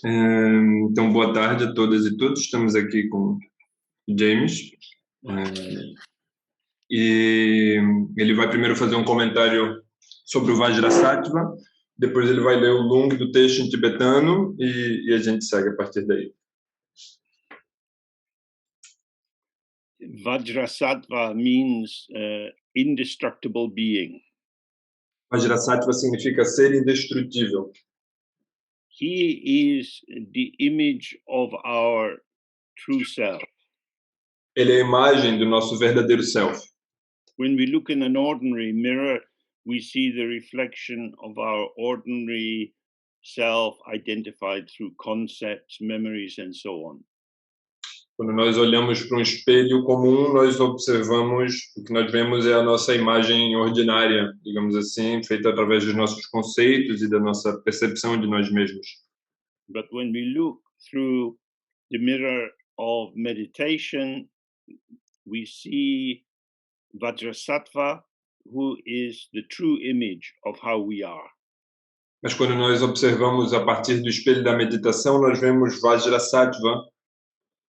Então, boa tarde a todas e todos. Estamos aqui com o James. E ele vai primeiro fazer um comentário sobre o Vajrasattva, depois ele vai ler o Lung do texto em tibetano e a gente segue a partir daí. Vajrasattva means indestructible being. Vajrasattva significa ser indestrutível. He is the image of our true self. Ele é a imagem do nosso verdadeiro self. When we look in an ordinary mirror, we see the reflection of our ordinary self identified through concepts, memories, and so on. Quando nós olhamos para um espelho comum, nós observamos, o que nós vemos é a nossa imagem ordinária, digamos assim, feita através dos nossos conceitos e da nossa percepção de nós mesmos. But when we look through the mirror of meditation, we see Vajrasattva, who is the true image of how we are. Mas quando nós observamos a partir do espelho da meditação, nós vemos Vajrasattva,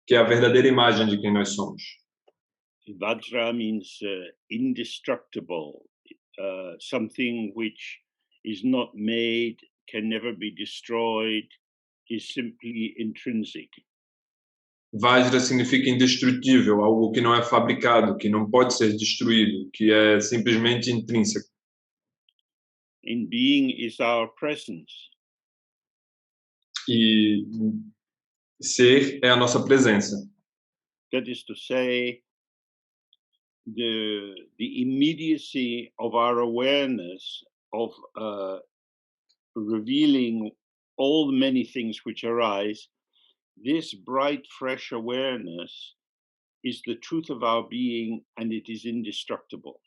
que é a verdadeira imagem de quem nós somos. Vajra means indestructible, something which is not made, can never be destroyed, is simply intrinsic. Vajra significa indestrutível, algo que não é fabricado, que não pode ser destruído, que é simplesmente intrínseco. In being is our presence. E ser é a nossa presença. That is to say, the immediacy of our awareness of revealing all the many things which arise, this bright, fresh awareness is the truth of our being and it is indestructible.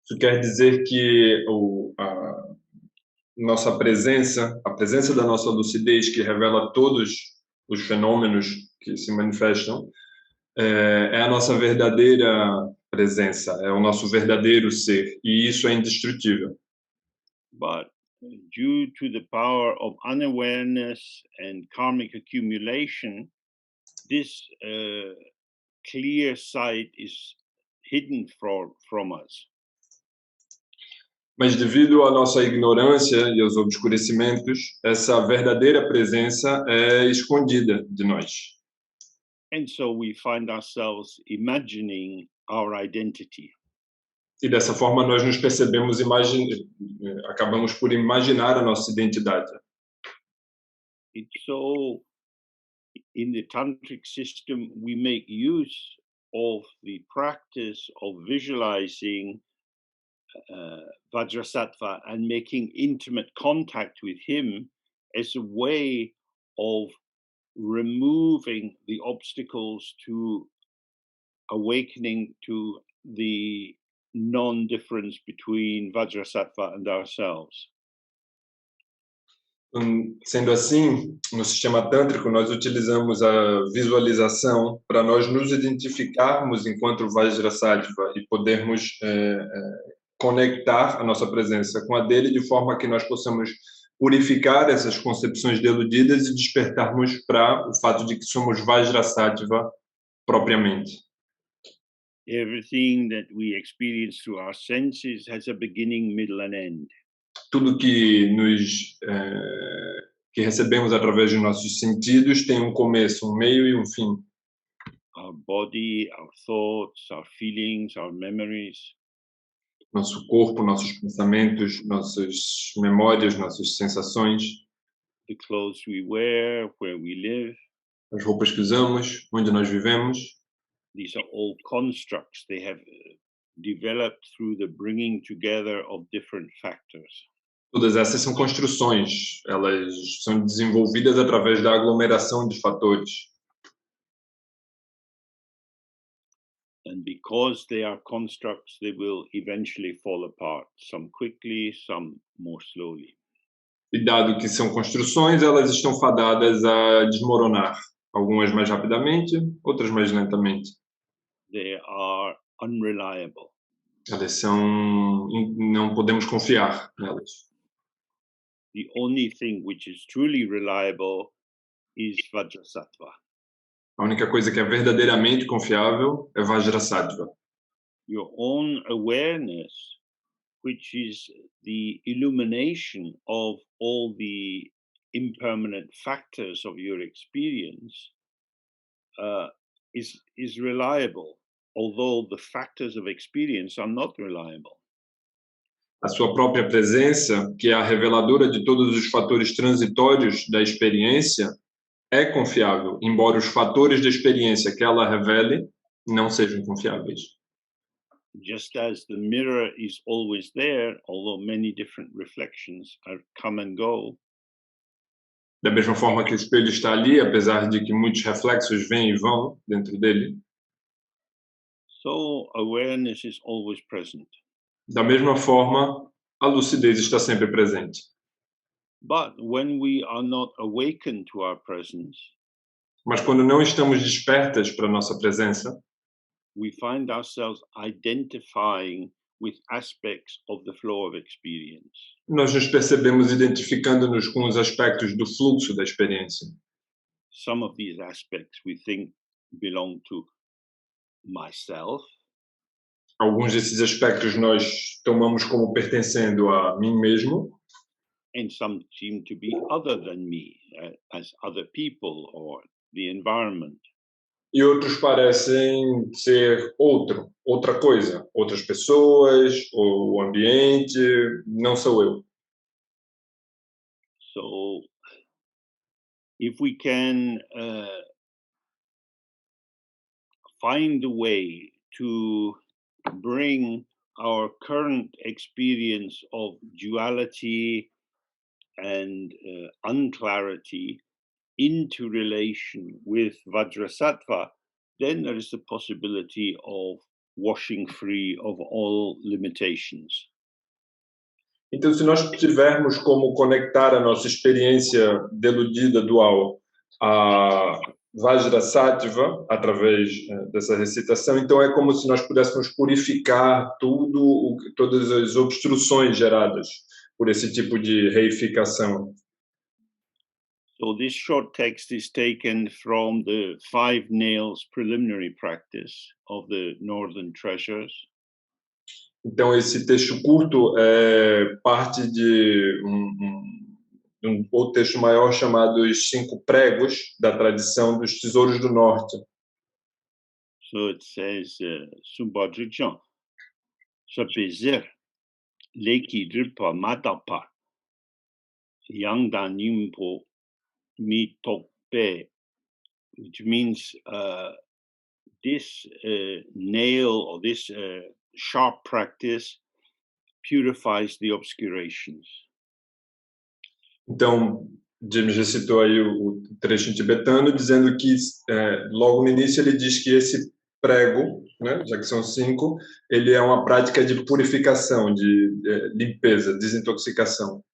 Isso quer dizer que a nossa presença, a presença da nossa lucidez, que revela todos os fenômenos que se manifestam, é a nossa verdadeira presença, é o nosso verdadeiro ser, e isso é indestrutível. But due to the power of unawareness and karmic accumulation, this clear sight is hidden from us. Mas devido à nossa ignorância e aos obscurecimentos, essa verdadeira presença é escondida de nós. And so we find ourselves imagining our identity. E dessa forma nós nos percebemos, acabamos por imaginar a nossa identidade. It's so, in the tantric system, we make use of the practice of visualizing Vajrasattva and making intimate contact with him as a way of removing the obstacles to awakening to the non-difference between Vajrasattva and ourselves. Sendo assim, no sistema tântrico, nós utilizamos a visualização para nós nos identificarmos enquanto Vajrasattva e podermos conectar a nossa presença com a dele de forma que nós possamos purificar essas concepções deludidas e despertarmos para o fato de que somos Vajrasattva propriamente. Everything that we experience through our senses has a beginning, middle, and end. Tudo que que recebemos através dos nossos sentidos tem um começo, um meio e um fim. Our body, our thoughts, our feelings, our memories. Nosso corpo, nossos pensamentos, nossas memórias, nossas sensações. The clothes we wear, where we live. As roupas que usamos, onde nós vivemos. These are all constructs. They have developed through the bringing together of different factors. Todas essas são construções. Elas são desenvolvidas através da aglomeração de fatores. And because they are constructs, they will eventually fall apart, some quickly, some more slowly. E dado que são construções, elas estão fadadas a desmoronar. Algumas mais rapidamente, outras mais lentamente. They are unreliable. Elas não podemos confiar nelas. the only thing which is truly reliable is Vajrasattva. A única coisa que é verdadeiramente confiável é Vajrasattva. Your own awareness, which is the illumination of all the impermanent factors of your experience, is reliable, although the factors of experience are not reliable. A sua própria presença, que é a reveladora de todos os fatores transitórios da experiência, é confiável, embora os fatores da experiência que ela revele não sejam confiáveis. Just as the mirror is always there, although many different reflections come and go. Da mesma forma que o espelho está ali, apesar de que muitos reflexos vêm e vão dentro dele. So awareness is always present. Da mesma forma, a lucidez está sempre presente. But when we are not awakened to our presence, Mas quando não estamos despertas para a nossa presença, we find ourselves identifying with aspects of the flow of experience. nós nos percebemos identificando-nos com os aspectos do fluxo da experiência. Some of these aspects we think belong to myself. Alguns desses aspectos nós tomamos como pertencendo a mim mesmo, And some seem to be other than me, as other people or the environment. e outros parecem ser outra coisa, outras pessoas, ou o ambiente, não sou eu. So if we can find a way to bring our current experience of duality and unclarity into relation with Vajrasattva, then there is the possibility of washing free of all limitations. Então, se nós tivermos como conectar a nossa experiência deludida dual a Vajrasattva, através dessa recitação, então é como se nós pudéssemos purificar todas as obstruções geradas por esse tipo de reificação. So this short text is taken from the 5 nails preliminary practice of the Northern Treasures. Então, esse texto curto é parte de um outro texto maior chamado Os 5 Pregos da tradição dos Tesouros do Norte. So it says, Subhadrijan, Sapezir, Leki Dripa Matapa, Yangdan Yimpo Mitokpe, which means this nail or this sharp practice purifies the obscurations. Então, James já citou aí o trecho em tibetano, dizendo que logo no início ele diz que esse prego, né, já que são 5, ele é uma prática de purificação, de limpeza, desintoxicação.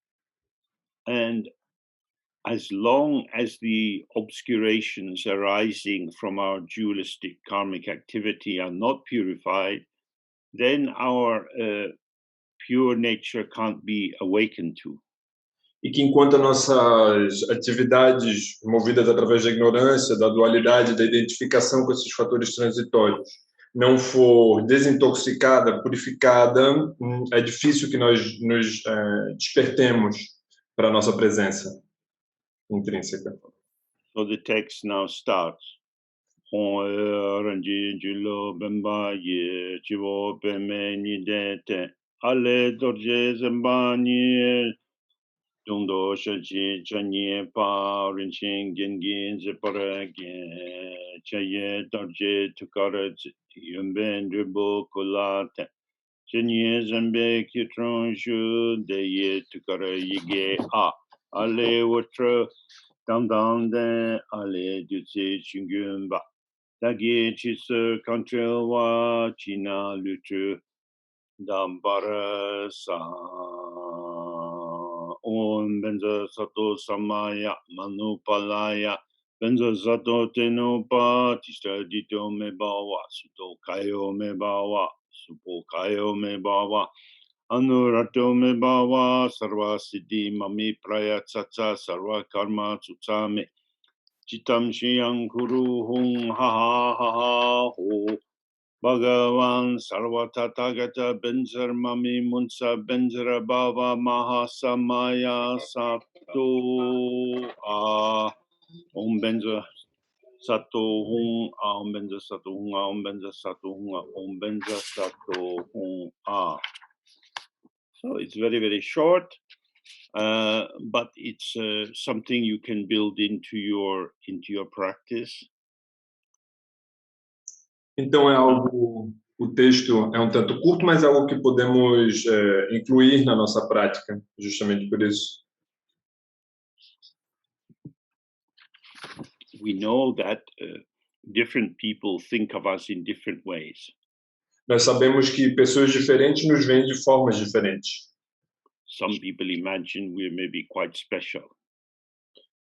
And as long as the obscurations arising from our dualistic karmic activity are not purified, then our pure nature can't be awakened to. E que enquanto as nossas atividades movidas através da ignorância, da dualidade, da identificação com esses fatores transitórios, não for desintoxicada, purificada, é difícil que nós nos despertemos para a nossa presença intrínseca. So the text now starts. Dongdo shaji chanye pa rinching gengin zipara gen chaye darje tukara yumben dribo kulate chanye zambe kitron shu deye tukara yige a ale watra dam de ale dutse chungyumba dagi chisu kantrelwa china lutu dambara sa Om Benza Sato Samaya Manupalaya Benza Sato Tenopa Tista Dito Me Bawa Suto Kayo Me Bawa Supo Kayo Me Bawa Anurato me bhava sarva siddhi mami prayatsatsa sarva karma tsutsame chitam shiyam kuru hung ha ha ha ha ho Bhagavan sarva tathagata benzer mami munsa benzera bhava mahasamaya sato om benzer sato hung om benzer sato hung om benzer sato hung om benzer sato hung So it's very, very short, but it's something you can build into your practice. Então é algo, o texto é um tanto curto, mas é algo que podemos incluir na nossa prática, justamente por isso. We know that different people think of us in different ways. Nós sabemos que pessoas diferentes nos veem de formas diferentes. Some people imagine we're maybe quite special.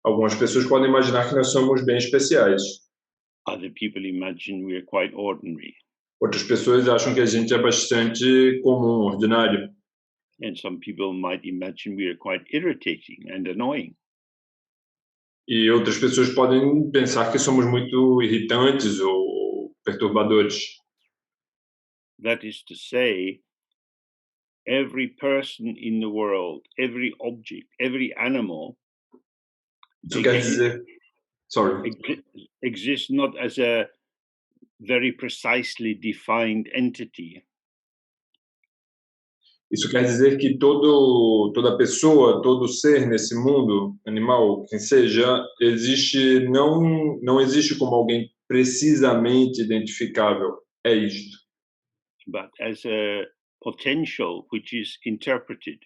Algumas pessoas podem imaginar que nós somos bem especiais. Other people imagine we're quite ordinary. Outras pessoas acham que a gente é bastante comum, ordinário. And some people might imagine we are quite irritating and annoying. E outras pessoas podem pensar que somos muito irritantes ou perturbadores. That is to say, every person in the world, every object, every animal Isso quer dizer... Sorry. exists not as a very precisely defined entity. Isso quer dizer que toda pessoa, todo ser nesse mundo animal, quem seja, não existe como alguém precisamente identificável. É isto. But as a potential which is interpreted.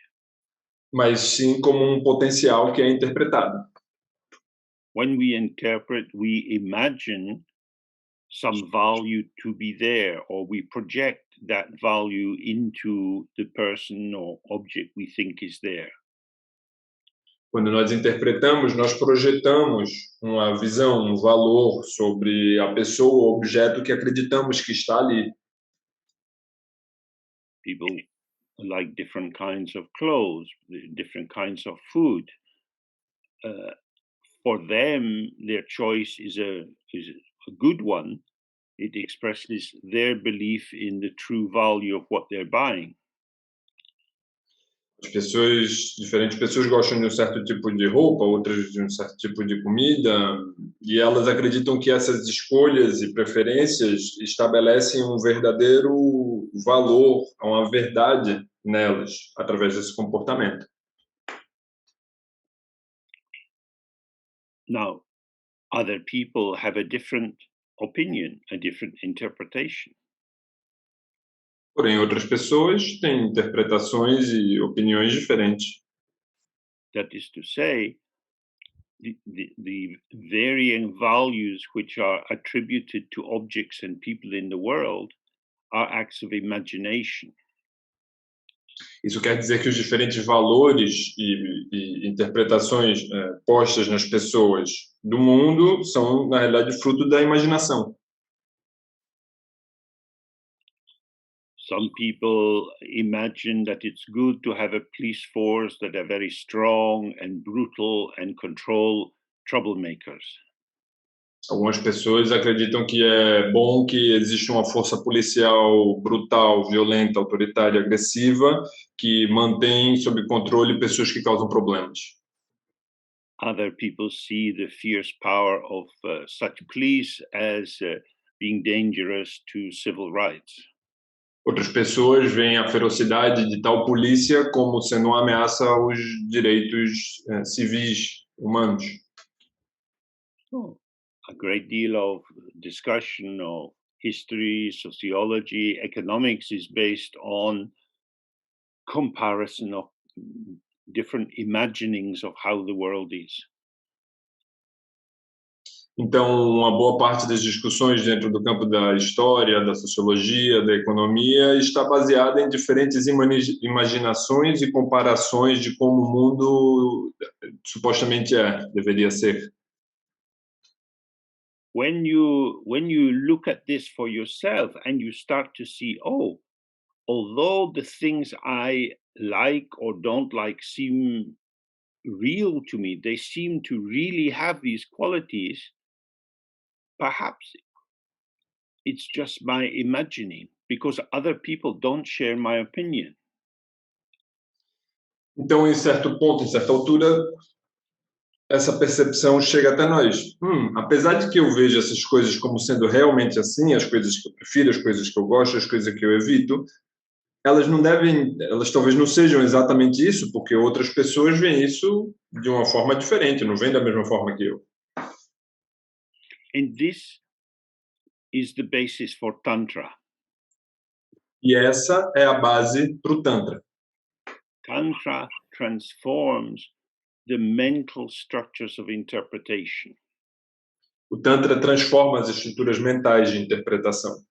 Mas sim como potencial que é interpretado. When we interpret, we imagine some value to be there, or we project that value into the person or object we think is there. Quando nós interpretamos, nós projetamos uma visão, um valor sobre a pessoa ou objeto que acreditamos que está ali. People like different kinds of clothes, different kinds of food. For them, their choice is a good one. It expresses their belief in the true value of what they're buying. Diferentes pessoas gostam de um certo tipo de roupa, outras de um certo tipo de comida, e elas acreditam que essas escolhas e preferências estabelecem um verdadeiro valor, uma verdade nelas, através desse comportamento. Now, other people have a different opinion, a different interpretation. Porém, outras pessoas têm interpretações e opiniões diferentes. That is to say, the varying values which are attributed to objects and people in the world are acts of imagination. Isso quer dizer que os diferentes valores e interpretações postas nas pessoas do mundo são, na realidade, fruto da imaginação. Some people imagine that it's good to have a police force that are very strong and brutal and control troublemakers. Algumas pessoas acreditam que é bom que existe uma força policial brutal, violenta, autoritária, agressiva, que mantém sob controle pessoas que causam problemas. Other people see the fierce power of such police as being dangerous to civil rights. Outras pessoas veem a ferocidade de tal polícia como sendo uma ameaça aos direitos civis humanos. A great deal of discussion of history, sociology, economics is based on comparison of different imaginings of how the world is. Então, uma boa parte das discussões dentro do campo da história, da sociologia, da economia está baseada em diferentes imaginações e comparações de como o mundo supostamente deveria ser. When you look at this for yourself and you start to see, oh, although the things I like or don't like seem real to me, they seem to really have these qualities, perhaps it's just my imagining because other people don't share my opinion. Então, em certo ponto, em certa altura, essa percepção chega até nós. Apesar de que eu vejo essas coisas como sendo realmente assim, as coisas que eu prefiro, as coisas que eu gosto, as coisas que eu evito, elas talvez não sejam exatamente isso, porque outras pessoas veem isso de uma forma diferente, não veem da mesma forma que eu. And this is the basis for Tantra. E essa é a base para o Tantra. Tantra transforms the mental structures of interpretation. O Tantra transforma as estruturas mentais de interpretação.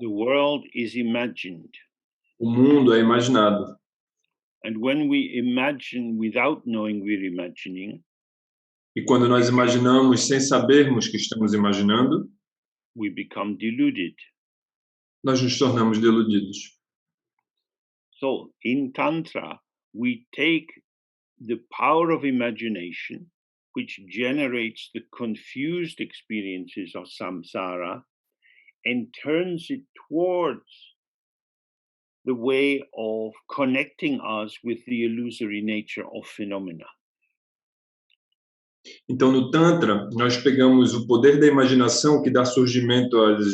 The world is imagined. O mundo é imaginado. And when we imagine without knowing we're imagining, E quando nós imaginamos sem sabermos que estamos imaginando, we become deluded. nós nos tornamos deludidos. So in Tantra, we take the power of imagination, which generates the confused experiences of samsara, and turns it towards the way of connecting us with the illusory nature of phenomena. Então, no Tantra, nós pegamos o poder da imaginação que dá surgimento às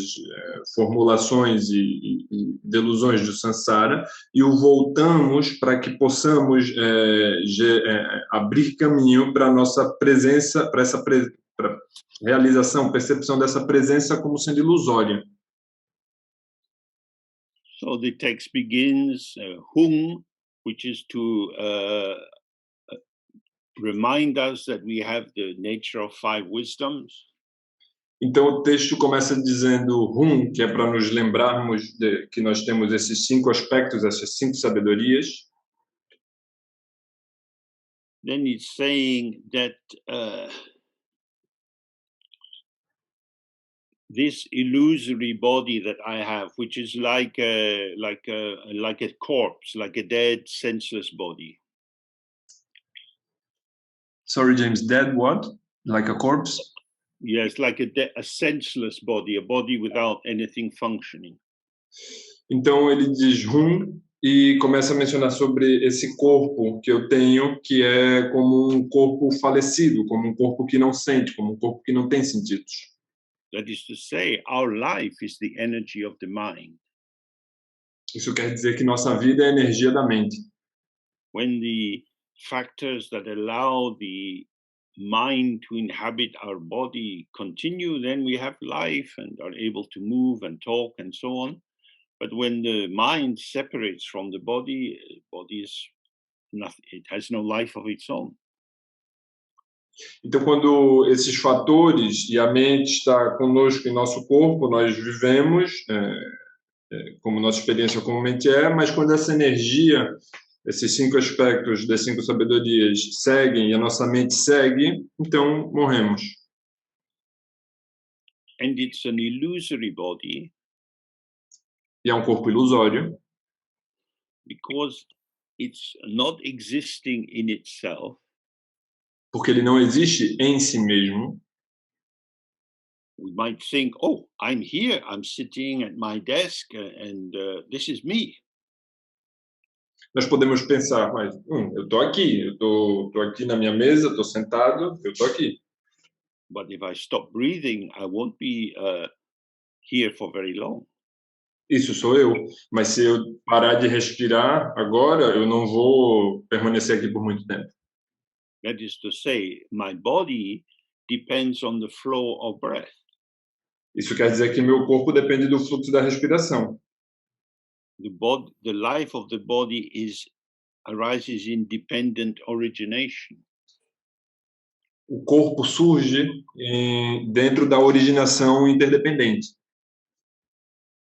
formulações e delusões do samsara e o voltamos para que possamos abrir caminho para a nossa presença, para essa pra realização, percepção dessa presença como sendo ilusória. So the text begins, Hung, which is to remind us that we have the nature of 5 wisdoms. Então o texto começa dizendo que é para nos lembrarmos que nós temos esses 5 aspectos, essas 5 sabedorias. Then it's saying that this illusory body that I have, which is like a corpse, like a dead, senseless body. Sorry, James, dead what? Like a corpse? Yes, like a senseless body, a body without anything functioning. Então ele diz e começa a mencionar sobre esse corpo que eu tenho, que é como um corpo falecido, como um corpo que não sente, como um corpo que não tem sentidos. That is to say, our life is the energy of the mind. Isso quer dizer que nossa vida é a energia da mente. When the factors that allow the mind to inhabit our body continue, then we have life and are able to move and talk and so on. But when the mind separates from the body is nothing, it has no life of its own. Então, quando esses fatores e a mente está conosco em nosso corpo, nós vivemos como nossa experiência comumente é, mas quando essa energia, esses 5 aspectos das 5 sabedorias seguem e a nossa mente segue, então morremos. And it's an illusory body. E é um corpo ilusório. Because it's not existing in itself. Porque ele não existe em si mesmo. We might think, oh, I'm here, I'm sitting at my desk and this is me. Nós podemos pensar, mas eu estou aqui, eu tô aqui na minha mesa, estou sentado, eu estou aqui. But if I stop breathing, I won't be here for very long. Isso sou eu, mas se eu parar de respirar agora, eu não vou permanecer aqui por muito tempo. That is to say, my body depends on the flow of breath. Isso quer dizer que meu corpo depende do fluxo da respiração. The life of the body arises in dependent origination. O corpo surge dentro da originação interdependente.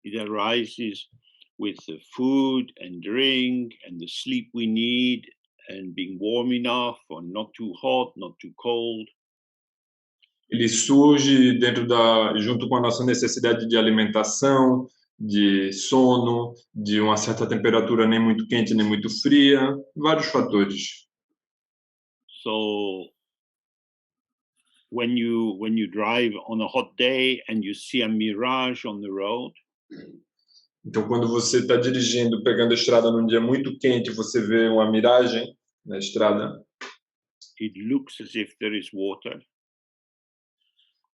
It arises with the food and drink and the sleep we need and being warm enough or not too hot, not too cold. Ele surge junto com a nossa necessidade de alimentação, de sono, de uma certa temperatura nem muito quente nem muito fria, vários fatores. So when you drive on a hot day and you see a mirage on the road, Então, quando você está dirigindo, pegando a estrada num dia muito quente, você vê uma miragem na estrada, it looks as if there is water,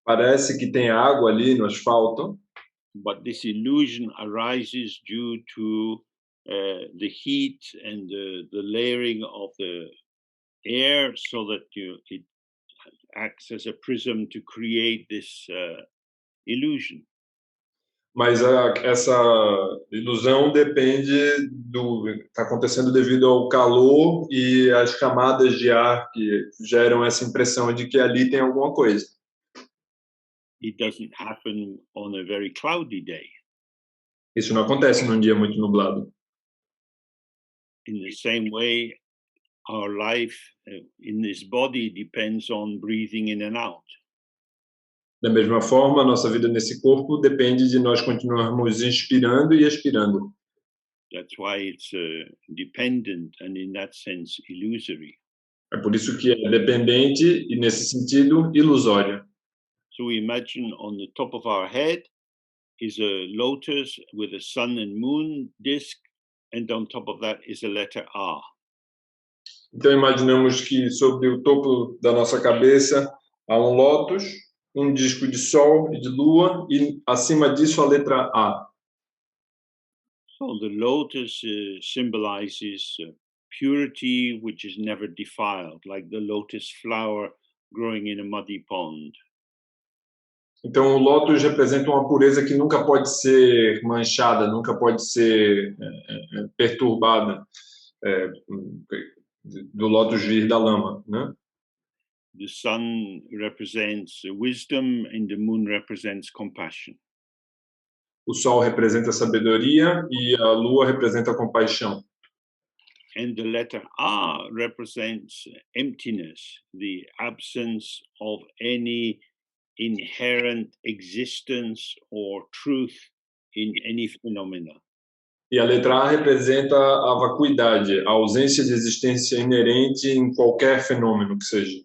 parece que tem água ali no asfalto, but this illusion arises due to the heat and the layering of the air, so that it acts as a prism to create this illusion. mas essa ilusão depende está acontecendo devido ao calor e às camadas de ar que geram essa impressão de que ali tem alguma coisa. It doesn't happen on a very cloudy day. Isso não acontece num dia muito nublado. In the same way, our life in this body depends on breathing in and out. Da mesma forma, a nossa vida nesse corpo depende de nós continuarmos inspirando e expirando. That's why it's dependent and, in that sense, illusory. É por isso que é dependente e, nesse sentido, ilusório. So we imagine on the top of our head is a lotus with a sun and moon disk, and on top of that is a letter A. Então, imaginamos que sobre o topo da nossa cabeça há um lótus, um disco de sol e de lua, e acima disso a letra A. So the lotus symbolizes purity, which is never defiled, like the lotus flower growing in a muddy pond. Então, o lótus representa uma pureza que nunca pode ser manchada, nunca pode ser perturbada, do lótus vir da lama, né? The sun represents wisdom and the moon represents compassion. O sol representa a sabedoria e a lua representa a compaixão. And the letter A represents emptiness, the absence of any inherent existence or truth in any phenomena. E a letra A representa a vacuidade, a ausência de existência inerente em qualquer fenômeno que seja.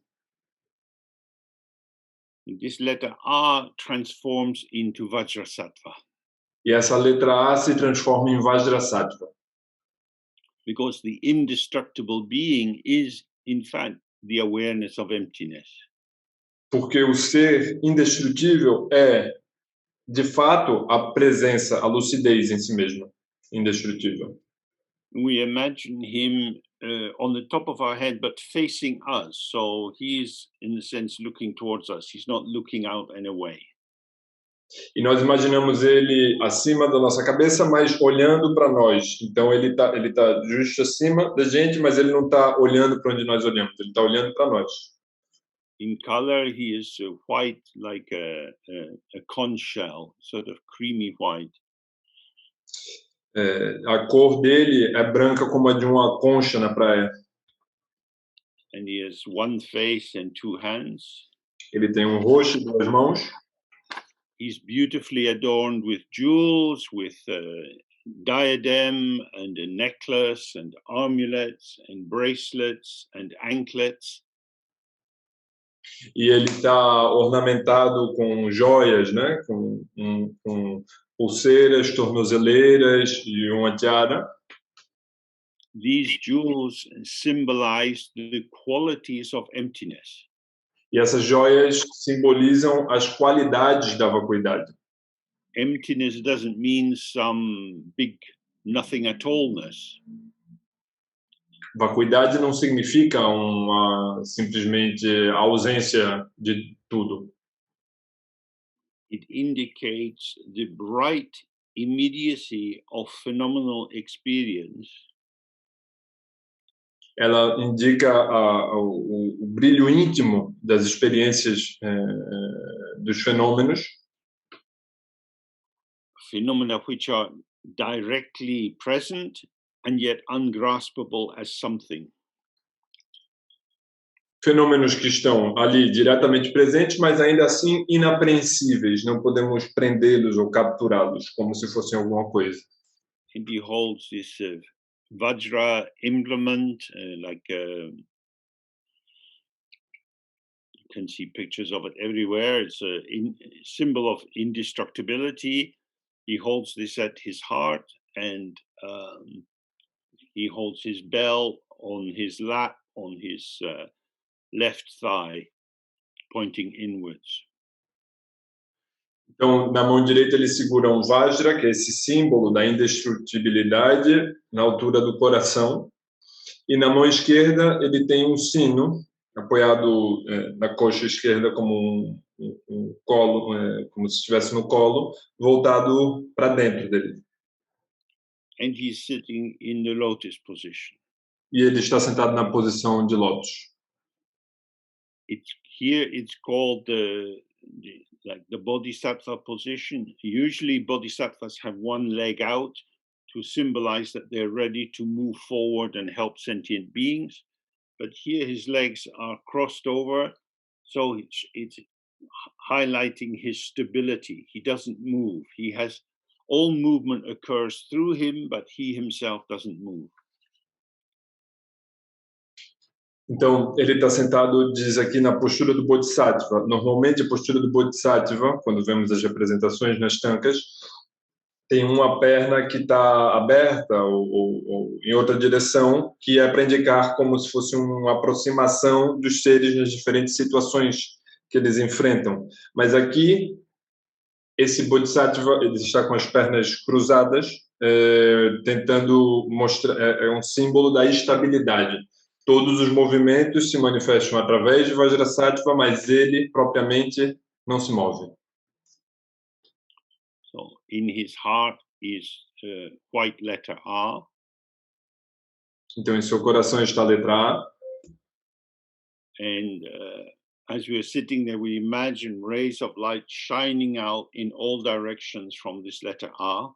This letter A transforms into Vajrasattva. E essa letra A se transforma em Vajrasattva. Because the indestructible being is, in fact, the awareness of emptiness. Porque o ser indestrutível é, de fato, a presença, a lucidez em si mesma, indestrutível. We imagine him on the top of our head, but facing us. So he's, in a sense, looking towards us. He's not looking out and away. E nós imaginamos ele acima da nossa cabeça, mas olhando para nós. Então ele tá justo acima da gente, mas ele não está olhando para onde nós olhamos. Ele está olhando para nós. In color, he is white, like a conch shell, sort of creamy white. A cor dele é branca como a de uma concha na praia. And he has one face and two hands. Ele tem um rosto e duas mãos. He's beautifully adorned with jewels, with diadem and a necklace and amulets and bracelets and anklets. E ele está ornamentado com joias, né? Com pulseiras, tornozeleiras e uma tiara. These jewels symbolize the qualities of emptiness. E essas joias simbolizam as qualidades da vacuidade. Emptiness doesn't mean some big nothing at allness. Vacuidade não significa simplesmente ausência de tudo. It indicates the bright immediacy of phenomenal experience. Ela indica o brilho íntimo das experiências dos fenômenos. Phenomena which are directly present and yet ungraspable as something. fenômenos que estão ali diretamente presentes, mas ainda assim inapreensíveis, não podemos prendê-los ou capturá-los como se fossem alguma coisa. And he holds this Vajra implement, you can see pictures of it everywhere. It's a symbol of indestructibility. He holds this at his heart, and he holds his bell on his lap, on his left thigh, pointing inwards. Então, na mão direita ele segura um Vajra, que é esse símbolo da indestrutibilidade, na altura do coração. E na mão esquerda ele tem um sino, apoiado na coxa esquerda como um colo, como se estivesse no colo, voltado para dentro dele. And he's sitting in the lotus position. E ele está sentado na posição de lótus. It's called the bodhisattva position. Usually bodhisattvas have one leg out to symbolize that they're ready to move forward and help sentient beings. But here his legs are crossed over, so it's highlighting his stability. He doesn't move. All movement occurs through him, but he himself doesn't move. Então, ele está sentado, diz aqui, na postura do Bodhisattva. Normalmente, a postura do Bodhisattva, quando vemos as representações nas tankas, tem uma perna que está aberta ou em outra direção, que é para indicar como se fosse uma aproximação dos seres nas diferentes situações que eles enfrentam. Mas aqui, esse Bodhisattva, ele está com as pernas cruzadas, tentando mostrar, é um símbolo da estabilidade. Todos os movimentos se manifestam através de Vajrasattva, mas ele propriamente não se move. So in his heart is white letter R. Então em seu coração está a letra A. And as we are sitting there, we imagine rays of light shining out in all directions from this letter R.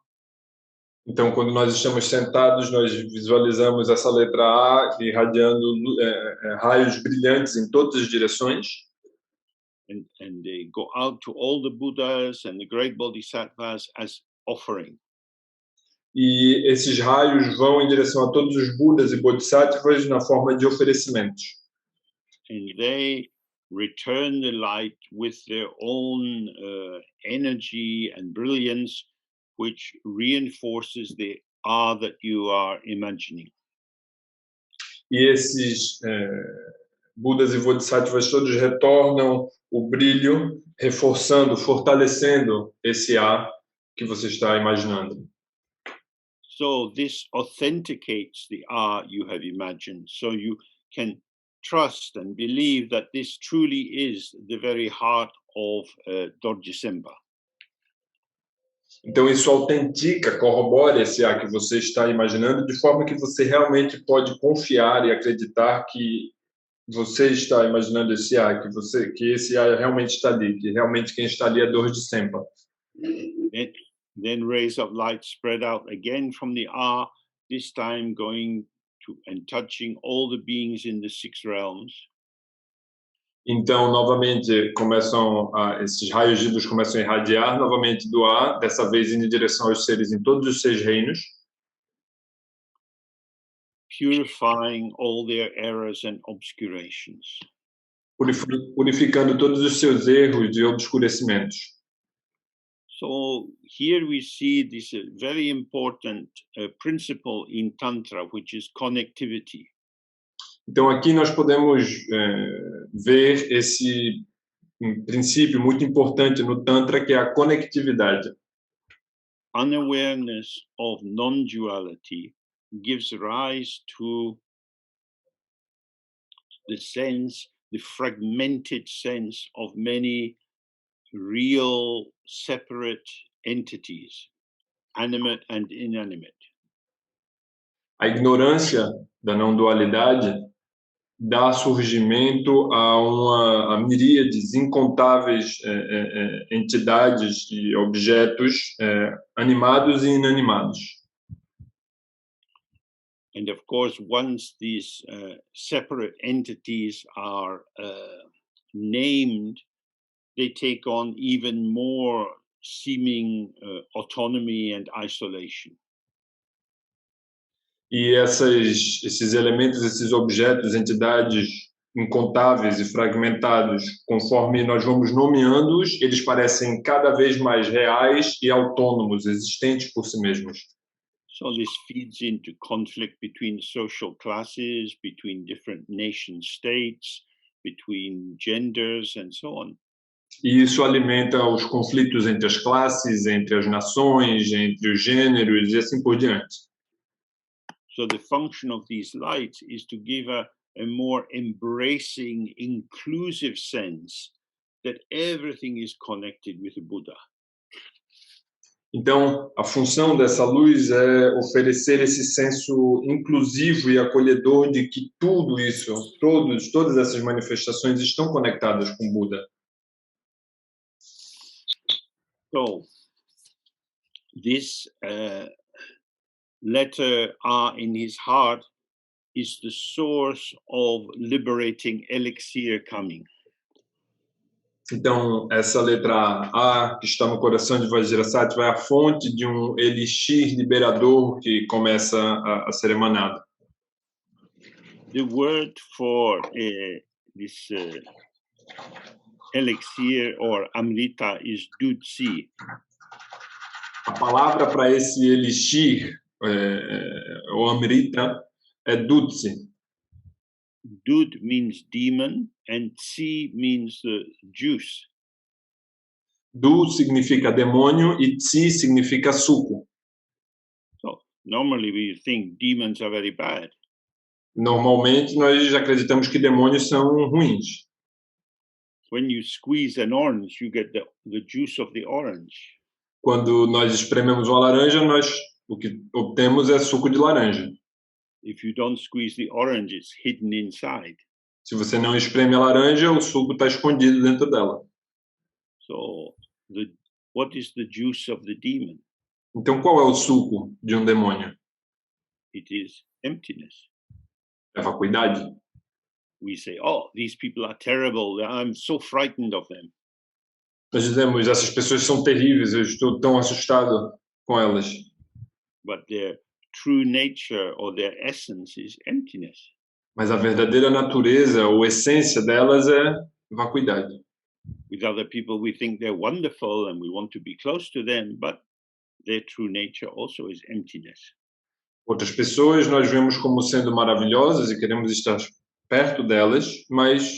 Então, quando nós estamos sentados, nós visualizamos essa letra A irradiando raios brilhantes em todas as direções. And they go out to all the Buddhas and the great Bodhisattvas as offering. E esses raios vão em direção a todos os Budas e Bodhisattvas na forma de oferecimentos. And they return the light with their own energy and brilliance, which reinforces the R that you are imagining. E esses Budas e Bodhisattvas todos retornam o brilho, reforçando, fortalecendo esse A que você está imaginando. So this authenticates the R you have imagined. So you can trust and believe that this truly is the very heart of Dorje Semba. Então isso autentica, corrobora esse A que você está imaginando, de forma que você realmente pode confiar e acreditar que você está imaginando esse A, que esse A realmente está ali, que realmente quem está ali é Dorje Semba. Then rays of light spread out again from the R, this time going to and touching all the beings in the 6 realms. Então, novamente, esses raios de luz começam a irradiar novamente do A, dessa vez indo em direção aos seres em todos os 6 reinos. Purifying all their errors and obscurations. Purificando todos os seus erros e obscurecimentos. So here we see this very important principle in Tantra, which is connectivity. Então aqui nós podemos ver esse princípio muito importante no Tantra, que é a conectividade. Unawareness of non-duality gives rise to the fragmented sense of many real separate entities, animate and inanimate. A ignorância da não-dualidade dá surgimento a miríades incontáveis entidades e objetos animados e inanimados. And of course, once these separate entities are named, they take on even more seeming autonomy and isolation. E esses elementos, esses objetos, entidades incontáveis e fragmentados, conforme nós vamos nomeando-os, eles parecem cada vez mais reais e autônomos, existentes por si mesmos. So this feeds into conflict between social classes, between different nation states, between genders, and so on. E isso alimenta os conflitos entre as classes, entre as nações, entre os gêneros e assim por diante. So the function of these lights is to give a more embracing, inclusive sense that everything is connected with the Buddha. Então, a função dessa luz é oferecer esse senso inclusivo e acolhedor de que tudo isso, todas essas manifestações estão conectadas com o Buda. So this letter R in his heart is the source of liberating elixir coming. Então, essa letra A, que está no coração de Vajrasattva, é a fonte de um elixir liberador que começa a ser emanado. The word for this elixir or amrita is dutsi. A palavra para esse elixir, o amrita, é dutsi. Dud means demon and tsi means juice. Du significa demônio e tsi significa suco. So normally we think demons are very bad. Normalmente nós acreditamos que demônios são ruins. When you squeeze an orange, you get the juice of the orange. Quando nós esprememos uma laranja, o que obtemos é suco de laranja. If you don't squeeze the orange, it's hidden inside. Se você não espreme a laranja, o suco está escondido dentro dela. So what is the juice of the demon? Então, qual é o suco de um demônio? It is emptiness. É a vacuidade. We say, oh, these people are terrible. I'm so frightened of them. Nós dizemos, essas pessoas são terríveis, eu estou tão assustado com elas. But their true nature or their essence is emptiness. Mas a verdadeira natureza ou essência delas é vacuidade. With other people, we think they're wonderful and we want to be close to them, but their true nature also is emptiness. Outras pessoas nós vemos como sendo maravilhosas e queremos estar perto delas, mas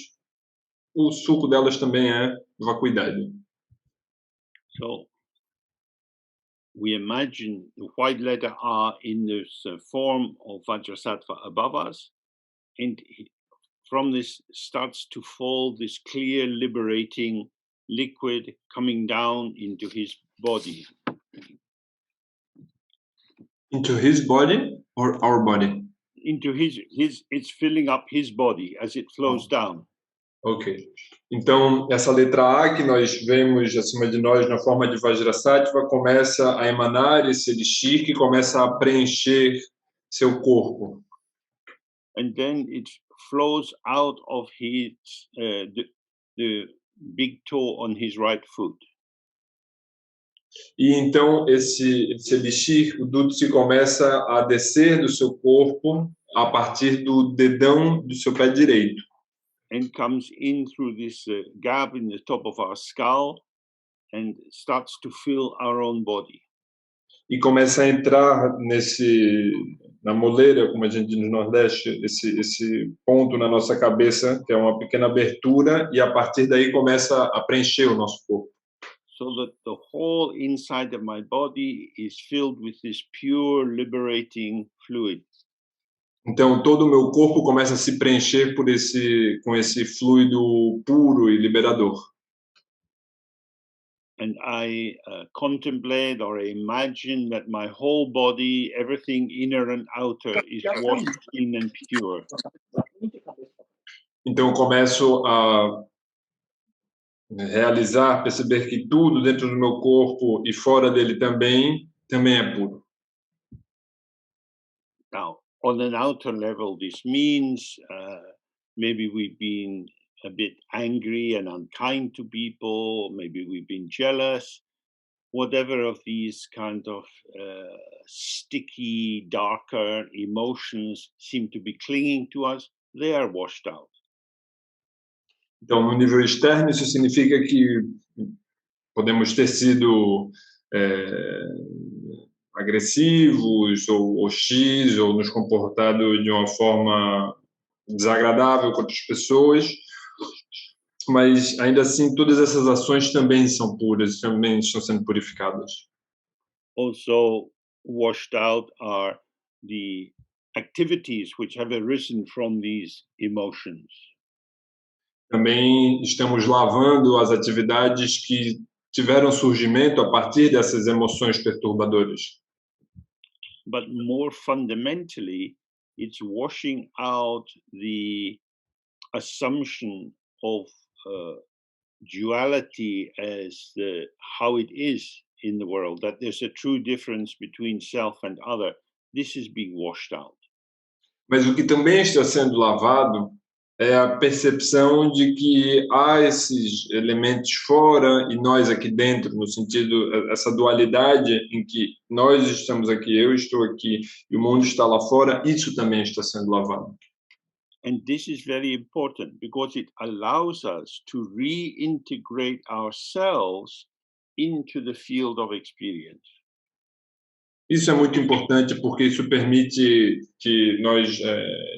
o suco delas também é vacuidade. So we imagine the white letter R in this form of Vajrasattva above us, and from this starts to fall this clear, liberating liquid coming down into his body. Into his body or our body? Into his it's filling up his body as it flows down. Ok. Então, essa letra A que nós vemos acima de nós na forma de Vajrasattva começa a emanar esse elixir que começa a preencher seu corpo. And then it flows out of his the big toe on his right foot. E então esse elixir, o Dutsi, começa a descer do seu corpo a partir do dedão do seu pé direito. And comes in through this gap in the top of our skull and starts to fill our own body. E começa a entrar na moleira, como a gente diz no Nordeste, esse ponto na nossa cabeça, que é uma pequena abertura, e a partir daí começa a preencher o nosso corpo. So that the whole inside of my body is filled with this pure, liberating fluid. Então, todo o meu corpo começa a se preencher com esse fluido puro e liberador. And I contemplate or imagine that my whole body, everything inner and outer, is washed clean and pure. Então, eu começo a realizar, perceber que tudo dentro do meu corpo e fora dele também é puro. Now, on an outer level, this means maybe we've been a bit angry and unkind to people, maybe we've been jealous, whatever of these kind of sticky, darker emotions seem to be clinging to us, they are washed out. Então, no nível externo, isso significa que podemos ter sido agressivos ou hostis ou nos comportado de uma forma desagradável com outras pessoas, mas ainda assim todas essas ações também são puras, também estão sendo purificadas. Also washed out are the activities which have arisen from these emotions. Também estamos lavando as atividades que tiveram surgimento a partir dessas emoções perturbadoras. But more fundamentally, it's washing out the assumption of duality as how it is in the world, that there's a true difference between self and other. This is being washed out. Mas o que também está sendo lavado é a percepção de que há esses elementos fora e nós aqui dentro, no sentido, essa dualidade em que nós estamos aqui, eu estou aqui e o mundo está lá fora, isso também está sendo lavado. And this is very important because it allows us to reintegrate ourselves into the field of experience. Isso é muito importante porque isso permite que nós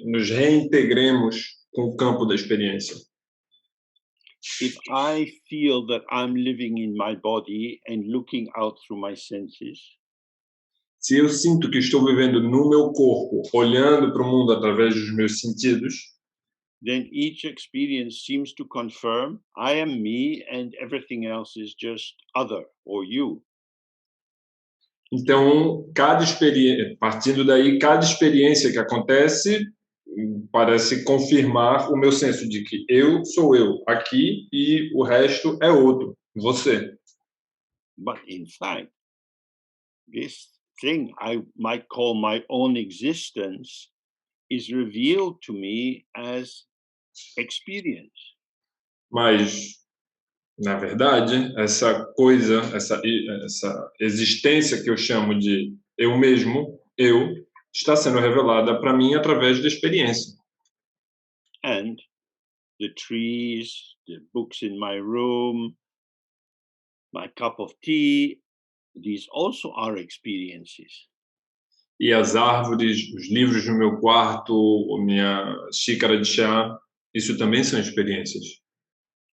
nos reintegremos com o campo da experiência. If I feel that I'm living in my body and looking out through my senses, Se eu sinto que estou vivendo no meu corpo, olhando para o mundo através dos meus sentidos, then each experience seems to confirm I am me and everything else is just other or you. então cada experiência, partindo daí, cada experiência que acontece parece confirmar o meu senso de que eu sou eu aqui e o resto é outro, você. But in fact, this thing I might call my own existence is revealed to me as experience. Mas na verdade, essa coisa, essa existência que eu chamo de eu mesmo, eu, está sendo revelada para mim através da experiência. And the trees, the books in my room, my cup of tea, these also are experiences. E as árvores, os livros no meu quarto, a minha xícara de chá, isso também são experiências.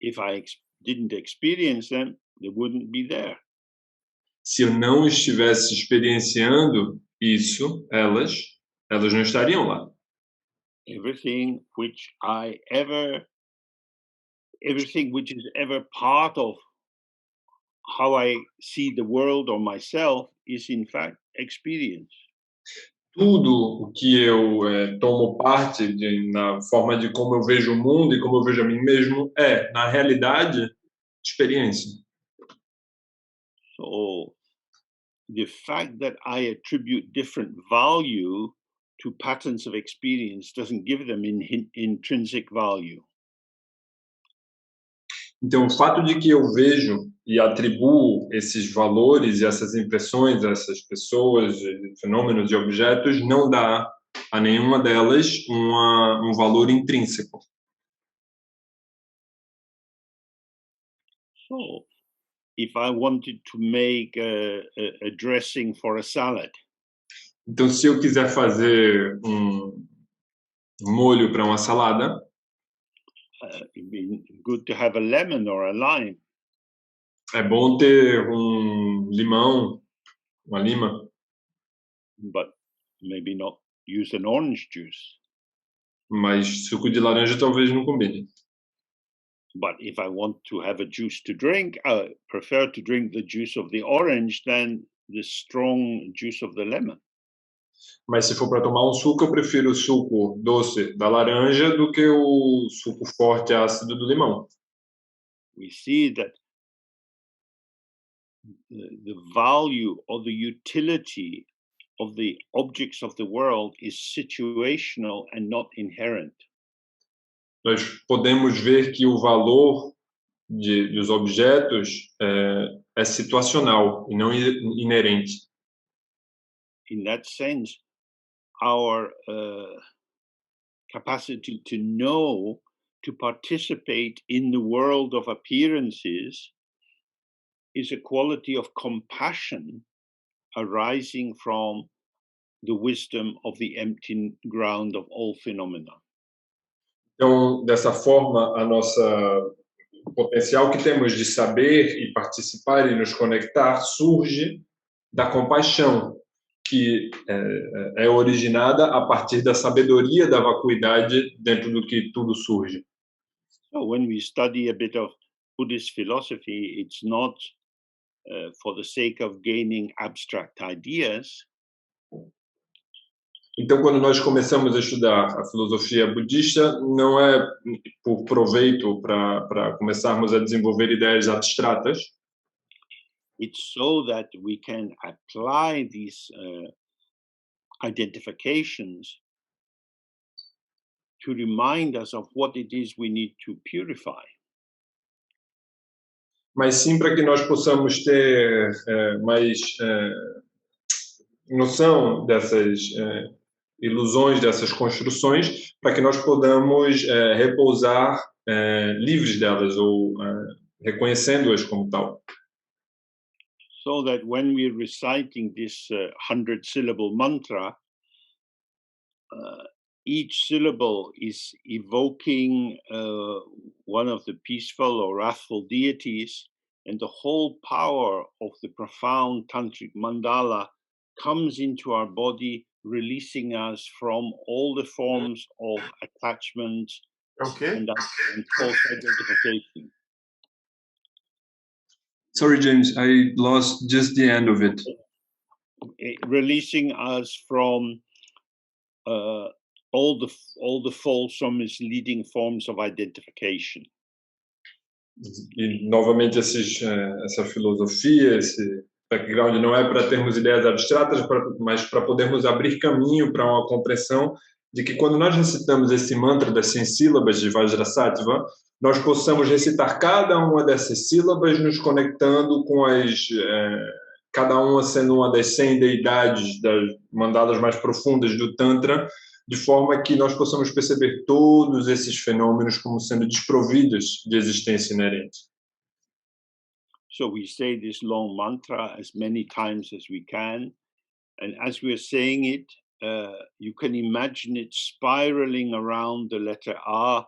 If I didn't experience them, they wouldn't be there. Se eu não estivesse experienciando isso, elas não estariam lá. Everything which is ever part of how I see the world or myself is in fact experience. Tudo o que eu tomo parte na forma de como eu vejo o mundo e como eu vejo a mim mesmo na realidade, experiência. So the fact that I attribute different value to patterns of experience doesn't give them intrinsic value. Então, o fato de que eu vejo e atribuo esses valores e essas impressões a essas pessoas, fenômenos e objetos, não dá a nenhuma delas um valor intrínseco. So, if I wanted to make a dressing for a salad, então, se eu quiser fazer molho para uma salada, it'd be good to have a lemon or a lime. É bom ter limão, uma lima, but maybe not use an orange juice. mas suco de laranja talvez não combine. But if I want to have a juice to drink, I prefer to drink the juice of the orange than the strong juice of the lemon. Mas se for para tomar suco, eu prefiro o suco doce da laranja do que o suco forte e ácido do limão. We see that the value or the utility of the objects of the world is situational and not inherent. Nós podemos ver que o valor dos objetos é situacional e não inerente. In that sense, our capacity to know, to participate in the world of appearances is a quality of compassion arising from the wisdom of the empty ground of all phenomena. Então, dessa forma, o potencial que temos de saber e participar e nos conectar surge da compaixão, que é originada a partir da sabedoria da vacuidade dentro do que tudo surge. So when we study a bit of Buddhist philosophy, it's not for the sake of gaining abstract ideas. Então, quando nós começamos a estudar a filosofia budista, não é por proveito para começarmos a desenvolver ideias abstratas. It's so that we can apply these identifications to remind us of what it is we need to purify. Mas sim para que nós possamos ter mais noção dessas ilusões, dessas construções, para que nós podamos repousar livres delas ou reconhecendo-as como tal. So that when we're reciting this 100-syllable mantra, each syllable is evoking one of the peaceful or wrathful deities, and the whole power of the profound tantric mandala comes into our body, releasing us from all the forms of attachment and false identification. Sorry, James, I lost just the end of it. Releasing us from all the false or misleading forms of identification. E novamente essa filosofia, esse background não é para termos ideias abstratas, mas para podermos abrir caminho para uma compreensão de que quando nós recitamos esse mantra das 100 sílabas de Vajrasattva, nós possamos recitar cada uma dessas sílabas nos conectando com cada uma sendo uma das 100 deidades, das mandalas mais profundas do Tantra, de forma que nós possamos perceber todos esses fenômenos como sendo desprovidos de existência inerente. So we say this long mantra as many times as we can, and as we're saying it, you can imagine it spiraling around the letter A.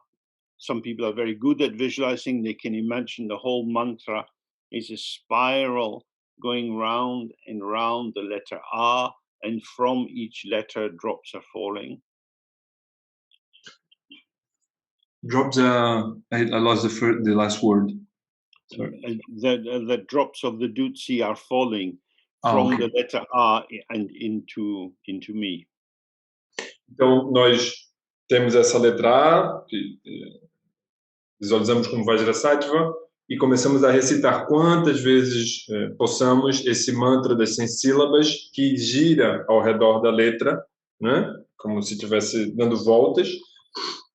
Some people are very good at visualizing. They can imagine the whole mantra is a spiral going round and round the letter A, and from each letter drops are falling. Drops, I lost the last word. Sorry. The drops of the dutsi are falling from the letter A and into me. Então, nós temos essa letra A, que visualizamos como Vajrasattva, e começamos a recitar quantas vezes possamos esse mantra das 100 sílabas que gira ao redor da letra, né? Como se estivesse dando voltas.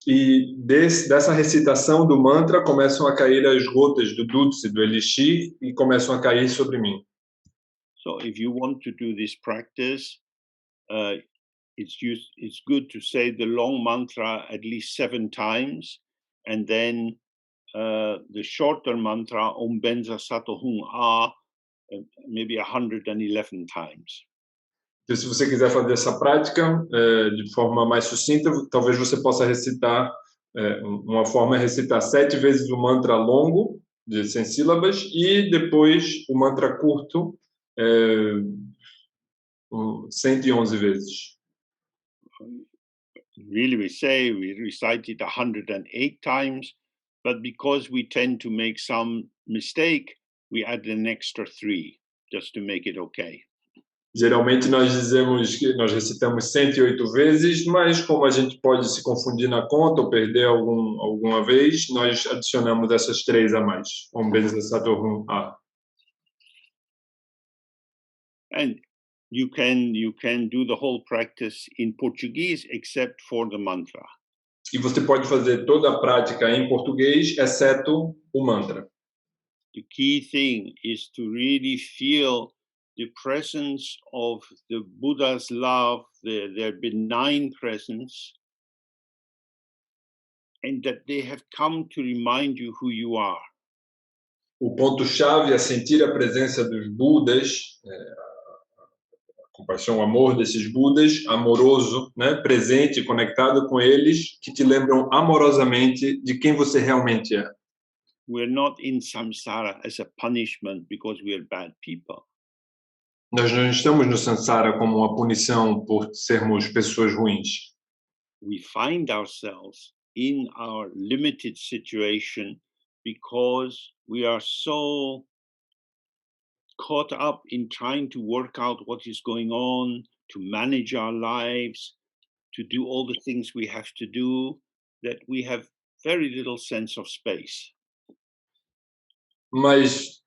E dessa recitação do mantra começam a cair as gotas do dutsi, do elixir, e começam a cair sobre mim. So if you want to do this practice, it's good to say the long mantra at least 7 times, and then the shorter mantra Om Benza Sato Hung A maybe 111 times. Então, se você quiser fazer essa prática de forma mais sucinta, talvez você possa recitar, uma forma é recitar 7 vezes o mantra longo, de 100 sílabas, e depois o mantra curto, 111 vezes. Really, we recite it 108 times, but because we tend to make some mistake, we add an extra 3, just to make it okay. Geralmente nós dizemos que nós recitamos 108 vezes, mas como a gente pode se confundir na conta ou perder alguma vez, nós adicionamos essas 3 a mais. Om Benza Sato Hum A. And you can do the whole practice in Portuguese except for the mantra. E você pode fazer toda a prática em português, exceto o mantra. The key thing is to really feel the presence of the Buddha's love, their benign presence, and that they have come to remind you who you are. O ponto-chave é sentir a presença dos Budas, a compaixão, o amor desses Budas, amoroso, né, presente, conectado com eles, que te lembram amorosamente de quem você realmente é. We're not in samsara as a punishment because we are bad people. Nós não estamos no samsara como uma punição por sermos pessoas ruins. We find ourselves in our limited situation because we are so caught up in trying to work out what is going on, to manage our lives, to do all the things we have to do, that we have very little sense of space. Mas,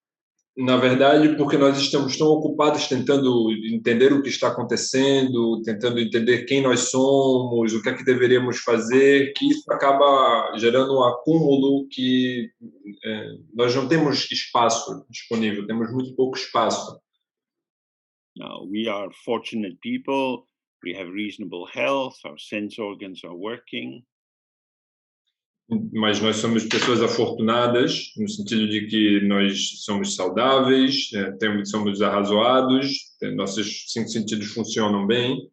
na verdade, porque nós estamos tão ocupados tentando entender o que está acontecendo, tentando entender quem nós somos, o que é que deveríamos fazer, que isso acaba gerando um acúmulo que nós não temos espaço disponível, temos muito pouco espaço. Now, we are fortunate people, we have reasonable health, our sense organs are working. Mas nós somos pessoas afortunadas, no sentido de que nós somos saudáveis, somos arrazoados, nossos cinco sentidos funcionam bem.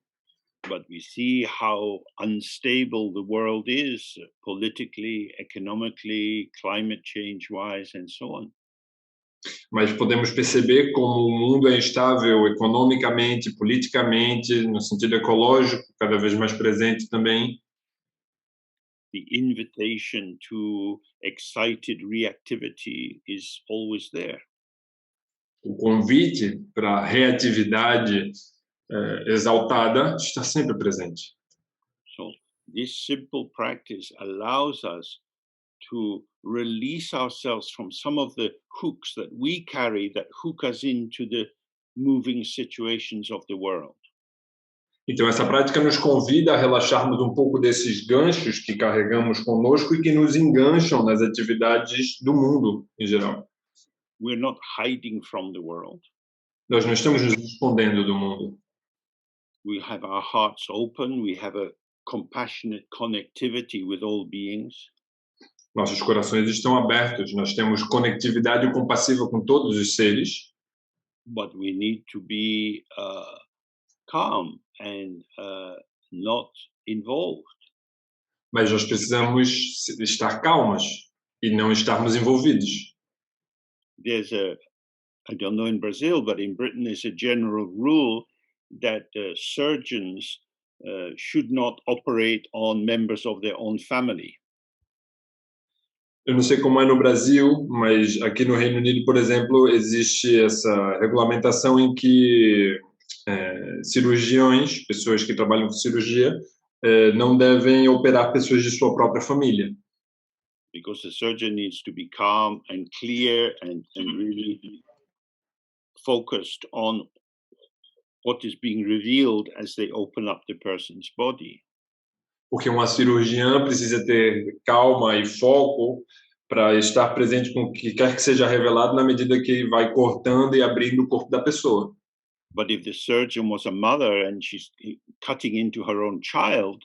But we see how unstable the world is politically, economically, climate change wise, and so on. Mas podemos perceber como o mundo é instável economicamente, politicamente, no sentido ecológico, cada vez mais presente também. The invitation to excited reactivity is always there. O convite para a reatividade exaltada está sempre presente. So this simple practice allows us to release ourselves from some of the hooks that we carry that hook us into the moving situations of the world. Então, essa prática nos convida a relaxarmos um pouco desses ganchos que carregamos conosco e que nos engancham nas atividades do mundo, em geral. We're not hiding from the world. Nós não estamos nos escondendo do mundo. We have our hearts open. We have a compassionate connectivity with all beings. Nossos corações estão abertos. Nós temos conectividade compassiva com todos os seres. But we need to be calm and not involved. Mas nós precisamos estar calmas e não estarmos envolvidos. There's I don't know in Brazil, but in Britain there's a general rule that surgeons should not operate on members of their own family. Eu não sei como é no Brasil, mas aqui no Reino Unido, por exemplo, existe essa regulamentação em que cirurgiões, pessoas que trabalham com cirurgia, não devem operar pessoas de sua própria família. Because the surgeon needs to be calm and clear and really focused on what is being revealed as they open up the person's body. Porque uma cirurgiã precisa ter calma e foco para estar presente com o que quer que seja revelado na medida que vai cortando e abrindo o corpo da pessoa. But if the surgeon was a mother and she's cutting into her own child,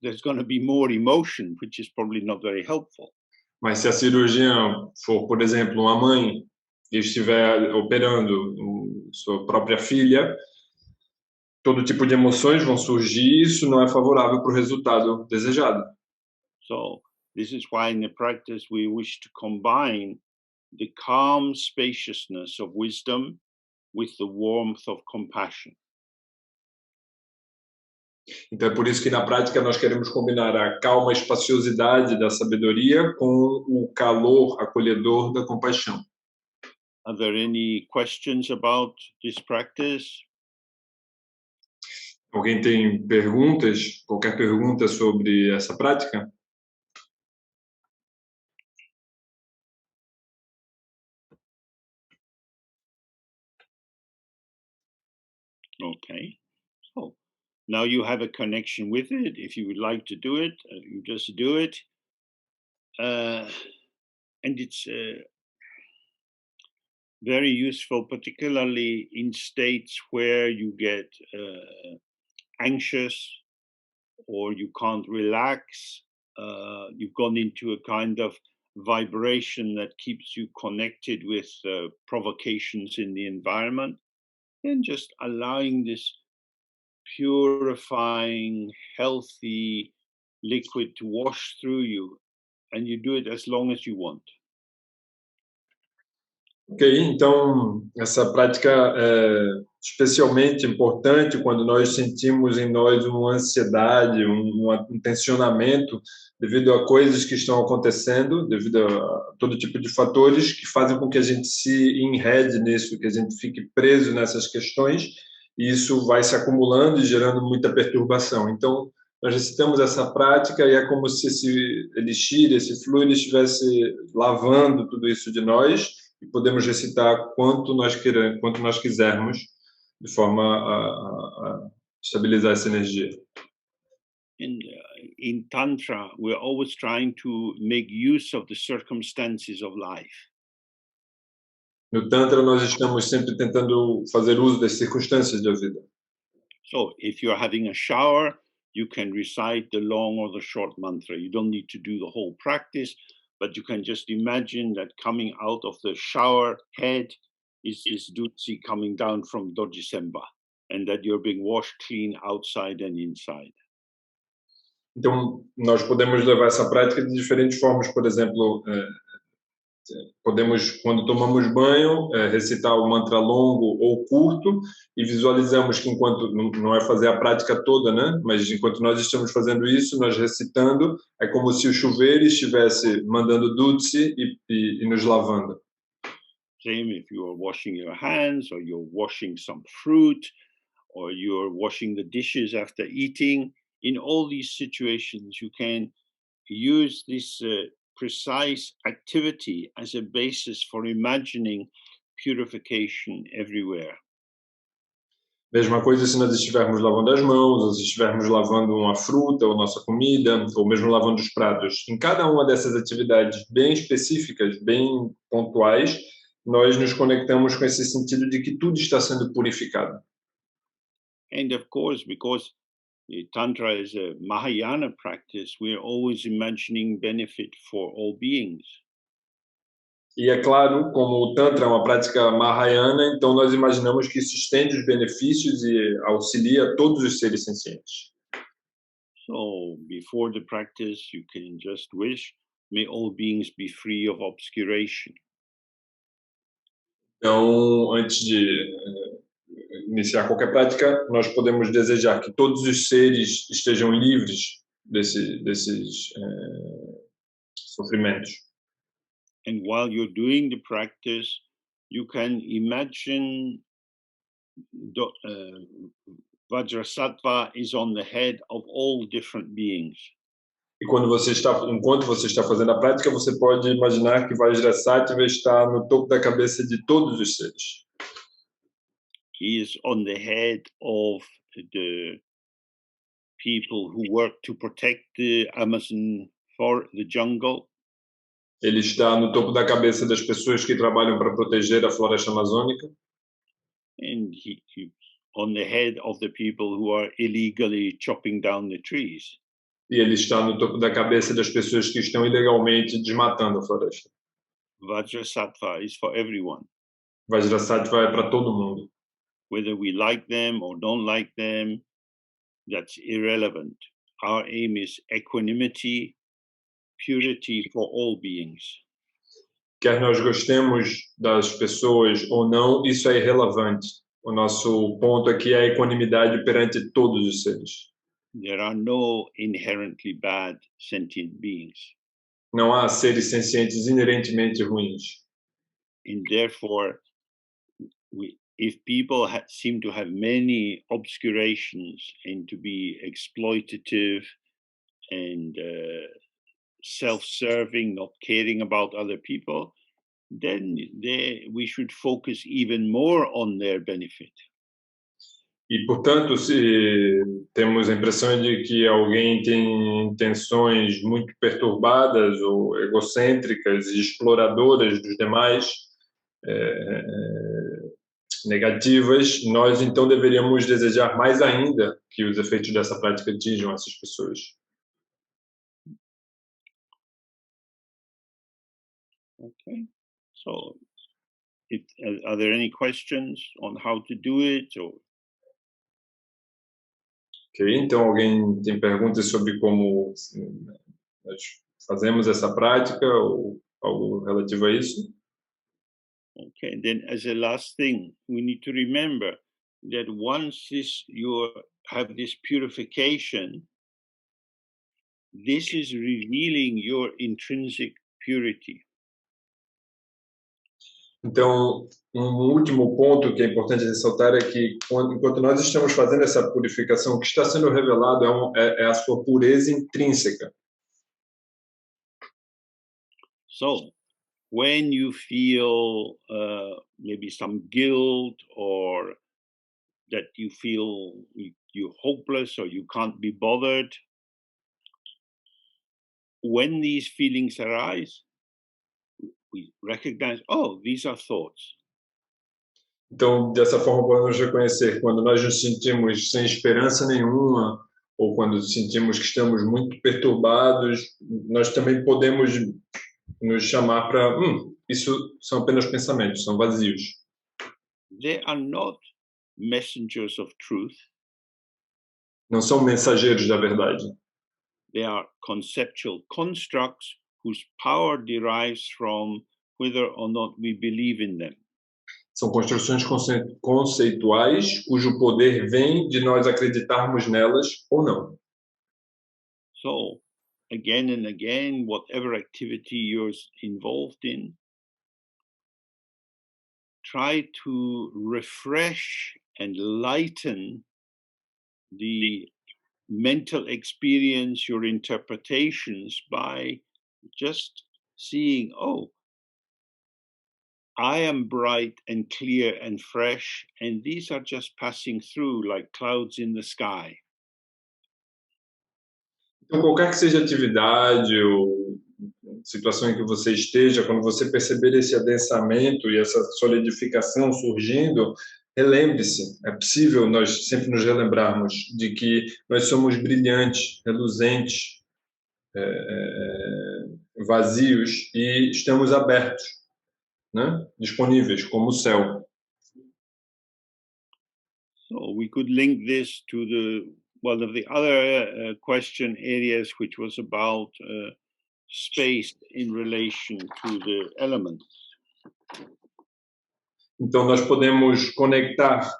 there's going to be more emotion, which is probably not very helpful. Mas se a cirurgiã for, por exemplo, uma mãe e estiver operando sua própria filha, todo tipo de emoções vão surgir e isso não é favorável para o resultado desejado. So this is why in the practice we wish to combine the calm spaciousness of wisdom with the warmth of compassion. Então é por isso que na prática nós queremos combinar a calma espaciosidade da sabedoria com o calor acolhedor da compaixão. Are there any questions about this practice? Alguém tem perguntas? Qualquer pergunta sobre essa prática? Okay. So now you have a connection with it. If you would like to do it, you just do it. And it's very useful, particularly in states where you get anxious or you can't relax. You've gone into a kind of vibration that keeps you connected with provocations in the environment, and just allowing this purifying, healthy liquid to wash through you, and you do it as long as you want. Ok, então essa prática é especialmente importante quando nós sentimos em nós uma ansiedade, um tensionamento devido a coisas que estão acontecendo, devido a todo tipo de fatores que fazem com que a gente se enrede nisso, que a gente fique preso nessas questões, e isso vai se acumulando e gerando muita perturbação. Então, nós recitamos essa prática e é como se esse elixir, esse fluido estivesse lavando tudo isso de nós, e podemos recitar quanto nós quisermos, de forma a estabilizar essa energia. And in Tantra, we're always trying to make use of the circumstances of life. No Tantra, nós estamos sempre tentando fazer uso das circunstâncias da vida. So if you're having a shower, you can recite the long or the short mantra. You don't need to do the whole practice, but you can just imagine that coming out of the shower head is this dutsi coming down from Dojisemba, and that you're being washed clean outside and inside. Então, nós podemos levar essa prática de diferentes formas. Por exemplo, podemos, quando tomamos banho, recitar o mantra longo ou curto e visualizamos que enquanto, não é fazer a prática toda, né? Mas enquanto nós estamos fazendo isso, nós recitando, é como se o chuveiro estivesse mandando dutsi e nos lavando. Same if you are washing your hands, or you're washing some fruit, or you're washing the dishes after eating. In all these situations, you can use this precise activity as a basis for imagining purification everywhere. Mesma coisa se nós estivermos lavando as mãos, ou se estivermos lavando uma fruta ou nossa comida, ou mesmo lavando os pratos. Em cada uma dessas atividades bem específicas, bem pontuais, nós nos conectamos com esse sentido de que tudo está sendo purificado. And of course, because Tantra is a Mahayana practice, we're always imagining benefit for all beings. E é claro, como o Tantra é uma prática mahayana, então nós imaginamos que isso estende os benefícios e auxilia todos os seres sencientes. So before the practice, you can just wish, may all beings be free of obscuration. Então, antes de iniciar qualquer prática, nós podemos desejar que todos os seres estejam livres desses sofrimentos. And while you're doing the practice, you can imagine Vajrasattva is on the head of all different beings. E enquanto você está fazendo a prática, você pode imaginar que Vajrasattva está no topo da cabeça de todos os seres. He is on the head of the people who work to protect the Amazon for the jungle. Ele está no topo da cabeça das pessoas que trabalham para proteger a floresta amazônica. And he's on the head of the people who are illegally chopping down the trees. E ele está no topo da cabeça das pessoas que estão ilegalmente desmatando a floresta. Vajrasattva is for everyone. Vajrasattva é para todo mundo. Whether we like them or don't like them, that's irrelevant. Our aim is equanimity, purity for all beings. Quer nós gostemos das pessoas ou não, isso é irrelevante. O nosso ponto aqui é a equanimidade perante todos os seres. There are no inherently bad sentient beings. Não há seres sencientes inerentemente ruins. And therefore, if people seem to have many obscurations and to be exploitative and self-serving, not caring about other people, then we should focus even more on their benefit. E, portanto, se temos a impressão de que alguém tem intenções muito perturbadas ou egocêntricas e exploradoras dos demais, negativas, nós então deveríamos desejar mais ainda que os efeitos dessa prática atinjam essas pessoas. Okay. So, are there any questions on how to do it? Or Ok? Então, alguém tem perguntas sobre como nós fazemos essa prática ou algo relativo a isso? okay, then as a last thing, we need to remember that once you have this purification, this is revealing your intrinsic purity. Então, um último ponto que é importante ressaltar é que, enquanto nós estamos fazendo essa purificação, o que está sendo revelado é a sua pureza intrínseca. So, when you feel maybe some guilt or that you feel you're hopeless or you can't be bothered, when these feelings arise, we recognize, oh, these are thoughts. Então, dessa forma, podemos reconhecer quando nós nos sentimos sem esperança nenhuma ou quando sentimos que estamos muito perturbados, nós também podemos nos chamar para, isso são apenas pensamentos, são vazios. They are not messengers of truth. Não são mensageiros da verdade. They are conceptual constructs whose power derives from whether or not we believe in them. São construções conceituais cujo poder vem de nós acreditarmos nelas ou não. So, again and again, whatever activity you're involved in, try to refresh and lighten the mental experience, your interpretations, by just seeing, oh, I am bright and clear and fresh, and these are just passing through like clouds in the sky. Então, qualquer que seja a atividade ou situação em que você esteja, quando você perceber esse adensamento e essa solidificação surgindo, relembre-se, é possível nós sempre nos relembrarmos de que nós somos brilhantes, reluzentes, vazios e estamos abertos, né? Disponíveis, como o céu. So we could link this to one of the other question areas, which was about space in relation to the elements. Então, nós podemos conectar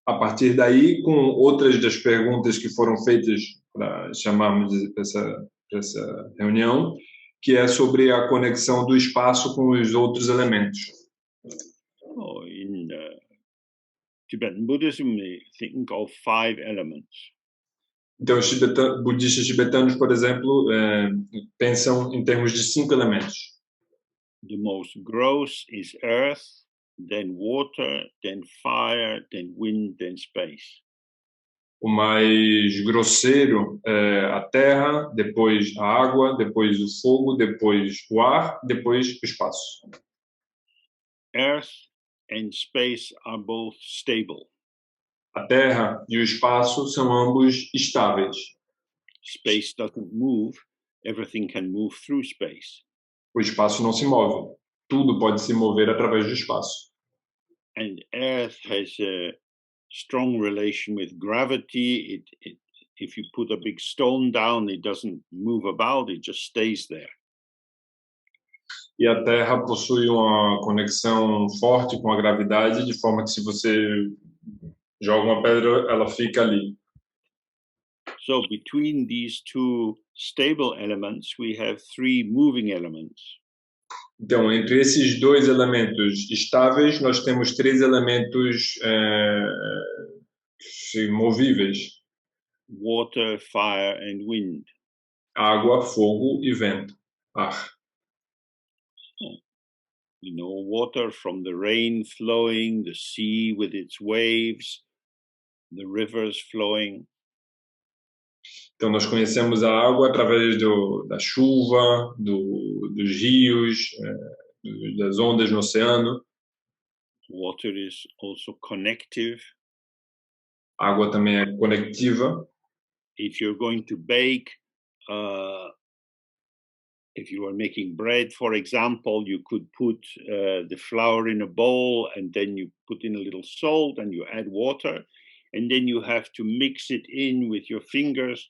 a partir daí com outras das perguntas que foram feitas para chamarmos essa reunião, que é sobre a conexão do espaço com os outros elementos. Oh, in Tibetan Buddhism, they think of 5 elements. Então, os budistas tibetanos, por exemplo, pensam em termos de 5 elementos. The most gross is earth, then water, then fire, then wind, then space. O mais grosseiro é a terra, depois a água, depois o fogo, depois o ar, depois o espaço. Earth and space are both stable. A terra e o espaço são ambos estáveis. Space doesn't move, everything can move through space. O espaço não se move. Tudo pode se mover através do espaço. And earth has a strong relation with gravity. If you put a big stone down, it doesn't move about, it just stays there. E a Terra possui uma conexão forte com a gravidade, de forma que se você joga uma pedra, ela fica ali. So between these two stable elements, we have 3 moving elements. Então, entre esses 2 elementos estáveis, nós temos 3 elementos movíveis. Water, fire, and wind. Água, fogo e vento. Ar. You know, water from the rain flowing, the sea with its waves, the rivers flowing. Então, nós conhecemos a água através da chuva, dos rios, das ondas no oceano. Water is also connective. A água também é conectiva. If you're going to bake, if you are making bread, for example, you could put the flour in a bowl and then you put in a little salt and you add water. And then you have to mix it in with your fingers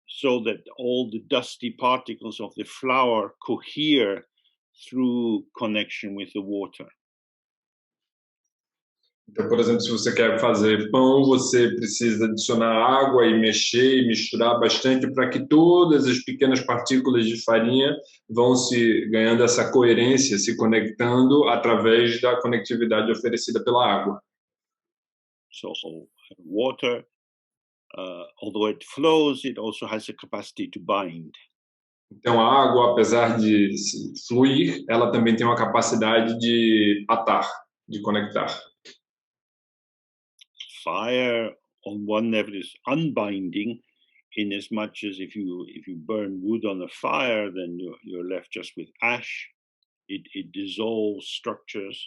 so that all the dusty particles of the flour cohere through connection with the water. Então, por exemplo, se você quer fazer pão, você precisa adicionar água e mexer e misturar bastante para que todas as pequenas partículas de farinha vão se ganhando essa coerência, se conectando através da conectividade oferecida pela água. So water, although it flows, it also has a capacity to bind. Então, a água, apesar de fluir, ela também tem uma capacidade de atar, de conectar. Fire, on one level, is unbinding, in as much as if you burn wood on a fire, then you're left just with ash. It dissolves structures.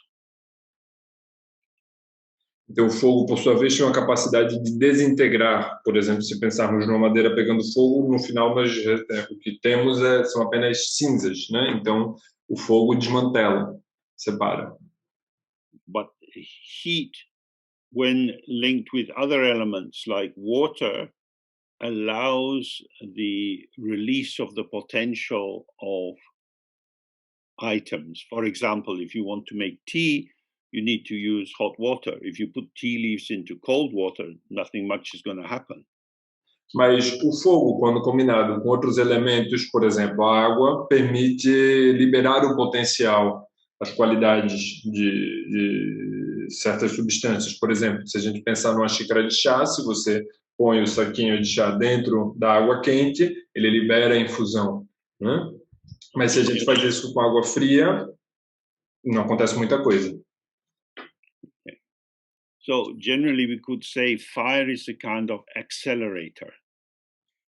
Então, o fogo, por sua vez, tem uma capacidade de desintegrar. Por exemplo, se pensarmos numa madeira pegando fogo, no final o que temos são apenas cinzas, né? Então, o fogo desmantela, separa. But heat, when linked with other elements like water, allows the release of the potential of items. For example, if you want to make tea, you need to use hot water. If you put tea leaves into cold water, nothing much is going to happen. Mas o fogo, quando combinado com outros elementos, por exemplo, a água, permite liberar o potencial, as qualidades de certas substâncias. Por exemplo, se a gente pensar numa xícara de chá, se você põe o saquinho de chá dentro da água quente, ele libera a infusão, né? Mas se a gente faz isso com água fria, não acontece muita coisa. So generally we could say fire is a kind of accelerator.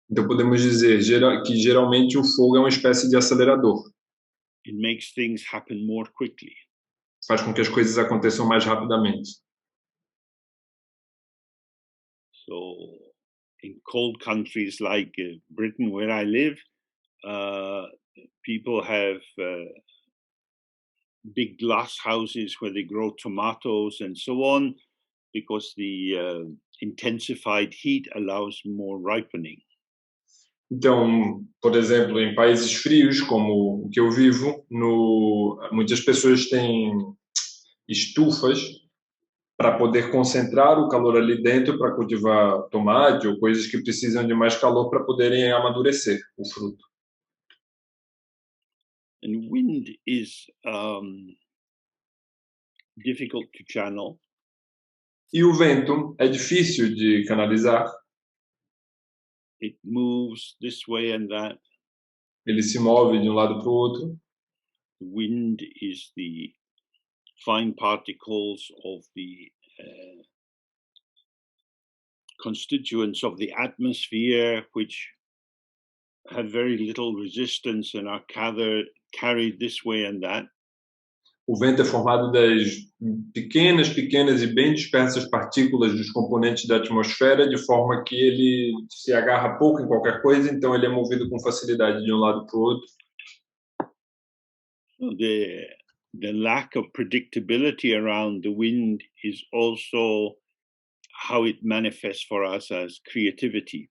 Então podemos dizer que geralmente o fogo é uma espécie de acelerador. It makes things happen more quickly. Faz com que as coisas aconteçam mais rapidamente. So in cold countries like Britain, where I live, people have big glass houses where they grow tomatoes and so on, because the intensified heat allows more ripening. Então, por exemplo, em países frios, como o que eu vivo, muitas pessoas têm estufas para poder concentrar o calor ali dentro para cultivar tomate ou coisas que precisam de mais calor para poderem amadurecer o fruto. And wind is difficult to channel. E o vento é difícil de canalizar. It moves this way and that. Ele se move de um lado para o outro. The wind is the fine particles of the constituents of the atmosphere, which have very little resistance and are carried this way and that. O vento é formado das pequenas e bem dispersas partículas dos componentes da atmosfera, de forma que ele se agarra pouco em qualquer coisa, então ele é movido com facilidade de um lado para o outro. So the lack of predictability around the wind is also how it manifests for us as creativity.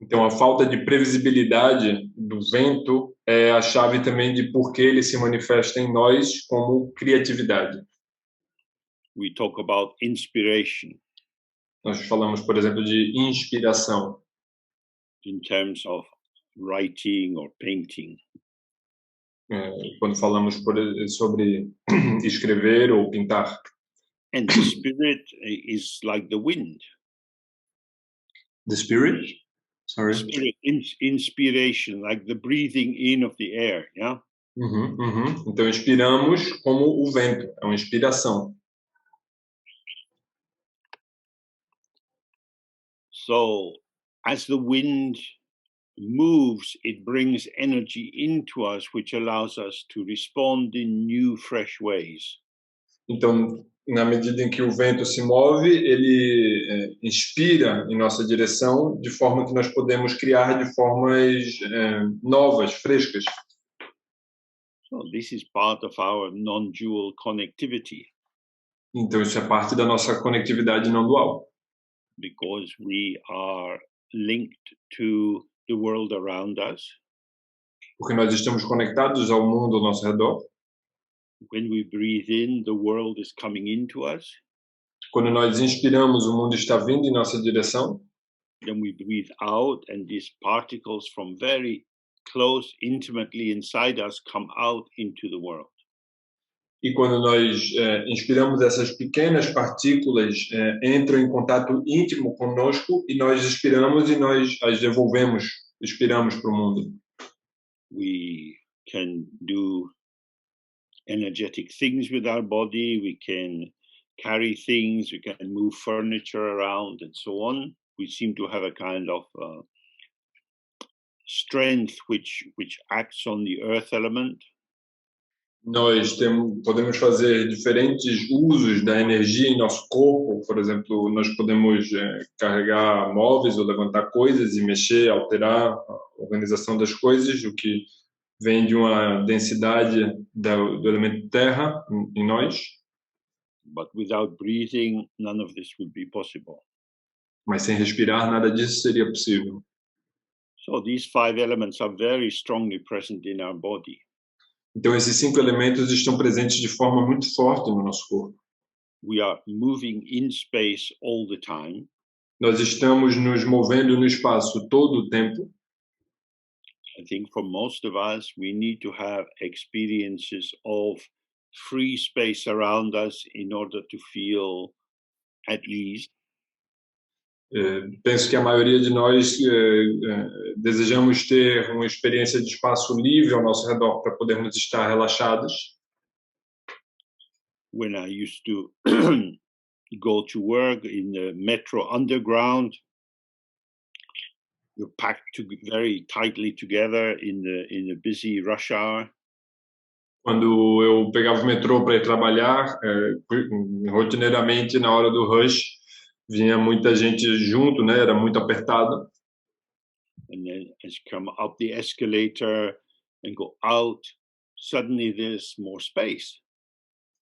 Então, a falta de previsibilidade do vento é a chave também de por que ele se manifesta em nós como criatividade. We talk about inspiration. Nós falamos, por exemplo, de inspiração. In terms of writing or painting. Quando falamos sobre escrever ou pintar. And the spirit is like the wind. The spirit? Sorry. Spirit, inspiration, like the breathing in of the air, yeah? Então, inspiramos como o vento, é uma inspiração. So as the wind moves, it brings energy into us, which allows us to respond in new, fresh ways. Então, na medida em que o vento se move, ele inspira em nossa direção, de forma que nós podemos criar de formas novas, frescas. So this is part of our non-dual connectivity, Então, isso é parte da nossa conectividade não dual, because we are linked to the world around us. porque nós estamos conectados ao mundo ao nosso redor. When we breathe in, the world is coming into us. Quando nós inspiramos, o mundo está vindo em nossa direção. Then we breathe out, and these particles from very close, intimately inside us come out into the world. E quando nós inspiramos, essas pequenas partículas entram em contato íntimo conosco e nós expiramos e nós as devolvemos, expiramos para o mundo. We can do energetic things with our body. We can carry things. We can move furniture around and so on. We seem to have a kind of strength which acts on the earth element. Nós podemos fazer diferentes usos da energia em nosso corpo. Por exemplo, nós podemos carregar móveis ou levantar coisas e mexer, alterar a organização das coisas, o que vem de uma densidade do elemento terra em nós. But without breathing, none of this would be possible. Mas sem respirar, nada disso seria possível. So these 5 elements are very strongly present in our body. Então, esses 5 elementos estão presentes de forma muito forte no nosso corpo. We are moving in space all the time. Nós estamos nos movendo no espaço todo o tempo. I think for most of us, we need to have experiences of free space around us in order to feel at ease. Penso que a maioria de nós desejamos ter uma experiência de espaço livre ao nosso redor para podermos estar relaxados. When I used to go to work in the metro underground, you're packed very tightly together in the busy rush hour. Quando eu pegava o metrô para ir trabalhar, rotineiramente na hora do rush, vinha muita gente junto, né? Era muito apertado. And then as you come up the escalator and go out, suddenly there's more space.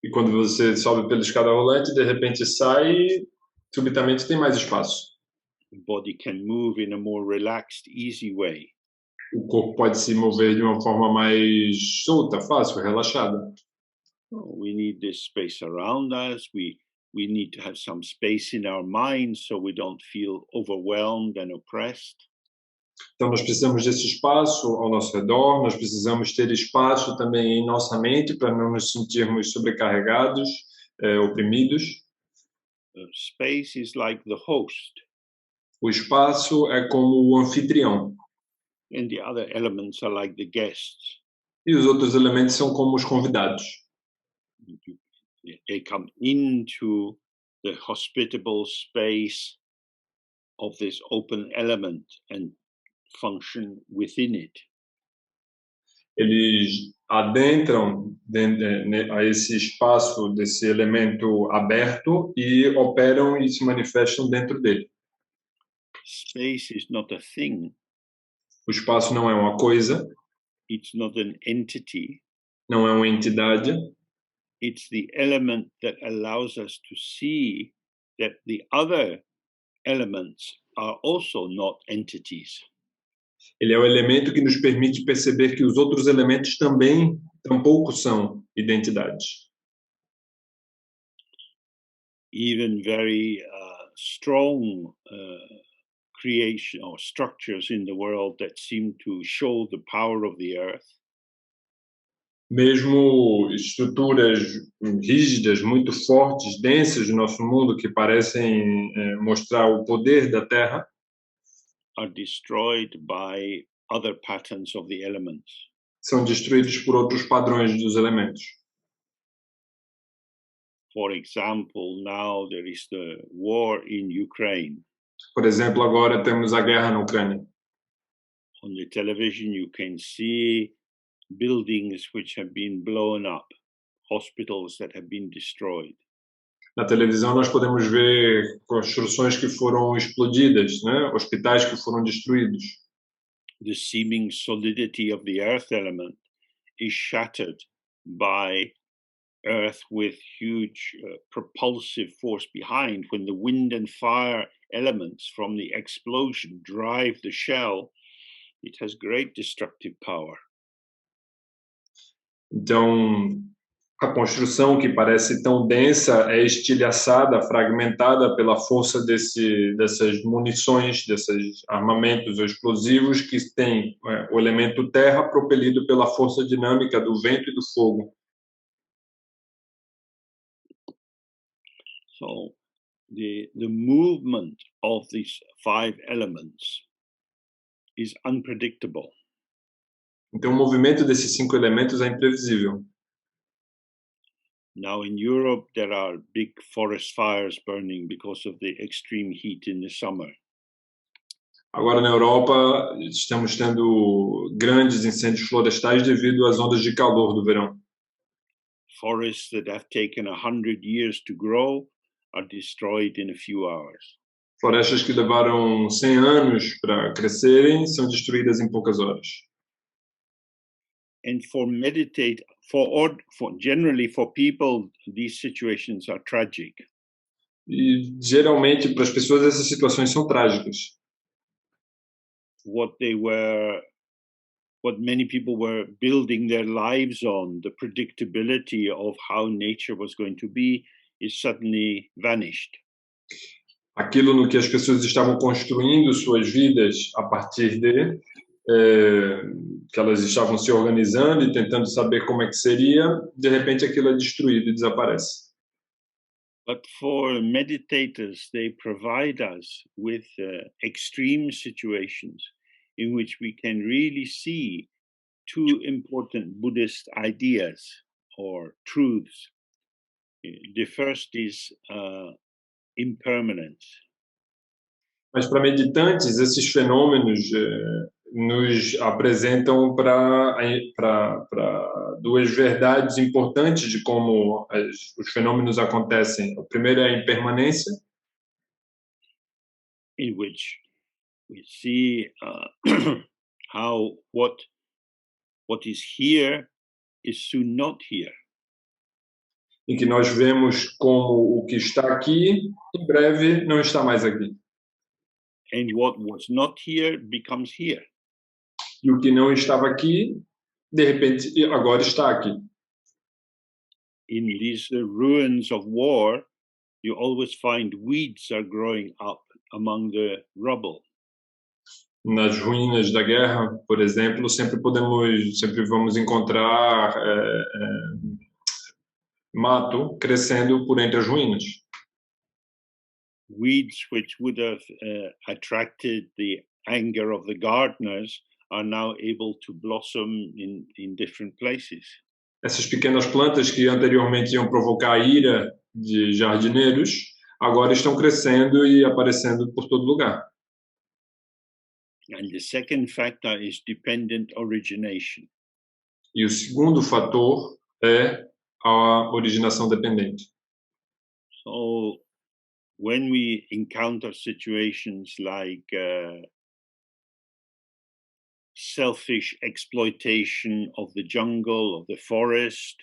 E quando você sobe pela escada rolante, de repente sai e subitamente tem mais espaço. The body can move in a more relaxed, easy way. O corpo pode se mover de uma forma mais solta, fácil, relaxada. We need this space around us. We need to have some space in our minds so we don't feel overwhelmed and oppressed. Então, nós precisamos desse espaço ao nosso redor, nós precisamos ter espaço também em nossa mente para não nos sentirmos sobrecarregados, oprimidos. Space is like the host. O espaço é como o anfitrião. And the other elements are like the guests. E os outros elementos são como os convidados. They come into the hospitable space of this open element and function within it. Eles adentram a esse espaço desse elemento aberto e operam e se manifestam dentro dele. Space is not a thing. O espaço não é uma coisa, It's not an entity. não é uma entidade. It's the element that allows us to see that the other elements are also not entities. Ele é o elemento que nos permite perceber que os outros elementos também tampouco são identidades. Even very strong creation or structures in the world that seem to show the power of the earth. Mesmo estruturas rígidas, muito fortes, densas no nosso mundo, que parecem mostrar o poder da Terra, are destroyed by other patterns of the elements. São destruídos por outros padrões dos elementos. For example, now there is the war in Ukraine. Por exemplo, agora temos a guerra na Ucrânia. On the television, you can see buildings which have been blown up, hospitals that have been destroyed. Na televisão nós podemos ver construções que foram explodidas, né? Hospitais que foram destruídos. The seeming solidity of the earth element is shattered by earth with huge propulsive force behind. When the wind and fire elements from the explosion drive the shell, it has great destructive power. Então, a construção que parece tão densa é estilhaçada, fragmentada pela força dessas munições, desses armamentos explosivos que têm o elemento terra propelido pela força dinâmica do vento e do fogo. So the movement of these 5 elements is unpredictable. Então, o movimento desses 5 elementos é imprevisível. Now in Europe, there are big forest fires burning because of the extreme heat in the summer. Agora, na Europa, estamos tendo grandes incêndios florestais devido às ondas de calor do verão. Forests that have taken 100 years to grow are destroyed in a few hours. Florestas que levaram 100 anos para crescerem são destruídas em poucas horas. And generally for people, these situations are tragic. E geralmente para as pessoas essas situações são trágicas. What many people were building their lives on, the predictability of how nature was going to be, is suddenly vanished. Aquilo no que as pessoas estavam construindo suas vidas a partir que elas estavam se organizando e tentando saber como é que seria, de repente aquilo é destruído e desaparece. But for meditators, they provide us with extreme situations in which we can really see 2 important Buddhist ideas or truths. The first is impermanence. Mas para meditantes, esses fenômenos nos apresentam para 2 verdades importantes de como os fenômenos acontecem. O primeiro é a impermanência, in which we see how what is here is soon not here. em que nós vemos como o que está aqui, em breve, não está mais aqui. And what was not here becomes here. E o que não estava aqui, de repente, agora está aqui. In these ruins of war, you always find weeds are growing up among the rubble. Nas ruínas da guerra, por exemplo, sempre vamos encontrar mato crescendo por entre as ruínas. Weeds which would have attracted the anger of the gardeners are now able to blossom in different places. Essas pequenas plantas que anteriormente iam provocar a ira de jardineiros, agora estão crescendo e aparecendo por todo lugar. And the second factor is dependent origination. E o segundo fator é a originação dependente. So when we encounter situations like selfish exploitation of the jungle, of the forest,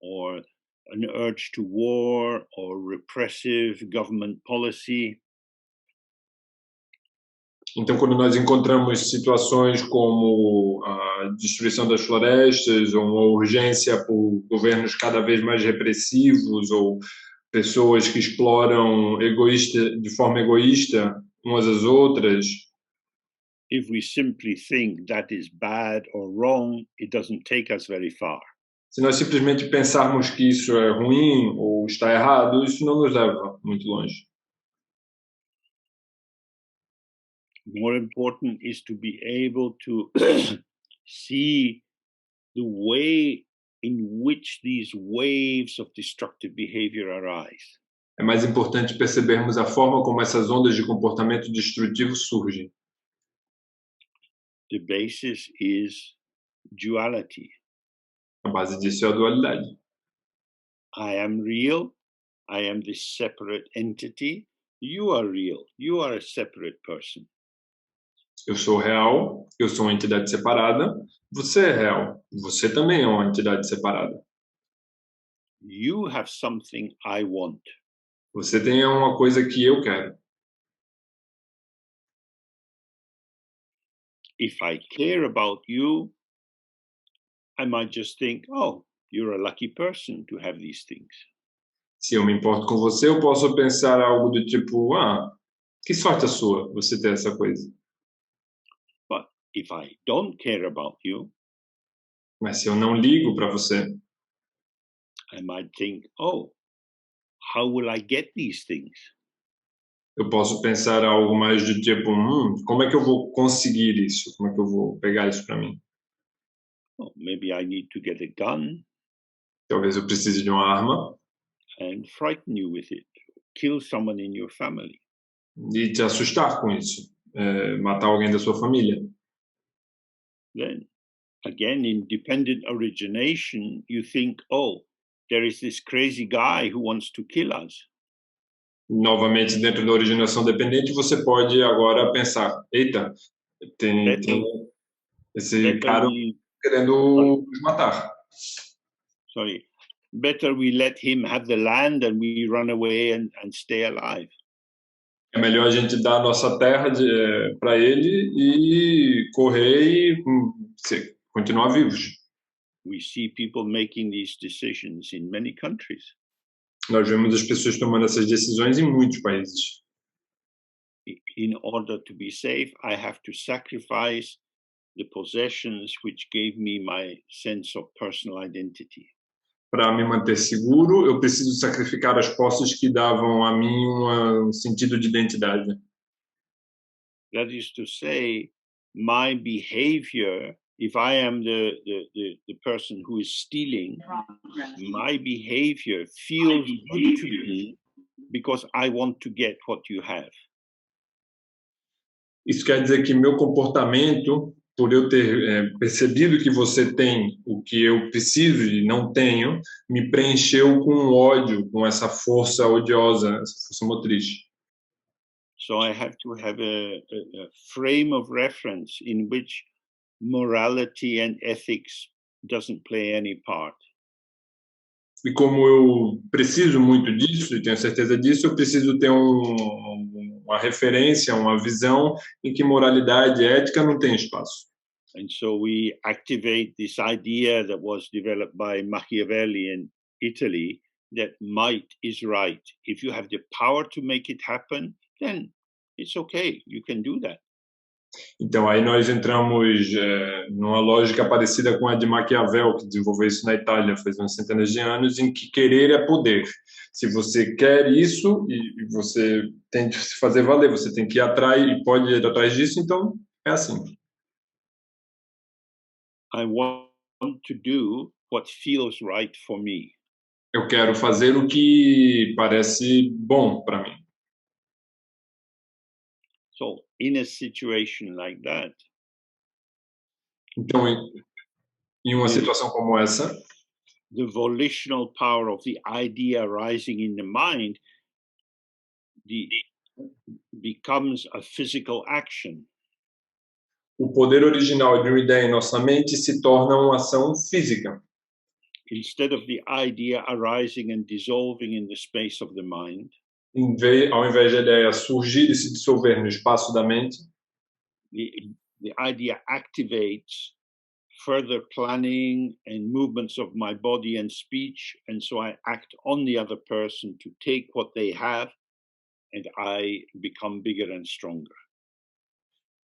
or an urge to war, or repressive government policy, então, quando nós encontramos situações como a destruição das florestas, ou uma urgência por governos cada vez mais repressivos, ou pessoas que exploram de forma egoísta umas às outras, if we simply think that is bad or wrong, it doesn't take us very far. se nós simplesmente pensarmos que isso é ruim ou está errado, isso não nos leva muito longe. More important is to be able to see the way in which these waves of destructive behavior arise. É mais importante percebermos a forma como essas ondas de comportamento destrutivo surgem. The basis is duality. A base disso é a dualidade. I am real. I am this separate entity. You are real. You are a separate person. Eu sou real, eu sou uma entidade separada, você é real, você também é uma entidade separada. You have something I want. Você tem uma coisa que eu quero. If I care about you, I might just think, oh, you're a lucky person to have these things. Se eu me importo com você, eu posso pensar algo do tipo, que sorte a sua você ter essa coisa. But if I don't care about you, Mas se eu não ligo para você, I might think, oh, how will I get these things? eu posso pensar algo mais do tipo, como é que eu vou conseguir isso? Como é que eu vou pegar isso para mim? Oh, maybe I need to get a gun Talvez eu precise de uma arma and frighten you with it, kill someone in your family. e te assustar com isso, matar alguém da sua família. Then, again, in dependent origination, you think, oh, there is this crazy guy who wants to kill us. Novamente, dentro da originação dependente, você pode agora pensar, eita, tem esse cara querendo nos matar. Better we let him have the land and we run away and stay alive. É melhor a gente dar a nossa terra para ele e correr e continuar vivos. We see people making these decisions in many countries. Nós vemos as pessoas tomando essas decisões em muitos países. In order to be safe, I have to sacrifice the possessions which gave me my sense of personal identity. Para me manter seguro, eu preciso sacrificar as posses que davam a mim um sentido de identidade. That is to say, my behavior, if I am the person who is stealing, my behavior feels good to me because I want to get what you have. Isso quer dizer que meu comportamento, por eu ter percebido que você tem o que eu preciso e não tenho, me preencheu com ódio, com essa força odiosa, essa força motriz. So I have to have a frame of reference in which morality and ethics doesn't play any part. E como eu preciso muito disso, e tenho certeza disso, eu preciso ter uma referência, uma visão em que moralidade e ética não tem espaço. And so we activate this idea that was developed by Machiavelli in Italy that might is right. If you have the power to make it happen, then it's okay, you can do that. Então, aí nós entramos numa lógica parecida com a de Maquiavel, que desenvolveu isso na Itália faz umas centenas de anos, em que querer é poder. Se você quer isso e você tem que se fazer valer, você tem que ir atrás e pode ir atrás disso, então é assim. I want to do what feels right for me. Eu quero fazer o que parece bom para mim. So, in a situation like that, então, em uma situação como essa, the volitional power of the idea arising in the mind becomes a physical action. O poder original de uma ideia em nossa mente se torna uma ação física. Instead of the idea arising and dissolving in the space of the mind, ao invés da ideia surgir e se dissolver no espaço da mente, the idea activates further planning and movements of my body and speech, and so I act on the other person to take what they have, and I become bigger and stronger.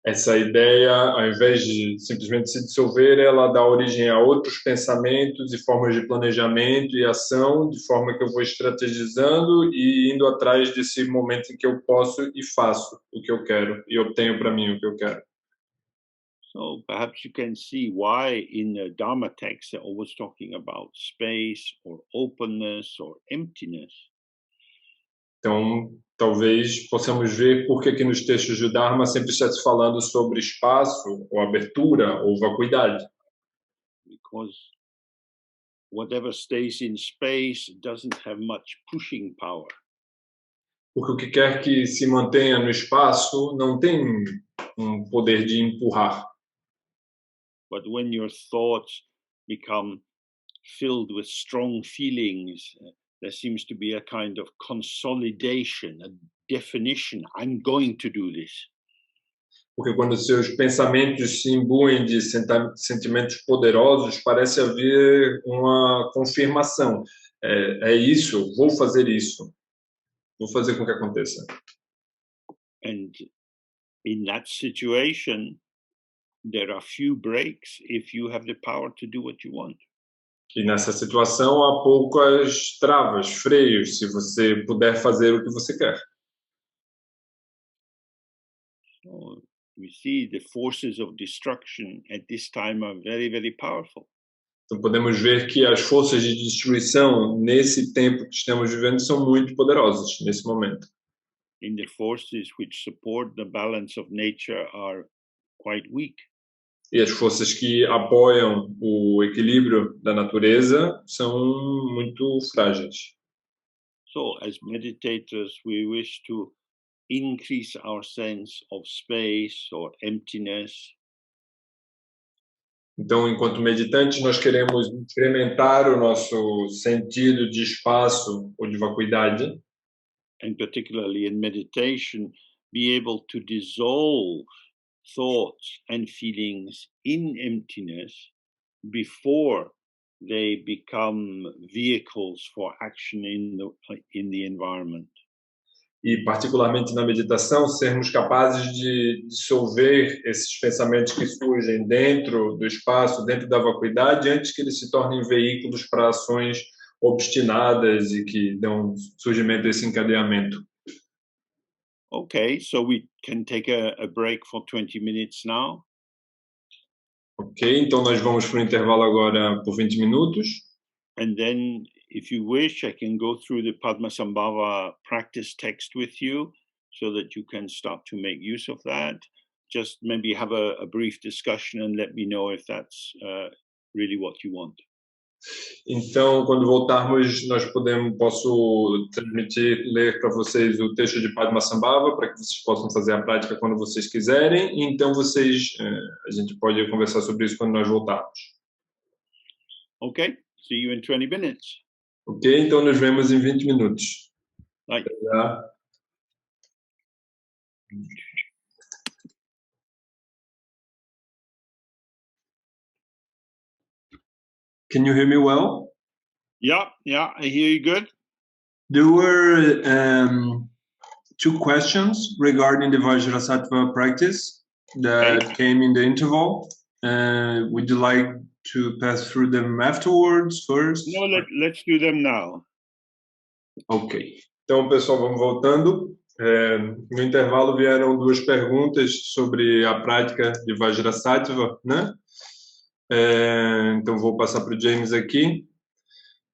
Essa ideia, ao invés de simplesmente se dissolver, ela dá origem a outros pensamentos e formas de planejamento e ação, de forma que eu vou estrategizando e indo atrás desse momento em que eu posso e faço o que eu quero e obtenho para mim o que eu quero. So perhaps you can see why in the Dharma text they're always talking about space or openness or emptiness. Então, talvez possamos ver por que aqui nos textos de Dharma sempre está se falando sobre espaço, ou abertura, ou vacuidade. Because whatever stays in space doesn't have much pushing power. Porque o que quer que se mantenha no espaço não tem um poder de empurrar. But when your thoughts become filled with strong feelings, there seems to be a kind of consolidation, a definition. I'm going to do this. Porque quando seus pensamentos se imbuem de sentimentos poderosos, parece haver uma confirmação. É isso, vou fazer isso. Vou fazer com que aconteça. And in that situation, there are few breaks if you have the power to do what you want. E nessa situação há poucas travas, freios, se você puder fazer o que você quer. So we see the forces of destruction at this time are very, very powerful. Então podemos ver que as forças de destruição nesse tempo que estamos vivendo são muito poderosas nesse momento. And the forces which support the balance of nature are quite weak. E as forças que apoiam o equilíbrio da natureza são muito frágeis. So as meditators, we wish to increase our sense of space or emptiness. Então, enquanto meditantes, nós queremos incrementar o nosso sentido de espaço ou de vacuidade. And particularly in meditation, be able to dissolve thoughts and feelings in emptiness before they become vehicles for action in the environment. E, particularmente na meditação, sermos capazes de dissolver esses pensamentos que surgem dentro do espaço, dentro da vacuidade, antes que eles se tornem veículos para ações obstinadas e que dão surgimento desse encadeamento. Okay, so we can take a break for 20 minutes now. Ok, então nós vamos para o intervalo agora por 20 minutos. And then, if you wish, I can go through the Padmasambhava practice text with you so that you can start to make use of that. Just maybe have a brief discussion and let me know if that's really what you want. Então, quando voltarmos, posso ler para vocês o texto de Padmasambhava para que vocês possam fazer a prática quando vocês quiserem. E então, a gente pode conversar sobre isso quando nós voltarmos. Okay, see you in 20 minutes. Ok, então nos vemos em 20 minutos. Bye. Tá? Can you hear me well? Yeah, I hear you good. There were two questions regarding the Vajrasattva practice that came in the interval. Would you like to pass through them afterwards first? No, let's do them now. Ok. Então, pessoal, vamos voltando. No intervalo vieram duas perguntas sobre a prática de Vajrasattva, né? Então, vou passar para o James aqui.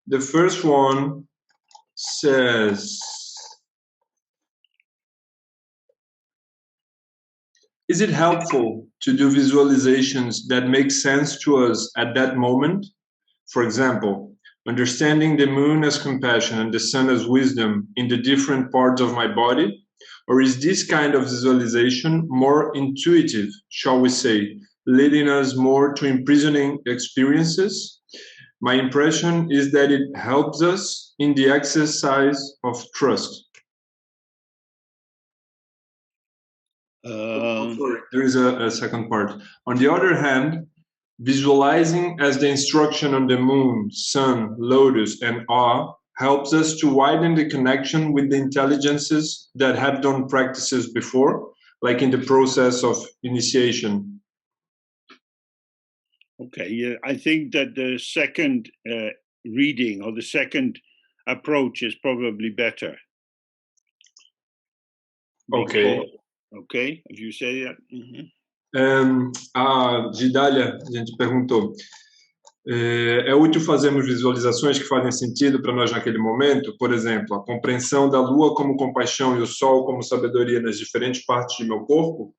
The first one says, is it helpful to do visualizations that make sense to us at that moment? For example, understanding the moon as compassion and the sun as wisdom in the different parts of my body? Or is this kind of visualization more intuitive, shall we say, leading us more to imprisoning experiences? My impression is that it helps us in the exercise of trust. There is a second part. On the other hand, visualizing as the instruction on the moon, sun, lotus, and awe helps us to widen the connection with the intelligences that have done practices before, like in the process of initiation. Okay, yeah, I think that the second reading or the second approach is probably better. Okay. Okay, if you say that. A Gidália, a gente perguntou, É útil fazermos visualizações que fazem sentido para nós naquele momento, por exemplo, a compreensão da lua como compaixão e o sol como sabedoria nas diferentes partes de meu corpo?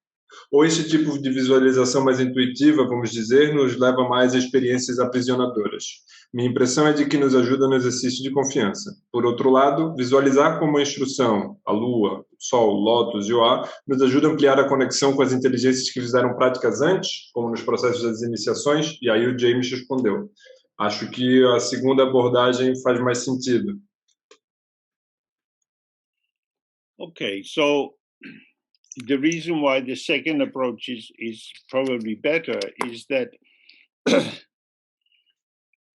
Ou esse tipo de visualização mais intuitiva, vamos dizer, nos leva mais a experiências aprisionadoras? Minha impressão é de que nos ajuda no exercício de confiança. Por outro lado, visualizar como uma instrução, a lua, o sol, o lótus e o ar, nos ajuda a ampliar a conexão com as inteligências que fizeram práticas antes, como nos processos das iniciações, e aí o James respondeu. Acho que a segunda abordagem faz mais sentido. Okay, so the reason why the second approach is probably better is that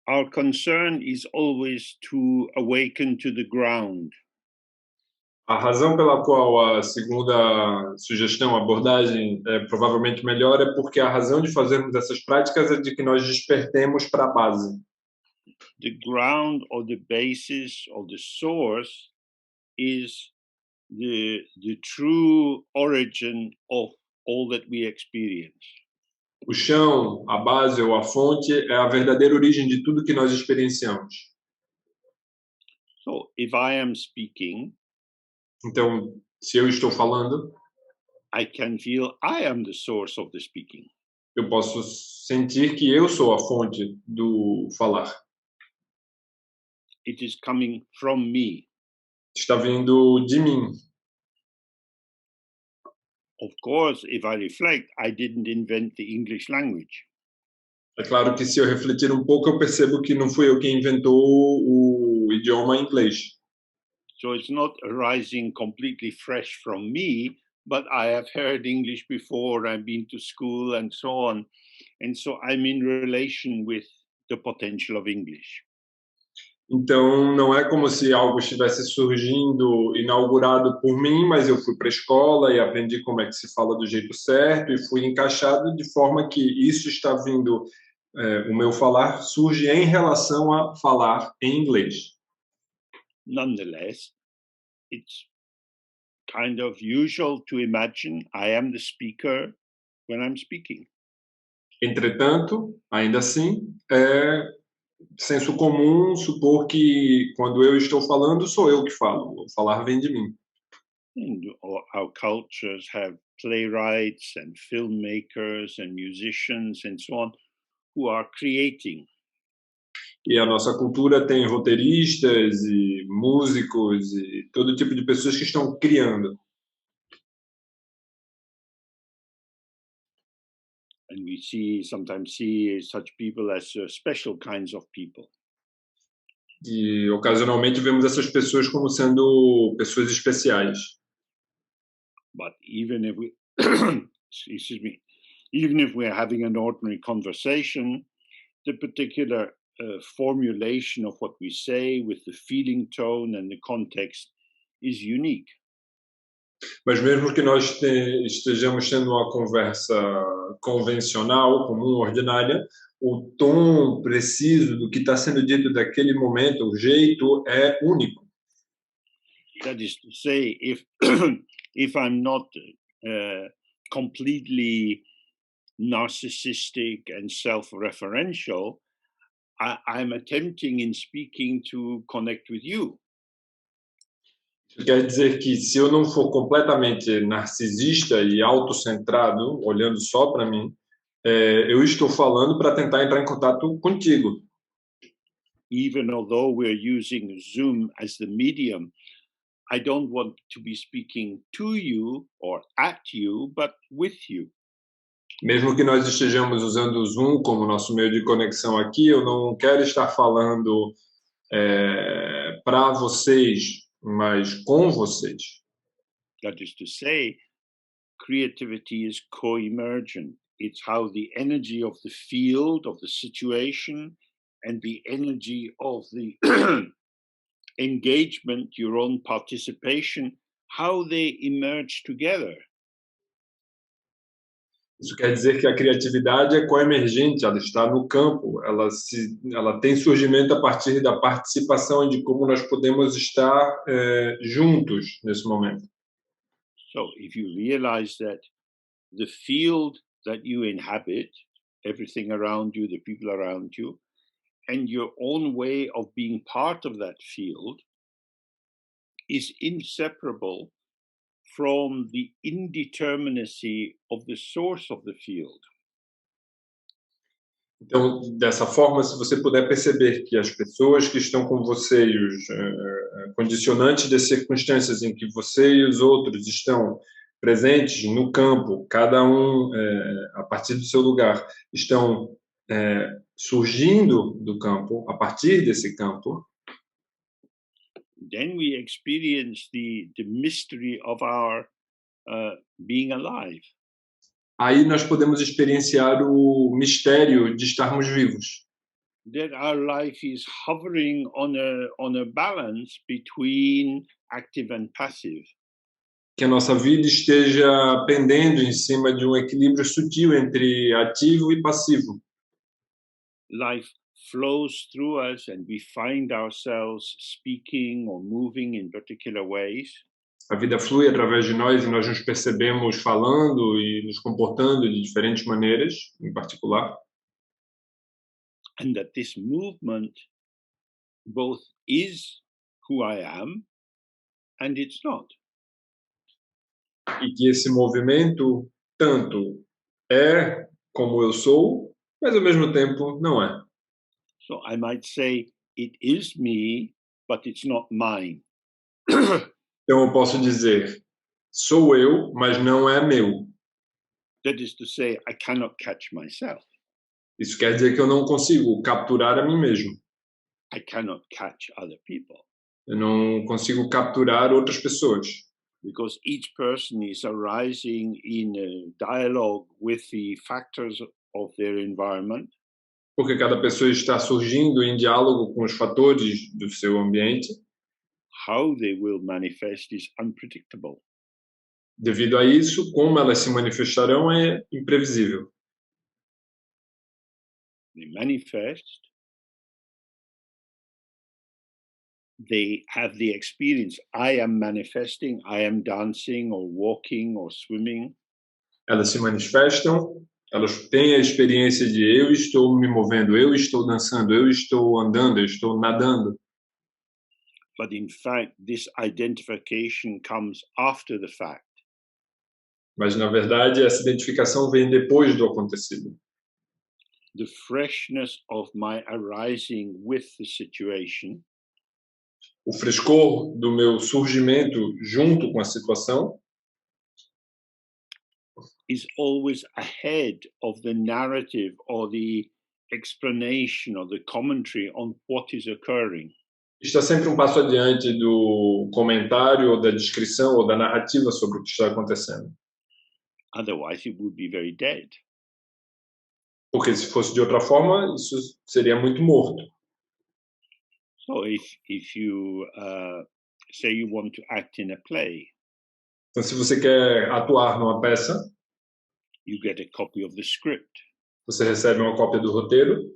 our concern is always to awaken to the ground. A razão pela qual a segunda sugestão, abordagem, é provavelmente melhor é porque a razão de fazermos essas práticas é de que nós despertemos para a base. The ground or the basis or the source is the true origin of all that we experience. O chão, a base ou a fonte é a verdadeira origem de tudo que nós experienciamos. So if I am speaking, Então, se eu estou falando, I can feel I am the source of the speaking. eu posso sentir que eu sou a fonte do falar. It is coming from me. Está vindo de mim. Of course, if I reflect, I didn't invent the English language. É claro que se eu refletir um pouco, eu percebo que não fui eu quem inventou o idioma inglês. So it's not arising completely fresh from me, but I have heard English before, I've been to school and so on. And so I'm in relation with the potential of English. Então, não é como se algo estivesse surgindo, inaugurado por mim, mas eu fui para a escola e aprendi como é que se fala do jeito certo e fui encaixado de forma que isso está vindo, o meu falar surge em relação a falar em inglês. Nonetheless, it's kind of usual to imagine I am the speaker when I'm speaking. Entretanto, ainda assim, é senso comum supor que quando eu estou falando, sou eu que falo. O falar vem de mim. And our cultures have playwrights and filmmakers and musicians and so on who are creating. E a nossa cultura tem roteiristas e músicos e todo tipo de pessoas que estão criando. And we sometimes see such people as special kinds of people. E ocasionalmente vemos essas pessoas como sendo pessoas especiais. But even if we, excuse me, even if we're having an ordinary conversation, the particular formulation of what we say with the feeling tone and the context is unique. Mas mesmo que nós estejamos tendo uma conversa convencional, comum, ordinária, o tom preciso do que está sendo dito daquele momento, o jeito é único. That is to say, if I'm not completely narcissistic and self-referential, I'm attempting in speaking to connect with you. Isso quer dizer que se eu não for completamente narcisista e autocentrado, olhando só para mim, eu estou falando para tentar entrar em contato contigo. Even although we're using Zoom as the medium, I don't want to be speaking to you or at you, but with you. Mesmo que nós estejamos usando o Zoom como nosso meio de conexão aqui, eu não quero estar falando para vocês, mas com vocês. That is to say, creativity is co-emergent. It's how the energy of the field, of the situation, and the energy of the engagement, your own participation, how they emerge together. Isso quer dizer que a criatividade é coemergente, ela está no campo, ela tem surgimento a partir da participação e de como nós podemos estar juntos nesse momento. So if you realize that the field that you inhabit, everything around you, the people around you, and your own way of being part of that field is inseparable from the indeterminacy of the source of the field. Então, dessa forma, se você puder perceber que as pessoas que estão com você e os condicionantes das circunstâncias em que você e os outros estão presentes no campo, cada um a partir do seu lugar, estão surgindo do campo, a partir desse campo, then we experience the mystery of our being alive. aí nós podemos experienciar o mistério de estarmos vivos. That our life is hovering on a balance between active and passive. Que a nossa vida esteja pendendo em cima de um equilíbrio sutil entre ativo e passivo. Life flows through us and we find ourselves speaking or moving in particular ways. A vida flui através de nós e nós nos percebemos falando e nos comportando de diferentes maneiras, em particular. And that this movement both is who I am and it's not. E que esse movimento tanto é como eu sou, mas ao mesmo tempo não é. So I might say it is me, but it's not mine. Então eu posso dizer, sou eu, mas não é meu. That is to say, I cannot catch myself. Isso quer dizer que eu não consigo capturar a mim mesmo. I cannot catch other people. Eu não consigo capturar outras pessoas. Because each person is arising in a dialogue with the factors of their environment. Porque cada pessoa está surgindo em diálogo com os fatores do seu ambiente. How they will manifest is unpredictable. Devido a isso, como elas se manifestarão é imprevisível. They manifest. They have the experience. I am manifesting. I am dancing or walking or swimming. Elas se manifestam, elas têm a experiência de eu estou me movendo, eu estou dançando, eu estou andando, eu estou nadando. But in fact, this identification comes after the fact. Mas, na verdade, essa identificação vem depois do acontecido. The freshness of my arising with the situation O frescor do meu surgimento junto com a situação is always ahead of the narrative or the explanation or the commentary on what is occurring. está sempre um passo adiante do comentário ou da descrição ou da narrativa sobre o que está acontecendo. Otherwise, it would be very dead. Porque se fosse de outra forma, isso seria muito morto. So if you say you want to act in a play, Então, se você quer atuar numa peça, you get a copy of the script. você recebe uma cópia do roteiro.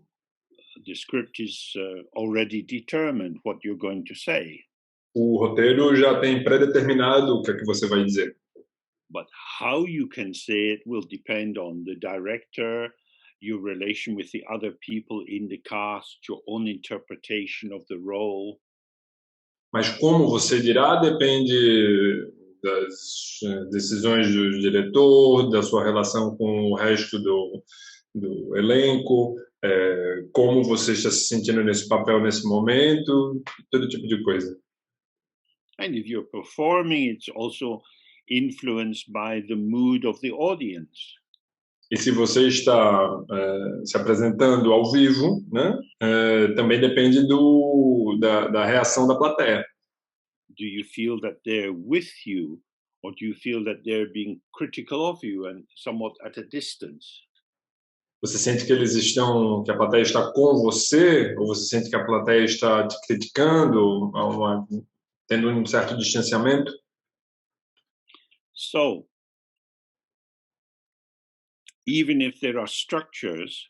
The script is already determined what you're going to say. O roteiro já tem pré-determinado o que é que você vai dizer. But how you can say it will depend on the director, your relation with the other people in the cast, your own interpretation of the role. Mas como você dirá depende das decisões do diretor, da sua relação com o resto do elenco, como você está se sentindo nesse papel nesse momento, todo tipo de coisa. And if you're performing, it's also influenced by the mood of the audience. E se você está se apresentando ao vivo, né, também depende da reação da plateia. Do you feel that they're with you, or do you feel that they're being critical of you and somewhat at a distance? Você sente que que a plateia está com você, ou você sente que a plateia está te criticando, tendo um certo distanciamento? So, even if there are structures,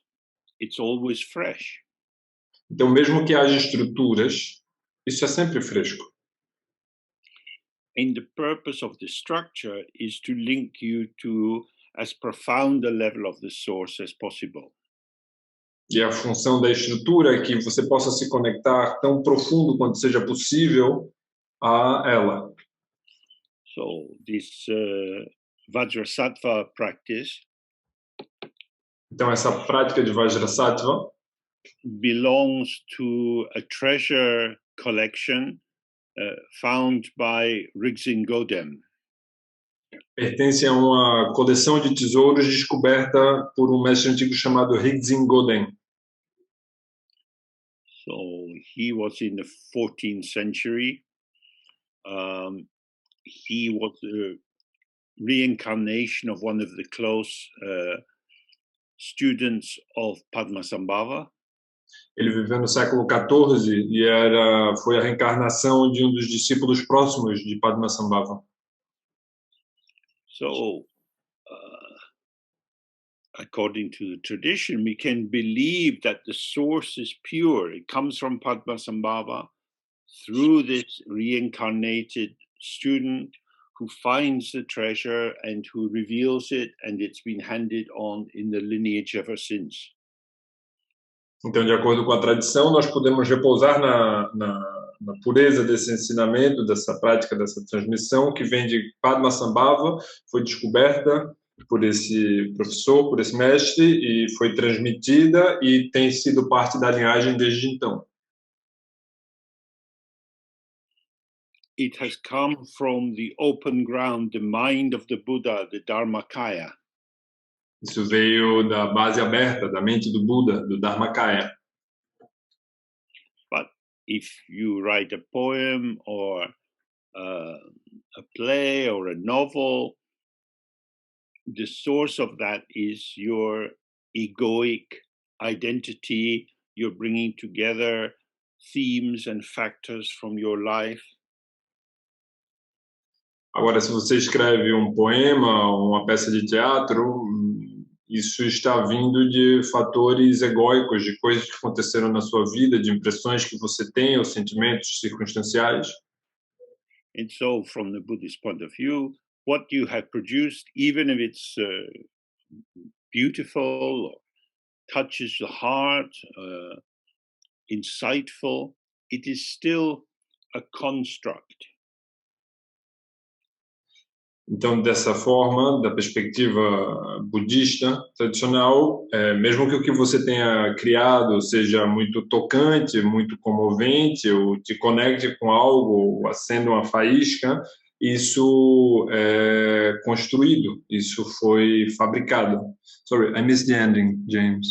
it's always fresh. Então, mesmo que haja estruturas, isso é sempre fresco. And the purpose of the structure is to link you to as profound a level of the source as possible. E a função da estrutura é que você possa se conectar tão profundo quanto seja possível a ela. So this Vajrasattva practice Então, essa prática de Vajrasattva belongs to a treasure collection found by Rigzin Godem. pertence a uma coleção de tesouros descoberta por um mestre antigo chamado Rigzin Godem. So he was in the 14th century. He was a reincarnation of one of the close students of Padmasambhava. Ele viveu no século XIV e foi a reencarnação de um dos discípulos próximos de Padmasambhava. So, according to the tradition, we can believe that the source is pure. It comes from Padmasambhava through this reincarnated student who finds the treasure and who reveals it, and it's been handed on in the lineage ever since. Então, de acordo com a tradição, nós podemos repousar na pureza desse ensinamento, dessa prática, dessa transmissão que vem de Padmasambhava, foi descoberta por esse professor, por esse mestre, e foi transmitida e tem sido parte da linhagem desde então. It has come from the open ground, the mind of the Buddha, the Dharmakaya. Isso veio da base aberta, da mente do Buda, do Dharmakaya. But if you write a poem or a play or a novel, the source of that is your egoic identity. You're bringing together themes and factors from your life. Agora, se você escreve um poema, uma peça de teatro, isso está vindo de fatores egóicos, de coisas que aconteceram na sua vida, de impressões que você tem, ou sentimentos circunstanciais. And so, from the Buddhist point of view, what you have produced, even if it's beautiful, touches the heart, insightful, it is still a construct. Então, dessa forma, da perspectiva budista tradicional, mesmo que o que você tenha criado seja muito tocante, muito comovente, ou te conecte com algo, ou acenda uma faísca, isso é construído, isso foi fabricado. Sorry, I missed the ending, James.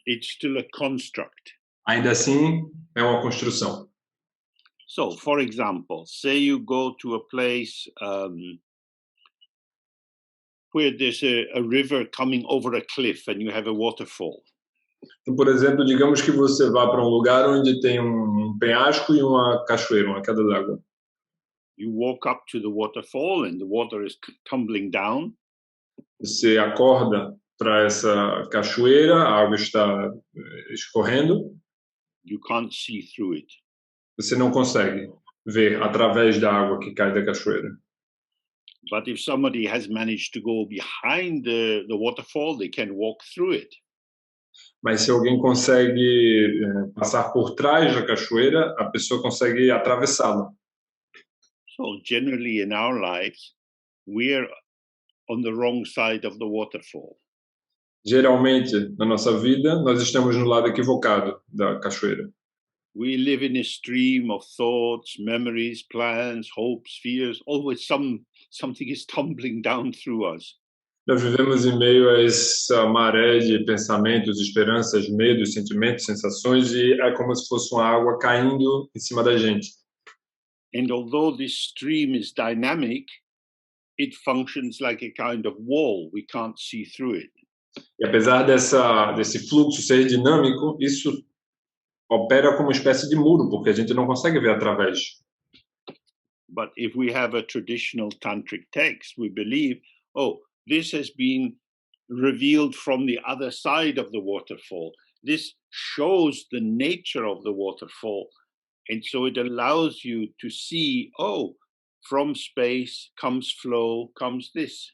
It's still a construct. Ainda assim, é uma construção. So, for example, say you go to a place where there's a river coming over a cliff and you have a waterfall. Então, por exemplo, digamos que você vá para um lugar onde tem um penhasco e uma cachoeira, uma queda d'água. You walk up to the waterfall and the water is tumbling down. Você acorda para essa cachoeira, a água está escorrendo. You can't see through it. Você não consegue ver através da água que cai da cachoeira. But if somebody has managed to go behind the waterfall, they can walk through it. Mas se alguém consegue passar por trás da cachoeira, a pessoa consegue atravessá-la. So generally in our lives, we're on the wrong side of the waterfall. Geralmente, na nossa vida, nós estamos no lado equivocado da cachoeira. We live in a stream of thoughts, memories, plans, hopes, fears. Always something is tumbling down through us. Nós vivemos em meio a essa maré de pensamentos, esperanças, medos, sentimentos, sensações, e é como se fosse uma água caindo em cima da gente. And although this stream is dynamic, it functions like a kind of wall. We can't see through it. E apesar desse fluxo ser dinâmico, isso opera como uma espécie de muro, porque a gente não consegue ver através. But if we have a traditional tantric text, we believe, oh, this has been revealed from the other side of the waterfall. This shows the nature of the waterfall. And so it allows you to see, oh, from space comes flow, comes this.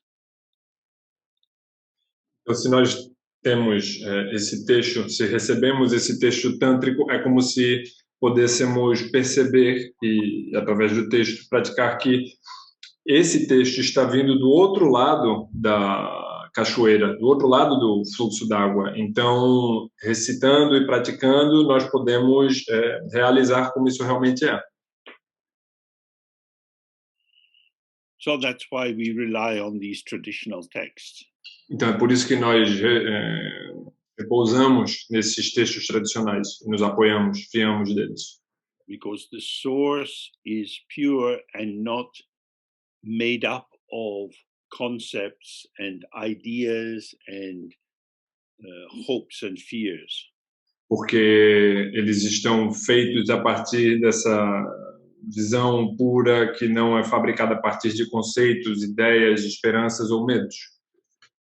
Então, se nós temos esse texto, se recebemos esse texto tântrico, é como se pudéssemos perceber e, através do texto, praticar que esse texto está vindo do outro lado da cachoeira, do outro lado do fluxo d'água. Então, recitando e praticando, nós podemos realizar como isso realmente é. So that's why we rely on these traditional texts. Então, é por isso que nós repousamos nesses textos tradicionais, nos apoiamos, fiamos deles. Because the source is pure and not made up of concepts and ideas and hopes and fears. Porque eles estão feitos a partir dessa visão pura que não é fabricada a partir de conceitos, ideias, esperanças ou medos.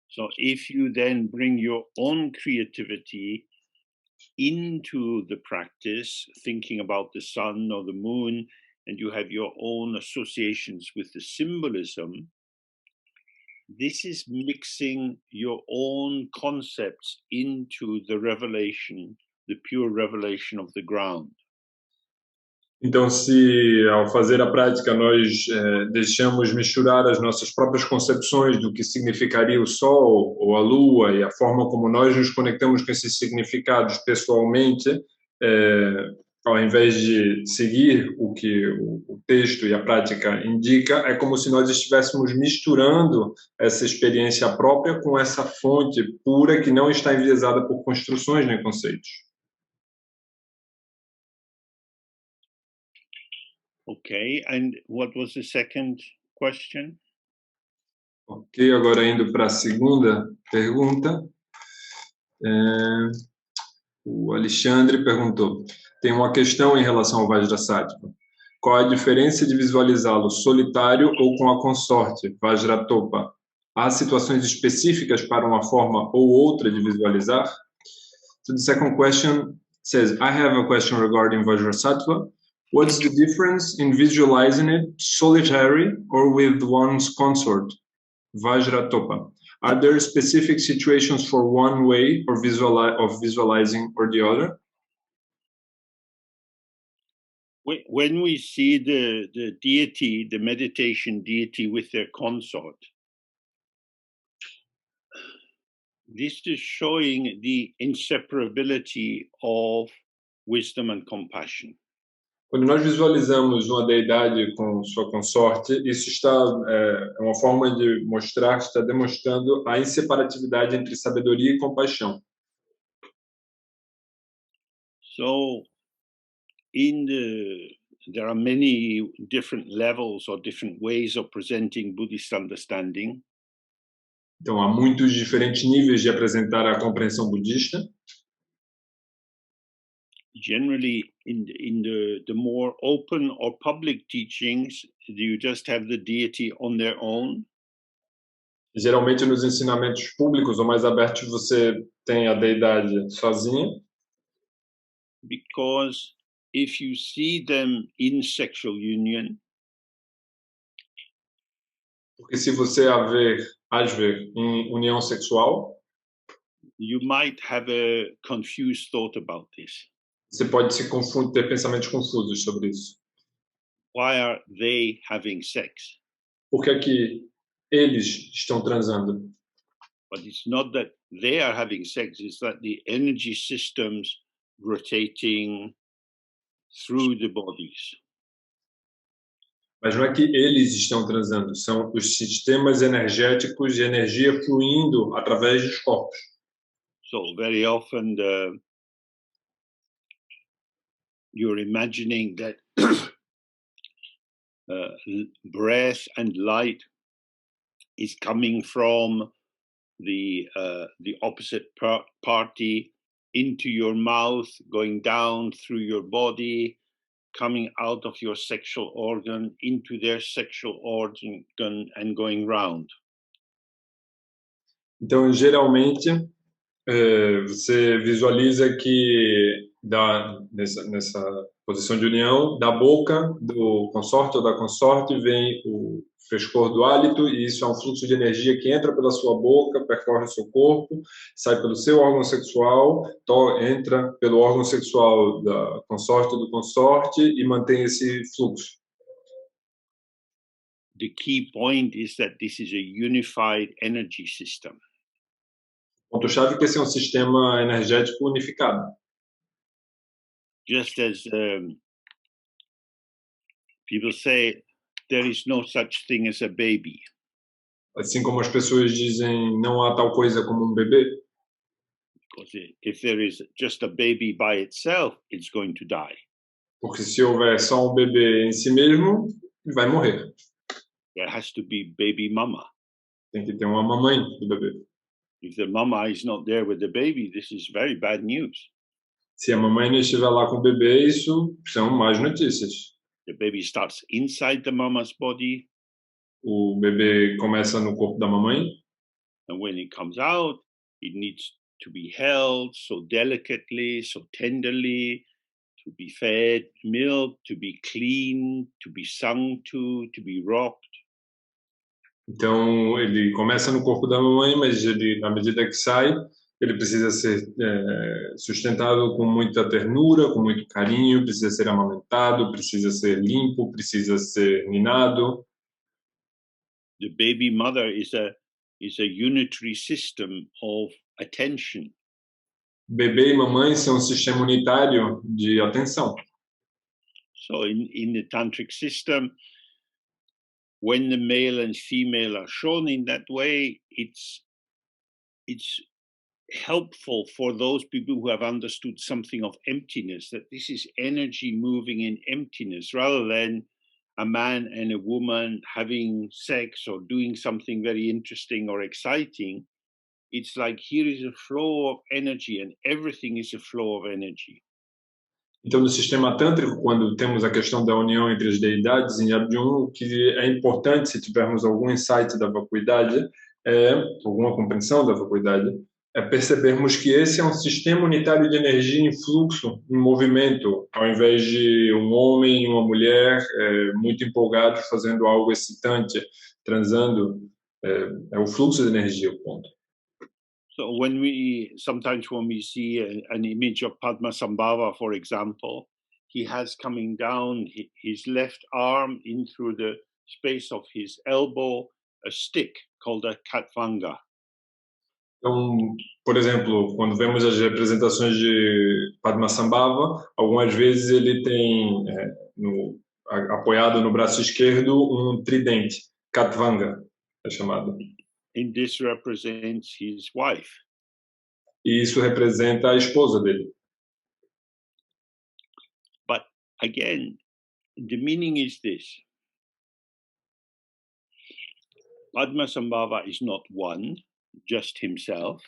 So if you then bring your own creativity into the practice, thinking about the sun or the moon, and you have your own associations with the symbolism, this is mixing your own concepts into the revelation, the pure revelation of the ground. Então, se ao fazer a prática nós deixamos misturar as nossas próprias concepções do que significaria o sol ou a lua e a forma como nós nos conectamos com esses significados pessoalmente, ao invés de seguir o que o texto e a prática indica, é como se nós estivéssemos misturando essa experiência própria com essa fonte pura que não está enviesada por construções nem conceitos. Okay, and what was the second question? Ok, agora indo para a segunda pergunta. O Alexandre perguntou: tem uma questão em relação ao Vajrasattva. Qual a diferença de visualizá-lo solitário ou com a consorte, Vajratopa? Há situações específicas para uma forma ou outra de visualizar? So the second question says, I have a question regarding Vajrasattva. What's the difference in visualizing it solitary or with one's consort, Vajratopa? Are there specific situations for one way or of visualizing or the other? When we see the deity, the meditation deity with their consort, this is showing the inseparability of wisdom and compassion. Quando nós visualizamos uma deidade com sua consorte, isso é uma forma de mostrar, está demonstrando a inseparatividade entre sabedoria e compaixão. So, there are many different levels or different ways of presenting Buddhist understanding. Então, há muitos diferentes níveis de apresentar a compreensão budista. Generally, in the more open or public teachings, you just have the deity on their own. Geralmente, nos ensinamentos públicos ou mais abertos, você tem a deidade sozinha. Because if you see them in sexual union, porque se você as ver em união sexual, you might have a confused thought about this. Você pode ter pensamentos confusos sobre isso. Why are they having sex? Por que é que eles estão transando? But it's not that they are having sex, it's that the energy systems rotating through the bodies. Mas não é que eles estão transando, são os sistemas energéticos de energia fluindo através dos corpos. So very often you're imagining that breath and light is coming from the opposite party into your mouth, going down through your body, coming out of your sexual organ into their sexual organ and going round. Então, geralmente, você visualiza que nessa posição de união, da boca do consorte ou da consorte vem o frescor do hálito, e isso é um fluxo de energia que entra pela sua boca, percorre o seu corpo, sai pelo seu órgão sexual, entra pelo órgão sexual da consorte ou do consorte e mantém esse fluxo. The key point is that this is a unified energy system. Ponto-chave é que esse é um sistema energético unificado. Just as people say, there is no such thing as a baby. Assim como as pessoas dizem, não há tal coisa como bebê. Because if there is just a baby by itself, it's going to die. Porque se houver só bebê em si mesmo, ele vai morrer. There has to be baby mama. Tem que ter uma mamãe do bebê. If the mama is not there with the baby, this is very bad news. Se a mamãe não estiver lá com o bebê, isso são más notícias. The baby starts inside the mama's body. O bebê começa no corpo da mamãe. And when it comes out, it needs to be held so delicately, so tenderly, to be fed milk, to be cleaned, to be sung to be rocked. Então, ele começa no corpo da mamãe, mas ele, na medida que sai, ele precisa ser sustentado com muita ternura, com muito carinho, precisa ser amamentado, precisa ser limpo, precisa ser ninado. The baby mother is a unitary system of attention. Bebê e mamãe são um sistema unitário de atenção. So in the tantric system, when the male and female are shown in that way, it's helpful for those people who have understood something of emptiness, that this is energy moving in emptiness, rather than a man and a woman having sex or doing something very interesting or exciting. It's like here is a flow of energy and everything is a flow of energy. Então, no sistema tântrico, quando temos a questão da união entre as deidades em Abhyun, o que é importante, se tivermos algum insight da vacuidade, alguma compreensão da vacuidade, é percebermos que esse é um sistema unitário de energia em fluxo, em movimento, ao invés de um homem e uma mulher muito empolgados fazendo algo excitante, transando. É o fluxo de energia, o ponto. So sometimes when we see an image of Padmasambhava, for example, he has coming down his left arm in through the space of his elbow, a stick called a katvanga. Então, por exemplo, quando vemos as representações de Padmasambhava, algumas vezes ele tem apoiado no braço esquerdo um tridente, katvanga, é chamado. And this represents his wife. E isso representa a esposa dele. But again, the meaning is this. Padmasambhava is not one, just himself.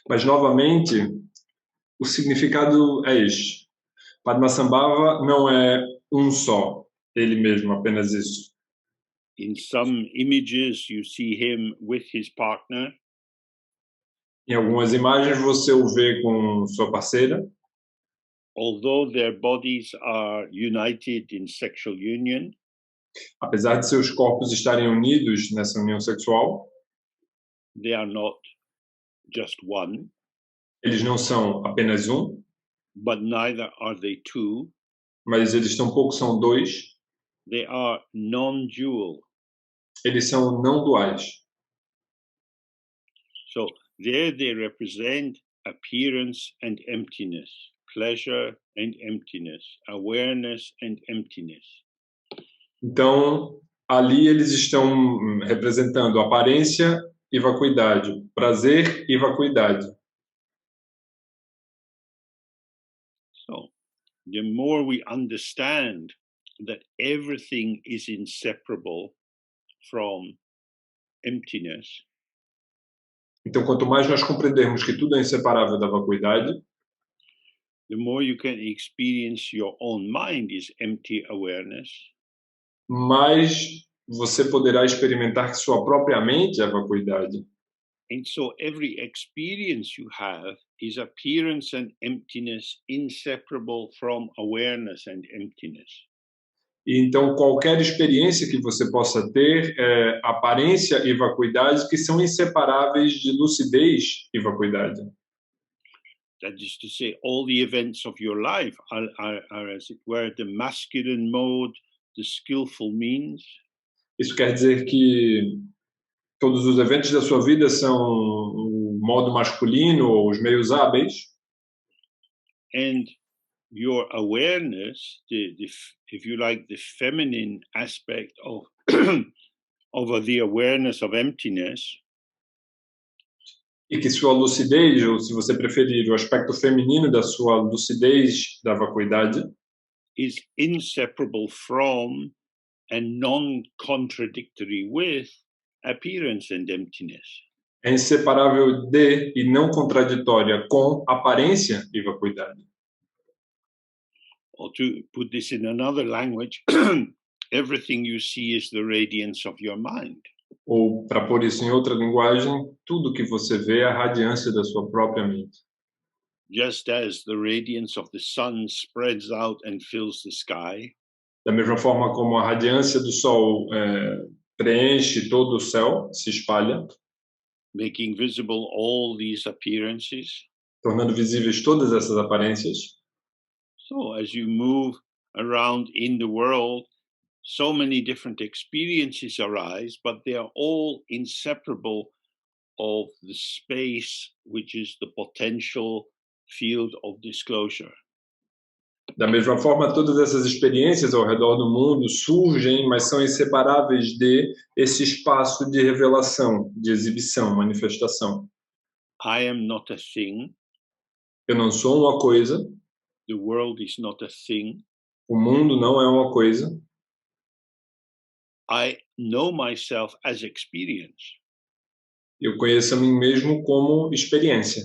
Mas, novamente, o significado é este. Padmasambhava não é um só, ele mesmo, apenas isso. In some images, you see him with his partner. Em algumas imagens você o vê com sua parceira. Although their bodies are united in sexual union. Apesar de seus corpos estarem unidos nessa união sexual. They are not just one. Eles não são apenas um. But neither are they two. Mas eles tampouco são dois. They are non-dual. Eles são não duais. So there they represent appearance and emptiness, pleasure and emptiness, awareness and emptiness. Então, ali eles estão representando aparência e vacuidade, prazer e vacuidade. So, the more we understand that everything is inseparable from emptiness. Então, quanto mais nós compreendermos que tudo é inseparável da vacuidade, the more you can experience your own mind is empty awareness. Mais você poderá experimentar que sua própria mente é a vacuidade. And so every experience you have is appearance and emptiness inseparable from awareness and emptiness. E então, qualquer experiência que você possa ter é aparência e vacuidade que são inseparáveis de lucidez e vacuidade. That is to say, all the events of your life are, as it were, the masculine mode, the skillful means. Isso quer dizer que todos os eventos da sua vida são o modo masculino ou os meios hábeis. And your awareness, if you like, the feminine aspect of, of the awareness of emptiness, E que sua lucidez, ou se você preferir, o aspecto feminino da sua lucidez da vacuidade, is inseparable from and non-contradictory with appearance and emptiness. é inseparável de e não contraditória com aparência e vacuidade. Or to put this in another language, everything you see is the radiance of your mind. Ou, para pôr isso em outra linguagem, tudo que você vê é a radiância da sua própria mente. Just as the radiance of the sun spreads out and fills the sky, Da mesma forma como a radiância do sol preenche todo o céu, se espalha, making visible all these appearances. tornando visíveis todas essas aparências. So as you move around in the world, so many different experiences arise, but they are all inseparable of the space, which is the potential field of disclosure. Da mesma forma, todas essas experiências ao redor do mundo surgem, mas são inseparáveis de esse espaço de revelação, de exibição, manifestação. I am not a thing. Eu não sou uma coisa. The world is not a thing. O mundo não é uma coisa. I know myself as experience. Eu conheço a mim mesmo como experiência.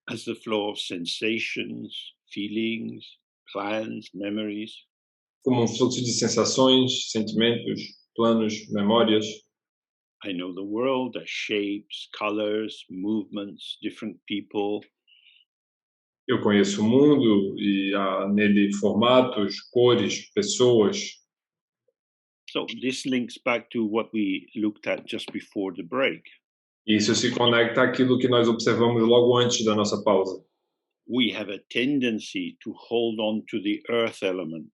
As the flow of sensations, feelings, plans, memories. Como um fluxo de sensações, sentimentos, planos, memórias. I know the world as shapes, colors, movements, different people. Eu conheço o mundo e há nele formatos, cores, pessoas. So this links back to what we looked at just before the break. Isso se conecta àquilo que nós observamos logo antes da nossa pausa. We have a tendency to hold on to the earth element.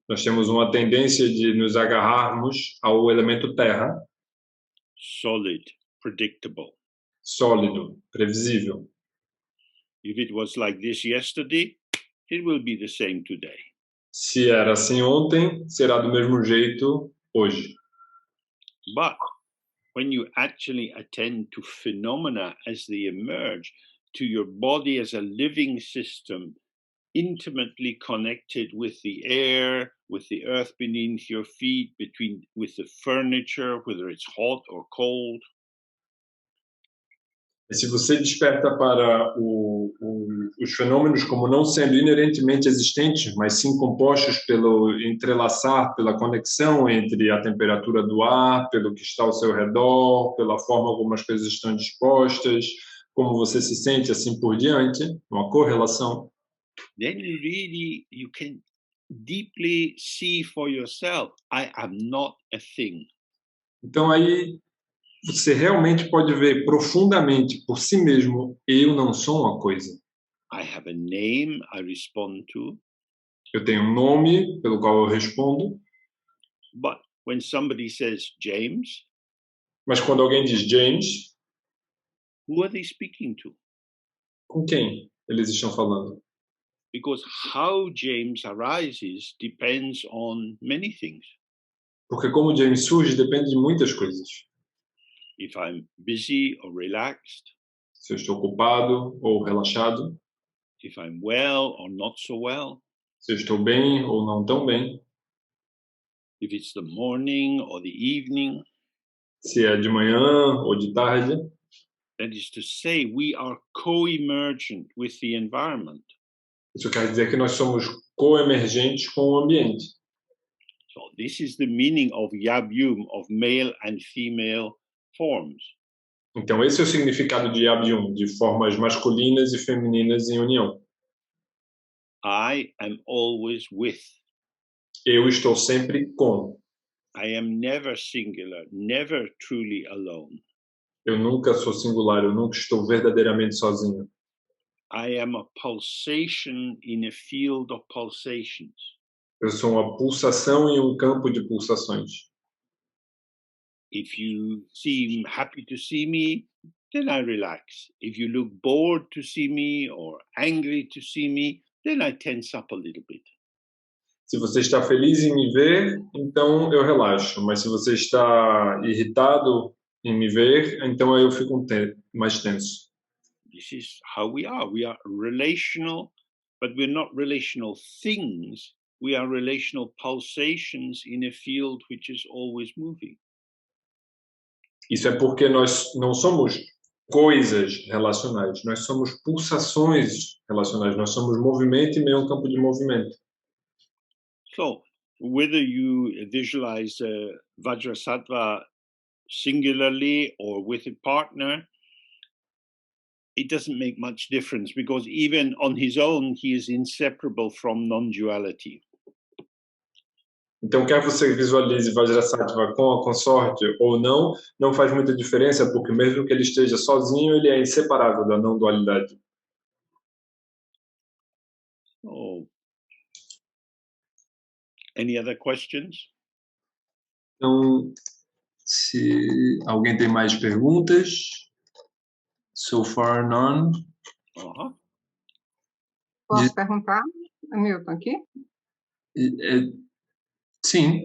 Nós temos uma tendência de nos agarrarmos ao elemento terra. Solid, predictable. Sólido, previsível. If it was like this yesterday, it will be the same today. Se era assim ontem, será do mesmo jeito hoje. But when you actually attend to phenomena as they emerge, to your body as a living system, intimately connected with the air, with the earth beneath your feet, with the furniture, whether it's hot or cold. E se você desperta para os fenômenos como não sendo inerentemente existentes, mas sim compostos pelo entrelaçar, pela conexão entre a temperatura do ar, pelo que está ao seu redor, pela forma como as coisas estão dispostas, como você se sente, assim por diante, uma correlação. Then you can deeply see for yourself, I am not a thing. Então aí você realmente pode ver profundamente por si mesmo, eu não sou uma coisa. I have a name I respond to. Eu tenho um nome pelo qual eu respondo. But when somebody says James, mas quando alguém diz James, who are they speaking to? Com quem eles estão falando? Because how James arises depends on many things. Porque como James surge depende de muitas coisas. If I'm busy or relaxed. Se eu estou ocupado ou relaxado. If I'm well or not so well. Se eu estou bem ou não tão bem. If it's the morning or the evening. Se é de manhã ou de tarde. That is to say, we are co-emergent with the environment. Isso quer dizer que nós somos co-emergentes com o ambiente. So this is the meaning of Yabyum, of male and female forms. Então, esse é o significado de Abhyum, de formas masculinas e femininas em união. I am always with. Eu estou sempre com. I am never singular, never truly alone. Eu nunca sou singular, eu nunca estou verdadeiramente sozinho. I am a pulsation in a field of pulsations. Eu sou uma pulsação em um campo de pulsações. If you seem happy to see me, then I relax. If you look bored to see me or angry to see me, then I tense up a little bit. Se você está feliz em me ver, então eu relaxo. Mas se você está irritado em me ver, então eu fico mais tenso. This is how we are. We are relational, but we're not relational things. We are relational pulsations in a field which is always moving. Isso é porque nós não somos coisas relacionais, nós somos pulsações relacionais, nós somos movimento em meio a um campo de movimento. So, whether you visualize Vajrasattva singularly or with a partner, it doesn't make much difference because even on his own, he is inseparable from non-duality. Então, quer você visualize Vajrasattva com a consorte ou não, não faz muita diferença, porque mesmo que ele esteja sozinho, ele é inseparável da não dualidade. Oh. Any other questions? Então, se alguém tem mais perguntas, so far none. Uh-huh. Posso perguntar, Milton, aqui? Sim,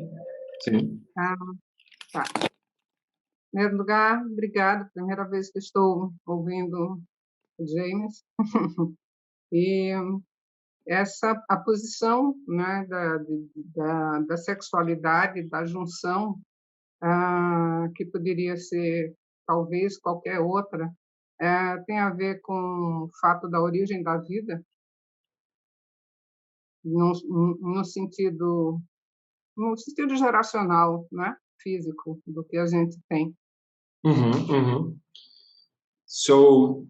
sim. Tá. Em primeiro lugar, obrigado. Primeira vez que estou ouvindo o James. E a posição, né, da sexualidade, da junção, que poderia ser talvez qualquer outra, tem a ver com o fato da origem da vida, no sentido geracional, né, físico, do que a gente tem. So,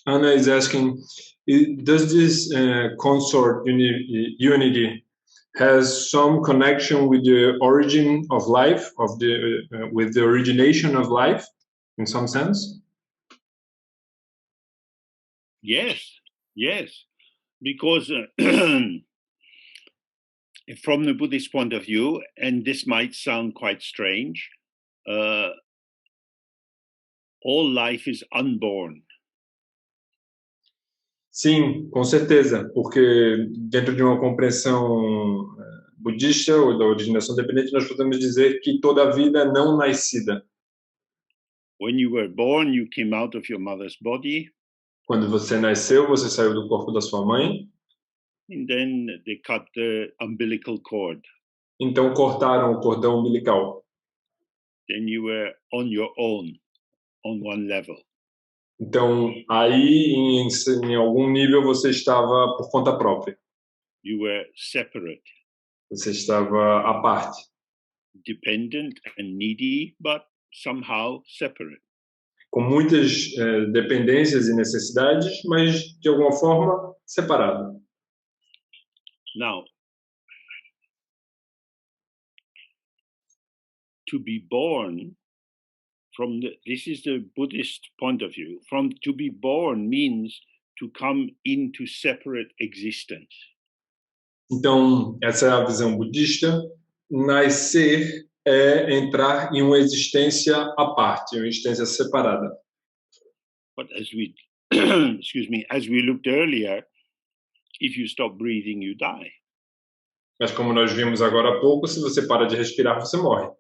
Anna is asking, does this consort unity has some connection with the origin of life, with the origination of life, in some sense? Yes, because from the Buddhist point of view, and this might sound quite strange, all life is unborn. Sim, com certeza, porque dentro de uma compreensão budista ou da originação dependente, nós podemos dizer que toda a vida é não nascida. When you were born, you came out of your mother's body. Quando você nasceu, você saiu do corpo da sua mãe. And then they cut the umbilical cord. Então cortaram o cordão umbilical. Then you were on your own, on one level. Então aí em algum nível você estava por conta própria. You were separate. Você estava à parte. Dependent and needy, but somehow separate. Com muitas dependências e necessidades, mas de alguma forma separado. Now, to be born this is the Buddhist point of view. To be born means to come into separate existence. Então, essa é a visão budista. Nascer é entrar em uma existência à parte, uma existência separada. But as we as we looked earlier, if you stop breathing, you die. Mas como nós vimos agora há pouco, se você para de respirar, você morre.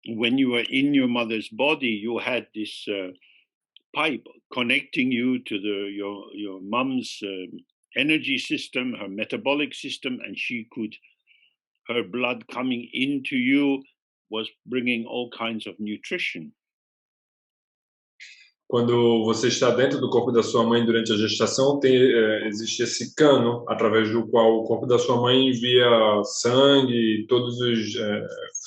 When you were in your mother's body, you had this pipe connecting you to your mom's energy system, her metabolic system, and her blood coming into you was bringing all kinds of nutrition. Quando você está dentro do corpo da sua mãe durante a gestação, existe esse cano através do qual o corpo da sua mãe envia sangue, todos os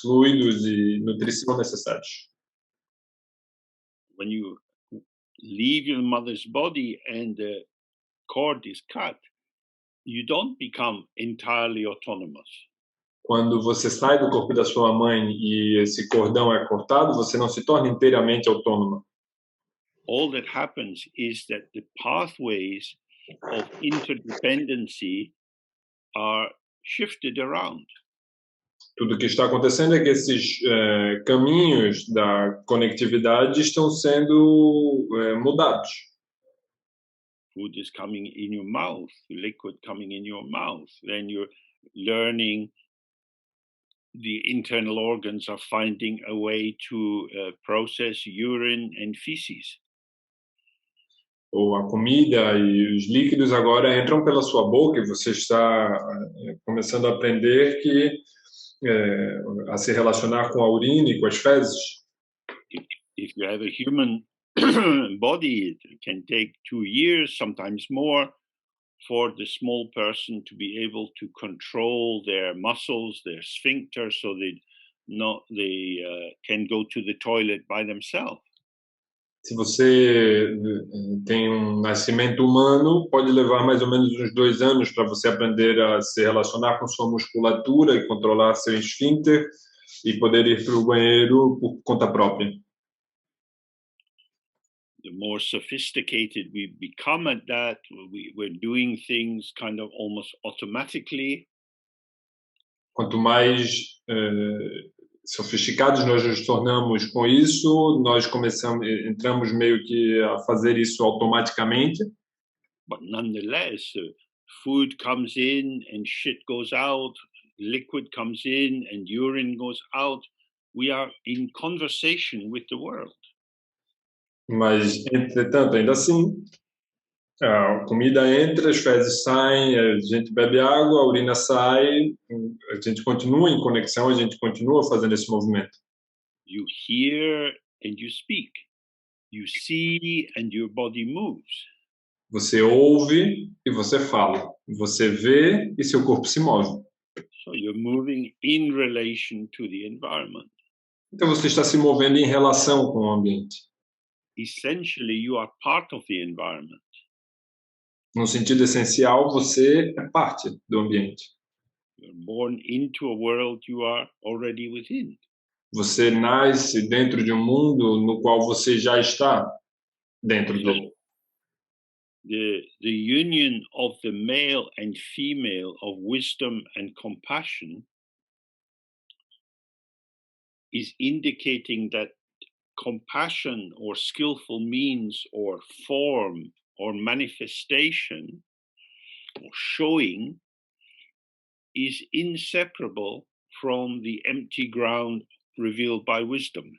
fluidos e nutrição necessários. When you leave your mother's body and the cord is cut, you don't become entirely autonomous. Quando você sai do corpo da sua mãe e esse cordão é cortado, você não se torna inteiramente autônoma. All that happens is that the pathways of interdependency are shifted around. Tudo o que está acontecendo é que esses caminhos da conectividade estão sendo mudados. Food is coming in your mouth, liquid coming in your mouth. Then you're learning the internal organs are finding a way to process urine and feces. Ou a comida e os líquidos agora entram pela sua boca e você está começando a aprender a se relacionar com a urina e com as fezes. If you have a human body, it can take 2 years, sometimes more, for the small person to be able to control their muscles, their sphincter, so they can go to the toilet by themselves. Se você tem nascimento humano, pode levar mais ou menos uns 2 anos para você aprender a se relacionar com sua musculatura e controlar seu esfíncter e poder ir para o banheiro por conta própria. The more sophisticated we become at that, we're doing things kind of almost automatically. Quanto mais sofisticados nós nos tornamos com isso, nós entramos meio que a fazer isso automaticamente. But nonetheless, food comes in and shit goes out, liquid comes in and urine goes out. We are in conversation with the world. Mas, entretanto, ainda assim, a comida entra, as fezes saem, a gente bebe água, a urina sai, a gente continua em conexão, a gente continua fazendo esse movimento. You hear and you speak. You see and your body moves. Você ouve e você fala. Você vê e seu corpo se move. So you're moving in relation to the environment. Então você está se movendo em relação com o ambiente. Essentially, you are part of the environment. No sentido essencial, você é parte do ambiente. You're born into a world you are already within. Você nasce dentro de um mundo no qual você já está dentro dele. The union of the male and female of wisdom and compassion is indicating that compassion or skillful means or form or manifestation or showing is inseparable from the empty ground revealed by wisdom.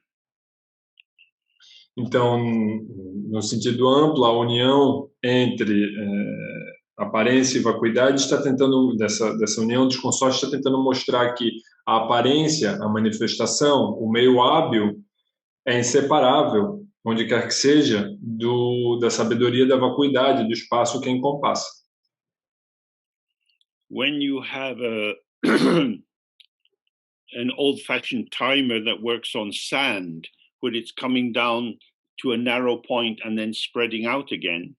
Então, no sentido amplo, a união entre aparência e vacuidade está tentando, dessa união dos consórcios, está tentando mostrar que a aparência, a manifestação, o meio hábil é inseparável, onde quer que seja, da sabedoria da vacuidade, do espaço que encompassa. When you have an old-fashioned timer that works on sand, where it's coming down to a narrow point and then spreading out again.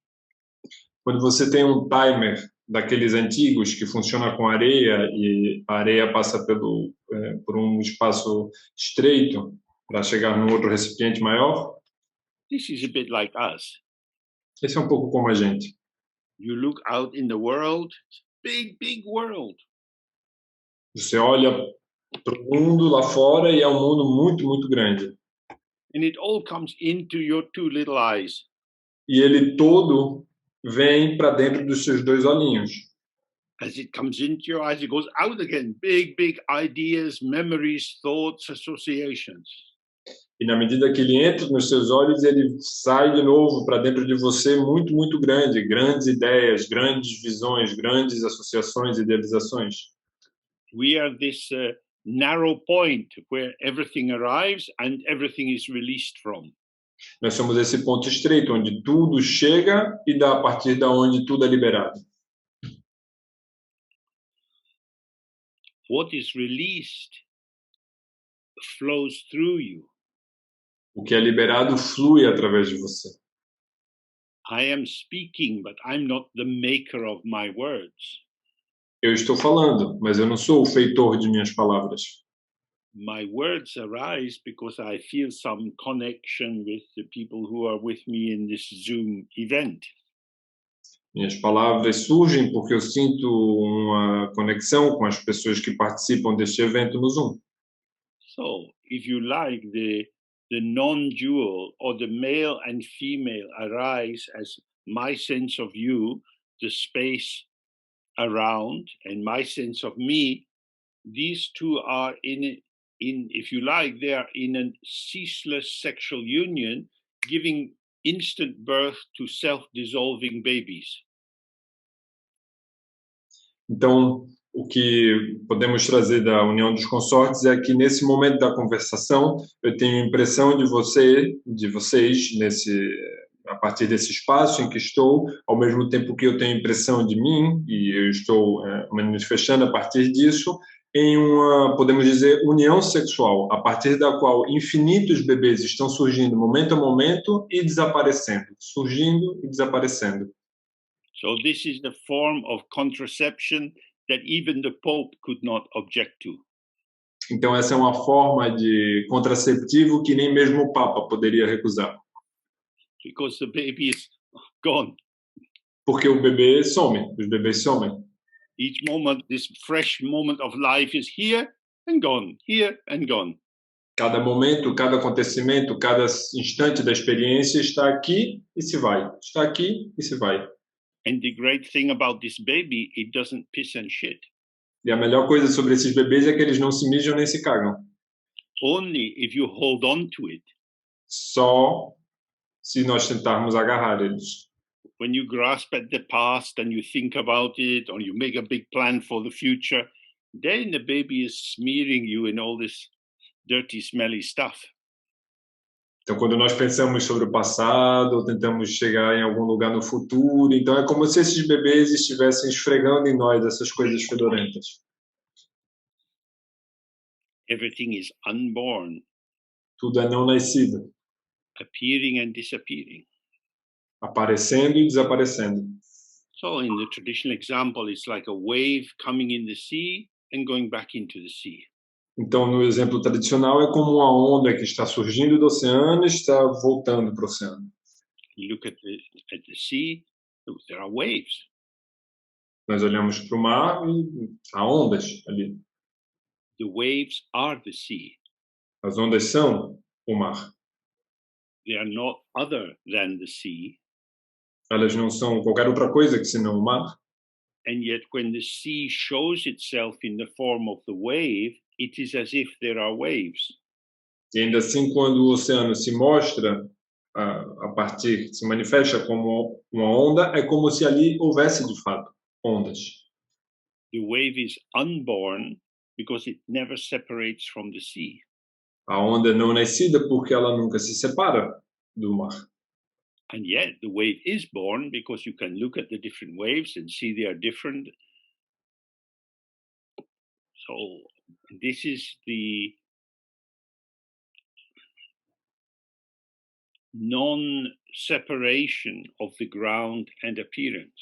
Quando você tem um timer daqueles antigos que funciona com areia e a areia passa por um espaço estreito para chegar num outro recipiente maior. This is a bit like us. Esse é um pouco como a gente. You look out in the world, big world. Você olha para o mundo lá fora e é um mundo muito, muito grande. And it all comes into your 2 little eyes. E ele todo vem para dentro dos seus 2 olhinhos. As it comes into your eyes, it goes out again. Big ideas, memories, thoughts, associations. E na medida que ele entra nos seus olhos, ele sai de novo para dentro de você muito, muito grande. Grandes ideias, grandes visões, grandes associações, idealizações. We are this narrow point where everything arrives and everything is released from. Nós somos esse ponto estreito, onde tudo chega e dá a partir da onde tudo é liberado. What is released flows through you. O que é liberado flui através de você. I am speaking, but I'm not the maker of my words. Eu estou falando, mas eu não sou o feitor de minhas palavras. My words arise because I feel some connection with the people who are with me in this Zoom event. Minhas palavras surgem porque eu sinto uma conexão com as pessoas que participam deste evento no Zoom. So, if you like, the non-dual or the male and female arise as my sense of you, the space around, and my sense of me. These two are in, if you like, they are in a ceaseless sexual union, giving instant birth to self-dissolving babies. Então, o que podemos trazer da união dos consortes é que nesse momento da conversação eu tenho a impressão de vocês a partir desse espaço em que estou, ao mesmo tempo que eu tenho a impressão de mim e eu estou manifestando a partir disso em uma, podemos dizer, união sexual, a partir da qual infinitos bebês estão surgindo momento a momento e desaparecendo, surgindo e desaparecendo. So this is the form of contraception that even the Pope could not object to. Então essa é uma forma de contraceptivo que nem mesmo o Papa poderia recusar. Because the baby is gone. Porque o bebê some, os bebês somem. Each moment, this fresh moment of life is here and gone, here and gone. Cada momento, cada acontecimento, cada instante da experiência está aqui e se vai. Está aqui e se vai. And the great thing about this baby, it doesn't piss and shit. E a melhor coisa sobre esses bebês é que eles não se mijam nem se cagam. Only if you hold on to it. Só se nós tentarmos agarrar eles. When you grasp at the past and you think about it, or you make a big plan for the future, then the baby is smearing you in all this dirty, smelly stuff. Então, quando nós pensamos sobre o passado, ou tentamos chegar em algum lugar no futuro, então é como se esses bebês estivessem esfregando em nós essas coisas fedorentas. Everything is unborn. Tudo é não nascido. Appearing and disappearing. Aparecendo e desaparecendo. So in the traditional example, it's like a wave coming in the sea and going back into the sea. Então, no exemplo tradicional, é como uma onda que está surgindo do oceano e está voltando para o oceano. You look at the sea, there are waves. Nós olhamos para o mar e há ondas ali. The waves are the sea. As ondas são o mar. They are not other than the sea. Elas não são qualquer outra coisa que senão o mar. And yet when the sea shows itself in the form of the wave, it is as if there are waves. E ainda assim, quando o oceano se mostra, se manifesta como uma onda, é como se ali houvesse de fato ondas. The wave is unborn because it never separates from the sea. A onda é não nascida porque ela nunca se separa do mar. And yet the wave is born because you can look at the different waves and see they are different. So this is the non-separation of the ground and appearance.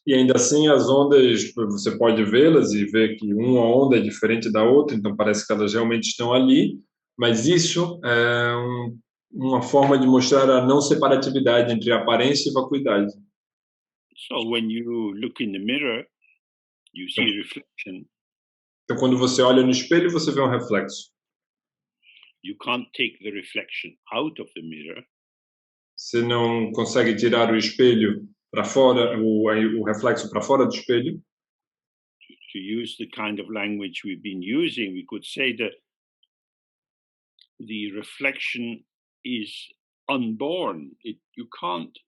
E ainda assim as ondas, você pode vê-las e ver que uma onda é diferente da outra, então parece que elas realmente estão ali, mas isso é uma forma de mostrar a não separatividade entre aparência e vacuidade. So when you look in the mirror, you see a reflection. Então quando você olha no espelho, você vê um reflexo. You can't take the reflection out of the mirror. Você não consegue tirar o espelho para fora, o reflexo para fora do espelho. To use the kind of language we've been using, we could say that the reflection is unborn. You can't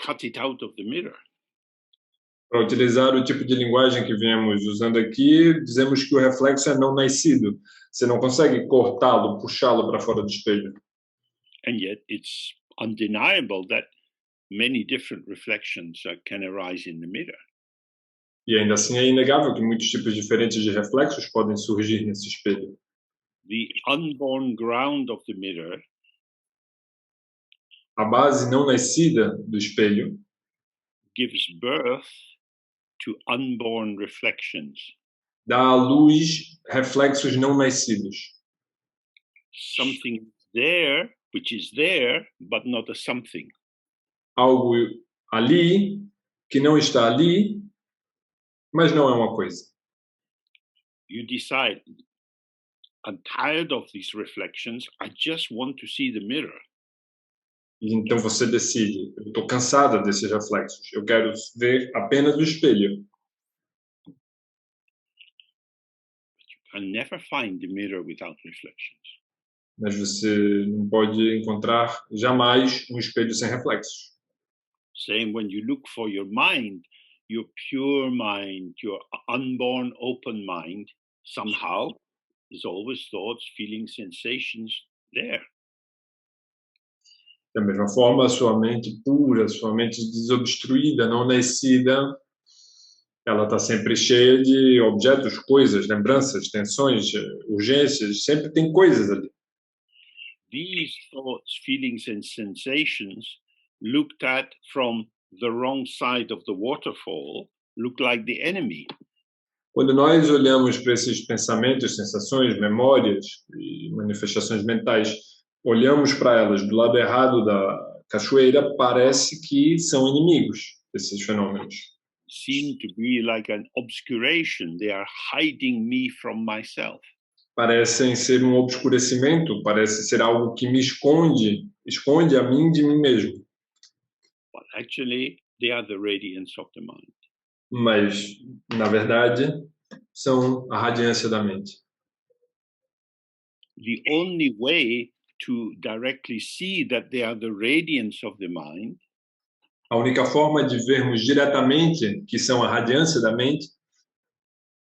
cut it out of the mirror. Para utilizar o tipo de linguagem que viemos usando aqui, dizemos que o reflexo é não nascido. Você não consegue cortá-lo, puxá-lo para fora do espelho. And yet it's undeniable that many different reflections can arise in the mirror. E ainda assim é inegável que muitos tipos diferentes de reflexos podem surgir nesse espelho. The unborn ground of the mirror A base não nascida do espelho gives birth to unborn reflections. dá à luz reflexos não nascidos. Something there, which is there, but not a something. Algo ali que não está ali, mas não é uma coisa. You decide, I'm tired of these reflections. I just want to see the mirror. E então você decide, eu estou cansada desses reflexos, eu quero ver apenas o espelho. You can never find the mirror without reflections. Mas você não pode encontrar jamais um espelho sem reflexos. Same when you look for your mind, your pure mind, your unborn open mind, somehow there's always thoughts, feelings, sensations there. Da mesma forma, a sua mente pura, a sua mente desobstruída, não nascida, ela está sempre cheia de objetos, coisas, lembranças, tensões, urgências, sempre tem coisas ali. These thoughts, feelings, and sensations, looked at from the wrong side of the waterfall, look like the enemy. Quando nós olhamos para esses pensamentos, sensações, memórias e manifestações mentais, olhamos para elas do lado errado da cachoeira, parece que são inimigos desses fenômenos. Seem to be like an obscuration. They are hiding me from myself. Parecem ser um obscurecimento, parece ser algo que me esconde a mim de mim mesmo. But actually, they are the radiance of the mind. Mas, na verdade, são a radiância da mente. The only way to directly see that they are the radiance of the mind A única forma de vermos diretamente que são a radiância da mente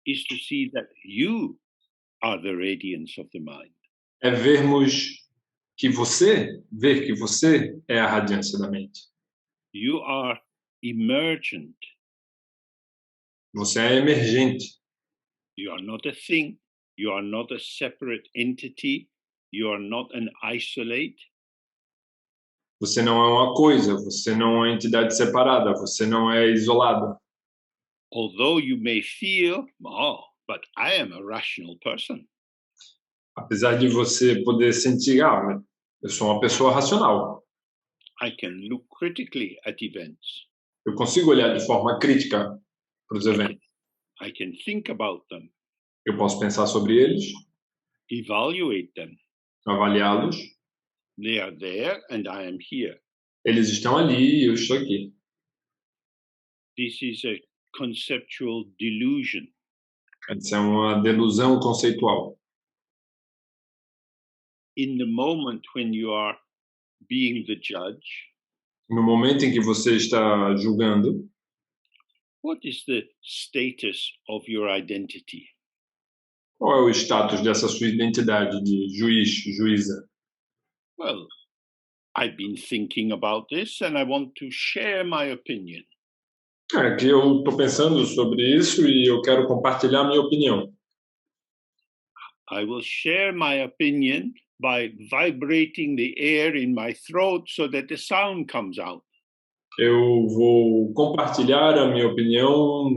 is to see that you are the radiance of the mind. é ver que você é a radiância da mente. You are emergent. Você é emergente. You are not a thing. You are not a separate entity. You are not an isolate. Você não é uma coisa, você não é uma entidade separada, você não é isolada. Although you may feel, oh, but I am a rational person. Apesar de você poder sentir, eu sou uma pessoa racional. I can look critically at events. Eu consigo olhar de forma crítica para os eventos. I can think about them, Eu posso pensar sobre eles, evaluate them. avaliá-los. They are there and I am here. Eles estão ali e eu estou aqui. This is a conceptual delusion. Essa é uma delusão conceitual. In the moment when you are being the judge, No momento em que você está julgando, what is the status of your identity? qual é o status dessa sua identidade de juiz, juíza? Well, I've been thinking about this and I want to share my opinion. É que eu estou pensando sobre isso e eu quero compartilhar minha opinião. I will share my opinion by vibrating the air in my throat so that the sound comes out. Eu vou compartilhar a minha opinião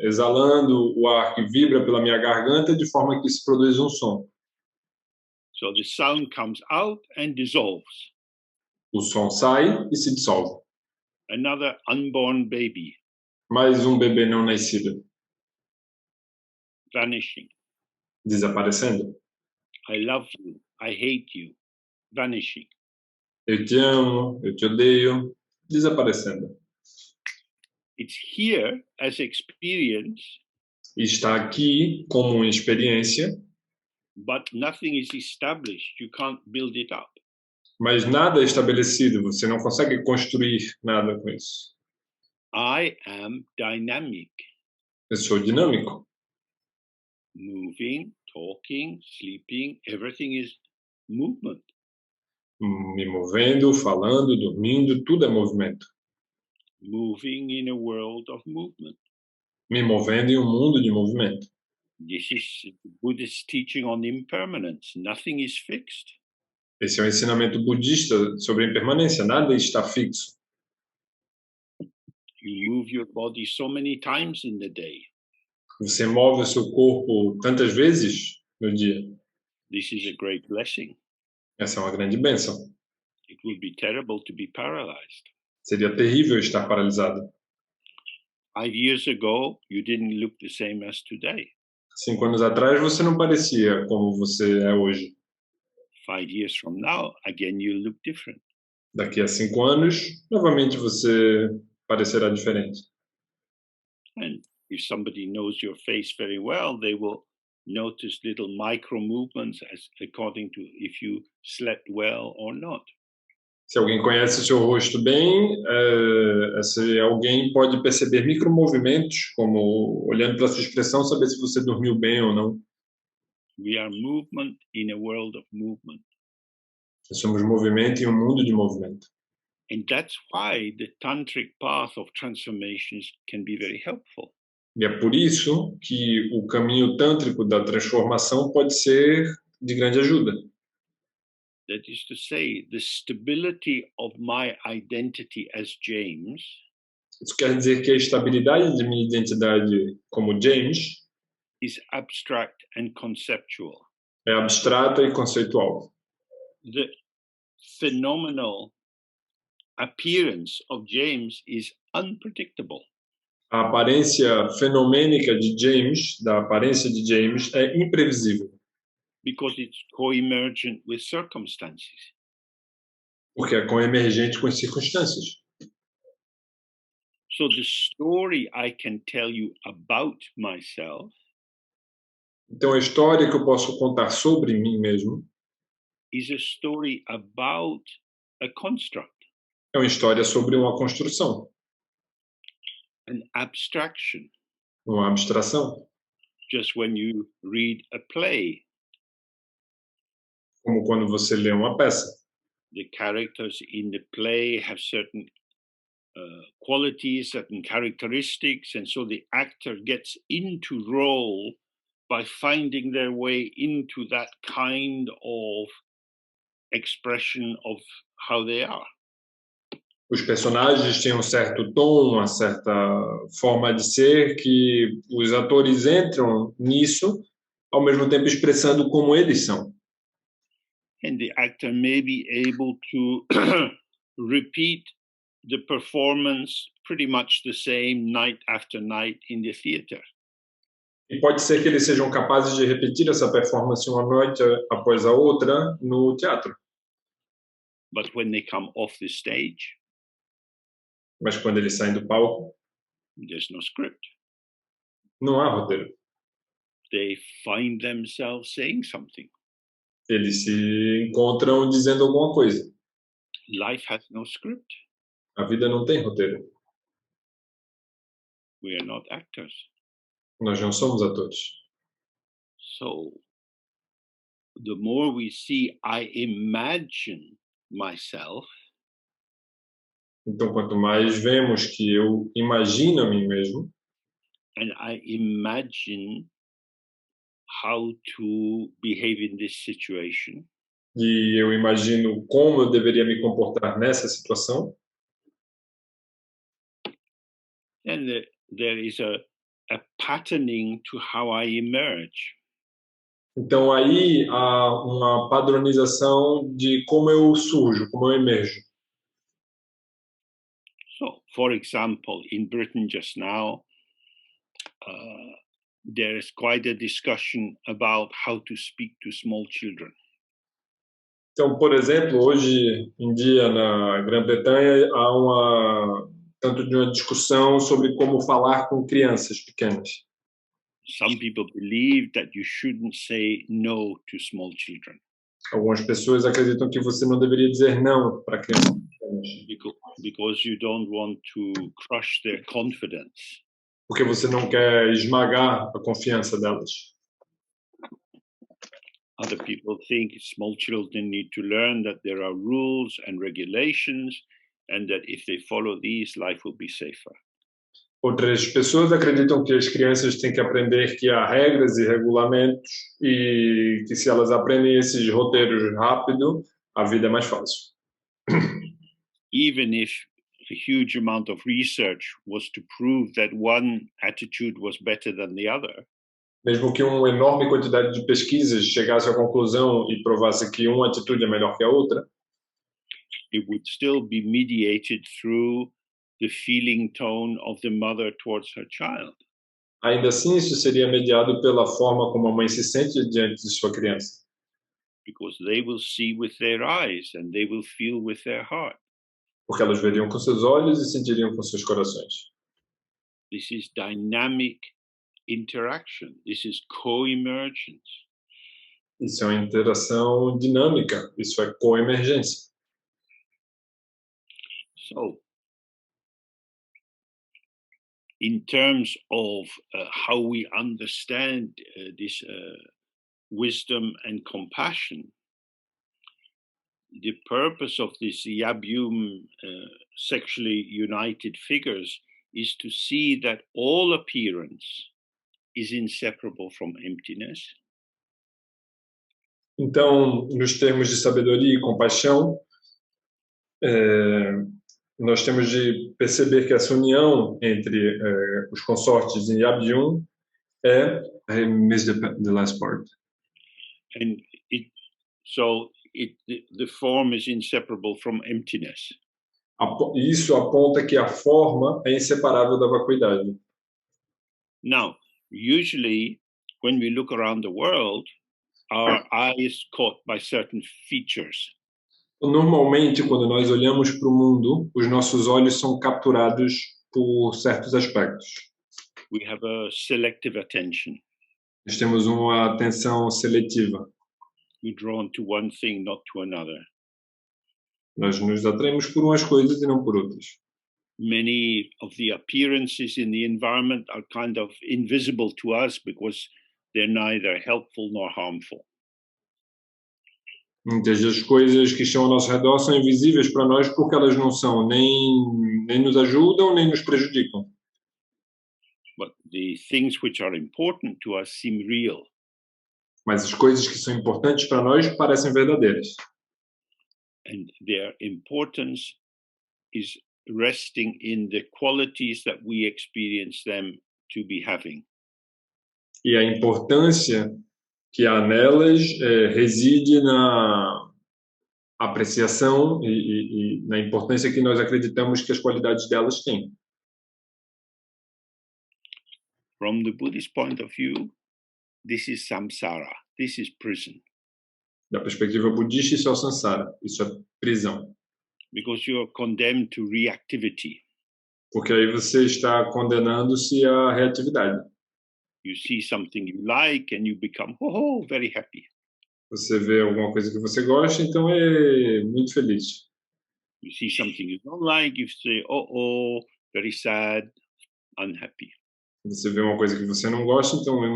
exalando o ar que vibra pela minha garganta de forma que se produza um som. So the sound comes out and dissolves. O som sai e se dissolve. Another unborn baby Mais um bebê não nascido vanishing. desaparecendo. I love you. I hate you. Vanishing. Eu te amo, eu te odeio, desaparecendo. It's here as experience, E está aqui como uma experiência, but nothing is established. You can't build it up. mas nada é estabelecido, você não consegue construir nada com isso. I am dynamic, Eu sou dinâmico. moving, talking, sleeping, everything is movement. Me movendo, falando, dormindo, tudo é movimento. moving in a world of movement. Me movendo em um mundo de movimento. This is the Buddhist teaching on impermanence. Nothing is fixed. Esse é o ensinamento budista sobre a impermanência, nada está fixo. You move your body so many times in the day. Você move o seu corpo tantas vezes no dia. This is a great blessing. Essa é uma grande bênção. It would be terrible to be paralyzed. Seria terrível estar paralisado. 5 years ago, you didn't look the same as today. 5 anos atrás você não parecia como você é hoje. 5 years from now, again, you look different. Daqui a 5 anos, novamente você parecerá diferente. And if somebody knows your face very well, they will notice little micro movements as according to if you slept well or not. Se alguém conhece o seu rosto bem, esse alguém pode perceber micromovimentos, como olhando para a sua expressão, saber se você dormiu bem ou não. We are movement in a world of movement. Nós somos movimento em um mundo de movimento. And that's why the tantric path of transformations can be very helpful. E é por isso que o caminho tântrico da transformação pode ser de grande ajuda. That is to say, the stability of my identity as James Isso quer dizer que a estabilidade de minha identidade como James is abstract and conceptual. é abstrata e conceitual. The phenomenal appearance of James is unpredictable. A aparência fenomênica de James, da aparência de James, é imprevisível. Because it's co-emergent with circumstances. Porque é coemergente com as circunstâncias. So the story I can tell you about myself Então a história que eu posso contar sobre mim mesmo is a story about a construct, é uma história sobre uma construção, an abstraction. uma abstração. Just when you read a play, Como quando você lê uma peça. the characters in the play have certain qualities, certain characteristics, and so the actor gets into role by finding their way into that kind of expression of how they are. Os personagens têm um certo tom, uma certa forma de ser que os atores entram nisso, ao mesmo tempo expressando como eles são. And the actor may be able to repeat the performance pretty much the same night after night in the theater. E pode ser que eles sejam capazes de repetir essa performance uma noite após a outra no teatro. But when they come off the stage, Mas quando eles saem do palco, there's no script. não há roteiro. They find themselves saying something. Eles se encontram dizendo alguma coisa. Life has no script. A vida não tem roteiro. We are not actors. Nós não somos atores. So the more we see, I imagine myself, Então, quanto mais vemos que eu imagino a mim mesmo, and I imagine how to behave in this situation, e eu imagino como eu deveria me comportar nessa situação, then there is a patterning to how I emerge. então aí há uma padronização de como eu surjo, como eu emerjo. So, for example, in Britain just now, there is quite a discussion about how to speak to small children. Então, por exemplo, hoje em dia na Grã-Bretanha há tanto de uma discussão sobre como falar com crianças pequenas. Some people believe that you shouldn't say no to small children Algumas pessoas acreditam que você não deveria dizer não para crianças pequenas, because you don't want to crush their confidence. porque você não quer esmagar a confiança delas. Other people think small children need to learn that there are rules and regulations, and that if they follow these, life will be safer. Outras pessoas acreditam que as crianças têm que aprender que há regras e regulamentos e que se elas aprendem esses roteiros rápido, a vida é mais fácil. Even if a huge amount of research was to prove that one attitude was better than the other, Mesmo que uma enorme quantidade de pesquisas chegasse à conclusão e provasse que uma atitude é melhor que a outra, it would still be mediated through the feeling tone of the mother towards her child. ainda assim isso seria mediado pela forma como a mãe se sente diante de sua criança. Because they will see with their eyes and they will feel with their heart. Porque elas veriam com seus olhos e sentiriam com seus corações. This is dynamic interaction. This is co-emergence. Isso é uma interação dinâmica, isso é coemergência. So, in terms of how we understand this wisdom and compassion, the purpose of these Yabum sexually united figures is to see that all appearance is inseparable from emptiness. Então, nos termos de sabedoria e compaixão, nós temos de perceber que essa união entre os consortes em Yabum é... I missed the last part. And the form is inseparable from emptiness. Isso aponta que a forma é inseparável da vacuidade. Now, usually, when we look around the world, our eye is caught by certain features. Normalmente, quando nós olhamos para o mundo, os nossos olhos são capturados por certos aspectos. We have a selective attention. Nós temos uma atenção seletiva. We're drawn to one thing, not to another. Nós nos atraímos por umas coisas e não por outras. Many of the appearances in the environment are kind of invisible to us because they're neither helpful nor harmful. Muitas das coisas que estão ao nosso redor são invisíveis para nós porque elas não são nem nos ajudam nem nos prejudicam. But the things which are important to us seem real. Mas as coisas que são importantes para nós parecem verdadeiras. And their importance is resting in the qualities that we experience them to be having. E a importância que há nelas reside na apreciação e na importância que nós acreditamos que as qualidades delas têm. From the Buddhist point of view, this is samsara, this is prison. Da perspectiva budista, isso é o samsara, isso é prisão. Because you are condemned to reactivity. Porque aí você está condenando-se à reatividade. You see something you like and you become very happy. Você vê alguma coisa que você gosta, então é muito feliz. You see something you don't like, you say very sad, unhappy. Você vê uma coisa que você não gosta, então é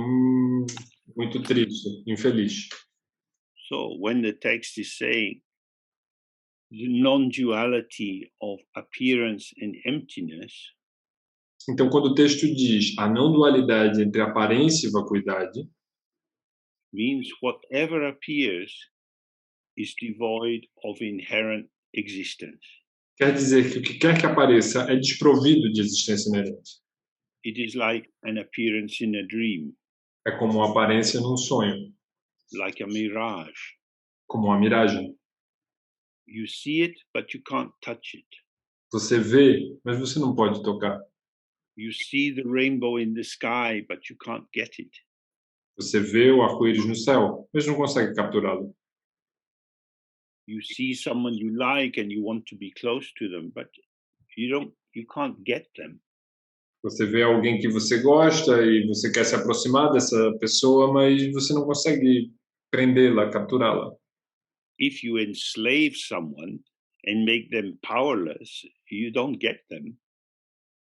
muito triste, infeliz. So when the text is saying the non-duality of appearance and emptiness, então quando o texto diz a não dualidade entre aparência e vacuidade, means whatever appears is devoid of inherent existence. Quer dizer que o que quer que apareça é desprovido de existência inerente. It is like an appearance in a dream. É como uma aparência num sonho. Like a mirage. Como uma miragem. You see it, but you can't touch it. Você vê, mas você não pode tocar. You see the rainbow in the sky, but you can't get it. Você vê o arco-íris no céu, mas não consegue capturá-lo. You see someone you like and you want to be close to them, but you can't get them. Você vê alguém que você gosta e você quer se aproximar dessa pessoa, mas você não consegue prendê-la, capturá-la. If you enslave someone and make them powerless, you don't get them.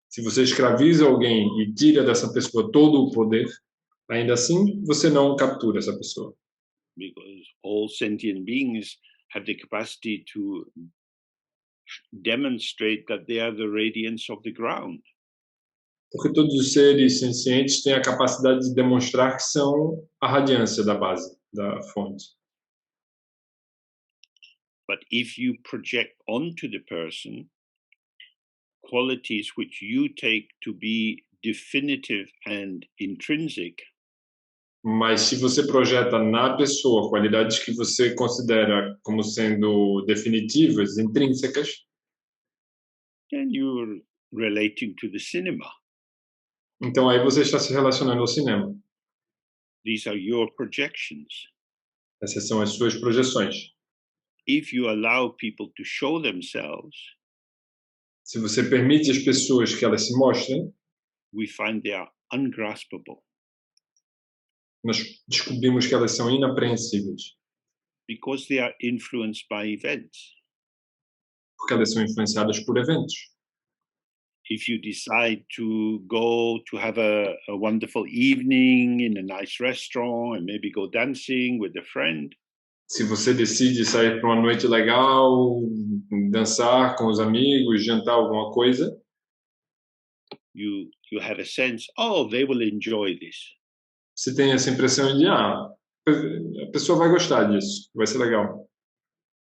Se você escraviza alguém e tira dessa pessoa todo o poder, ainda assim você não captura essa pessoa. because all sentient beings have the capacity to demonstrate that they are the radiance of the ground. Porque todos os seres sencientes têm a capacidade de demonstrar que são a radiância da base, da fonte. But if you project onto the person qualities which you take to be definitive and intrinsic, Mas se você projeta na pessoa qualidades que você considera como sendo definitivas, intrínsecas, then you're relating to the cinema. então aí você está se relacionando ao cinema. These are your projections. Essas são as suas projeções. If you allow people to show themselves, Se você permite às pessoas que elas se mostrem, we find they are ungraspable nós descobrimos que elas são inapreensíveis, because they are influenced by events. porque elas são influenciadas por eventos. If you decide to go to have a wonderful evening in a nice restaurant and maybe go dancing with a friend, Se você decide sair para uma noite legal, dançar com os amigos, jantar alguma coisa, you have a sense, oh, they will enjoy this. você tem essa impressão de, a pessoa vai gostar disso, vai ser legal.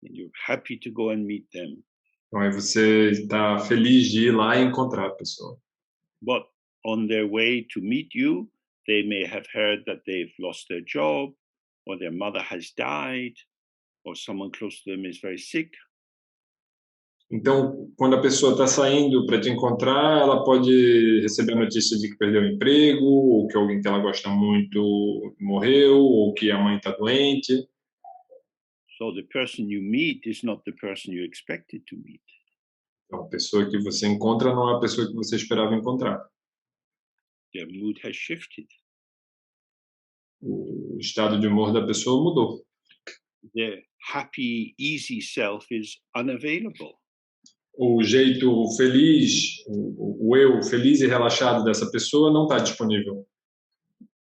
And you're happy to go and meet them. Então aí você está feliz de ir lá e encontrar a pessoa. But on their way to meet you, they may have heard that they've lost their job, or their mother has died, or someone close to them is very sick. Então, quando a pessoa está saindo para te encontrar, ela pode receber a notícia de que perdeu o emprego, ou que alguém que ela gosta muito morreu, ou que a mãe está doente. So the person you meet is not the person you expected to meet. Então, a pessoa que você encontra não é a pessoa que você esperava encontrar. Their mood has shifted. O estado de humor da pessoa mudou. Their happy, easy self is unavailable. O jeito feliz, o eu feliz e relaxado dessa pessoa não está disponível.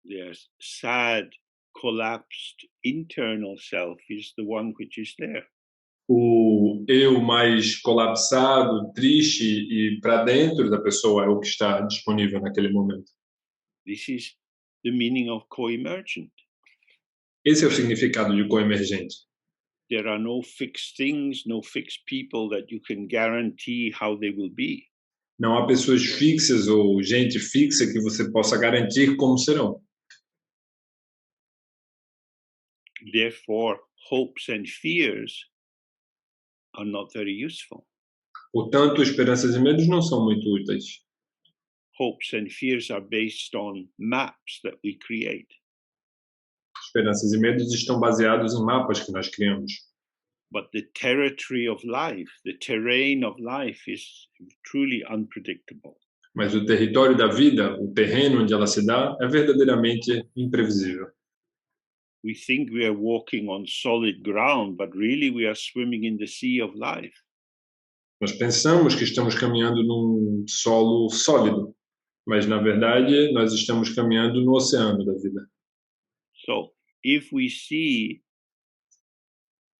Their sad, collapsed internal self is the one which is there. O eu mais colapsado, triste e para dentro da pessoa é o que está disponível naquele momento. This is the meaning of co-emergent. Esse é o significado de coemergente. There are no fixed things, no fixed people that you can guarantee how they will be. Não há pessoas fixas ou gente fixa que você possa garantir como serão. Therefore, hopes and fears are not very useful. Portanto, esperanças e medos não são muito úteis. Hopes and fears are based on maps that we create. Esperanças e medos estão baseados em mapas que nós criamos. But the territory of life, the terrain of life is truly unpredictable. Mas o território da vida, o terreno onde ela se dá, é verdadeiramente imprevisível. We think we are walking on solid ground, but really we are swimming in the sea of life. Nós pensamos que estamos caminhando num solo sólido, mas na verdade nós estamos caminhando no oceano da vida. So, if we see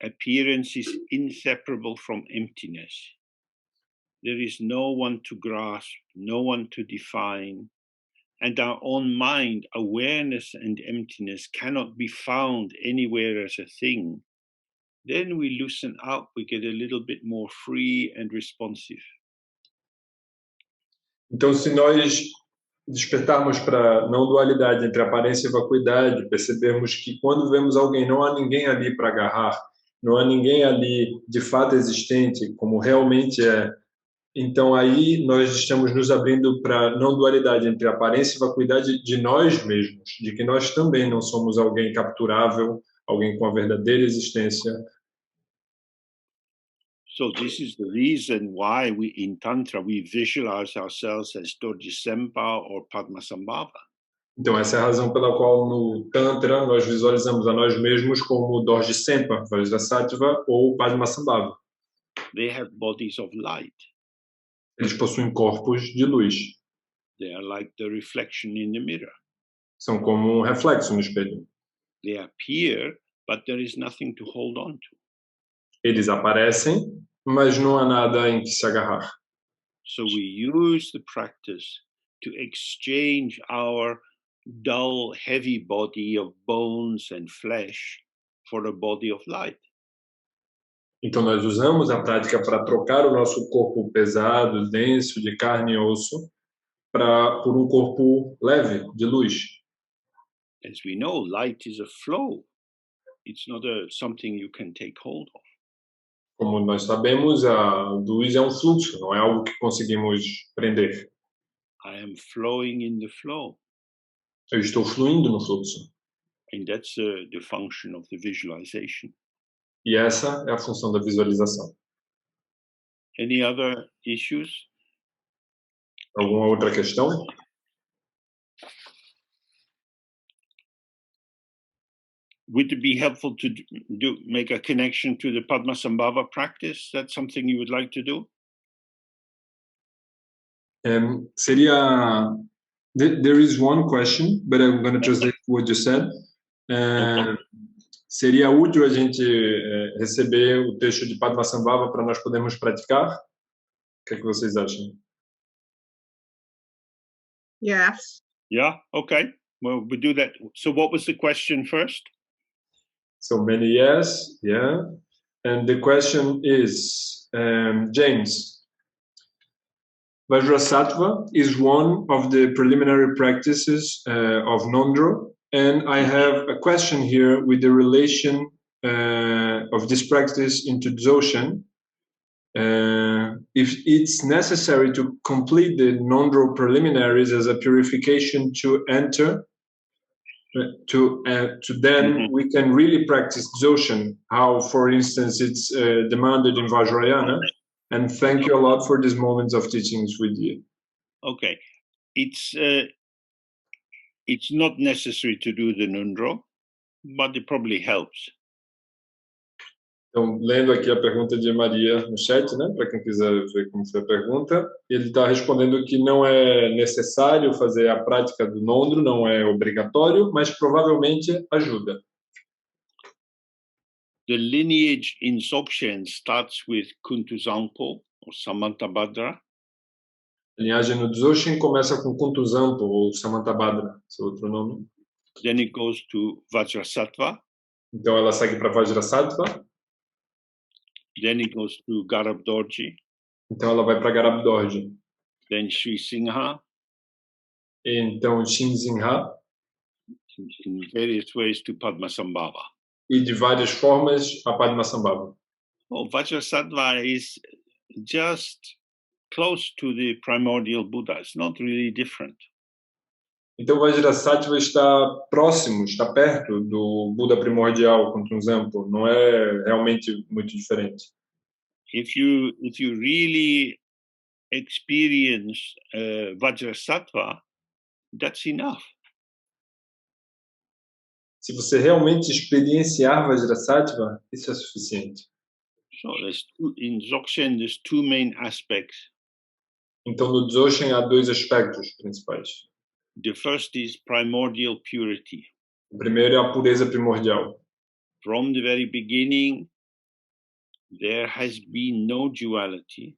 appearances inseparable from emptiness, there is no one to grasp, no one to define, and our own mind, awareness and emptiness cannot be found anywhere as a thing, then we loosen up, we get a little bit more free and responsive. Então, se nós despertarmos para a não dualidade entre aparência e vacuidade, percebermos que quando vemos alguém, não há ninguém ali para agarrar, não há ninguém ali de fato existente, como realmente é, então aí nós estamos nos abrindo para a não dualidade entre aparência e vacuidade de nós mesmos, de que nós também não somos alguém capturável, alguém com a verdadeira existência. So this is the reason why we in Tantra we visualize ourselves as Dorjisempa or Padmasambhava. Então essa é a razão pela qual no Tantra nós visualizamos a nós mesmos como Dorjisempa, Vajrasattva ou Padmasambhava. They have bodies of light. Eles possuem corpos de luz. They are like the reflection in the mirror. São como um reflexo no espelho. They appear, but there is nothing to hold on to. Eles aparecem, mas não há nada em que se agarrar. So we use the practice to exchange our dull, heavy body of bones and flesh for a body of light. Então nós usamos a prática para trocar o nosso corpo pesado, denso, de carne e osso, por um corpo leve, de luz. As we know, light is a flow. It's not something you can take hold of. Como nós sabemos, a luz é um fluxo, não é algo que conseguimos prender. I am flowing in the flow. Eu estou fluindo no fluxo. And that's the function of the visualization. E essa é a função da visualização. Any other issues? Alguma outra questão? Would it be helpful to make a connection to the Padmasambhava practice? That's something you would like to do? Seria... There is one question, but I'm going to translate what you said. Seria útil a gente receber o texto de Padmasambhava para nós podermos praticar? O que é que vocês acham? Yes. Yeah, okay. Well, we do that. So what was the question first? So many yes, yeah. And the question is, James, Vajrasattva is one of the preliminary practices of Nondro, and I have a question here with the relation of this practice into Dzogchen. If it's necessary to complete the Nondro preliminaries as a purification to enter, to then we can really practice Dzogchen, how, for instance, it's demanded in Vajrayana. And thank you a lot for these moments of teachings with you. Okay. It's not necessary to do the Nundro, but it probably helps. Então, lendo aqui a pergunta de Maria no chat, né, para quem quiser ver como foi a pergunta, ele está respondendo que não é necessário fazer a prática do Nondro, não é obrigatório, mas provavelmente ajuda. The lineage in Dzogchen starts with Kuntuzangpo or Samantabhadra. A linhagem no Dzogchen começa com Kuntuzangpo ou Samantabhadra, seu outro nome. Then it goes to Vajrasattva. Então ela segue para Vajrasattva. Then it goes to Garabdorji. Então ela vai para Garabdorji. Then Sri Singha. Então Shinzingha. In various ways to Padmasambhava. E de várias formas a Padmasambhava. Oh, Vajrasattva is just close to the primordial Buddha. It's not really different. Então Vajrasattva está próximo, está perto do Buda primordial, Kuntuzangpo. Não é realmente muito diferente. If you really experience Vajrasattva, that's enough. Se você realmente experienciar Vajrasattva, isso é suficiente. So in Dzogchen, there's two main aspects. Então no Dzogchen há dois aspectos principais. The first is primordial purity. O primeiro é a pureza primordial. From the very beginning, there has been no duality.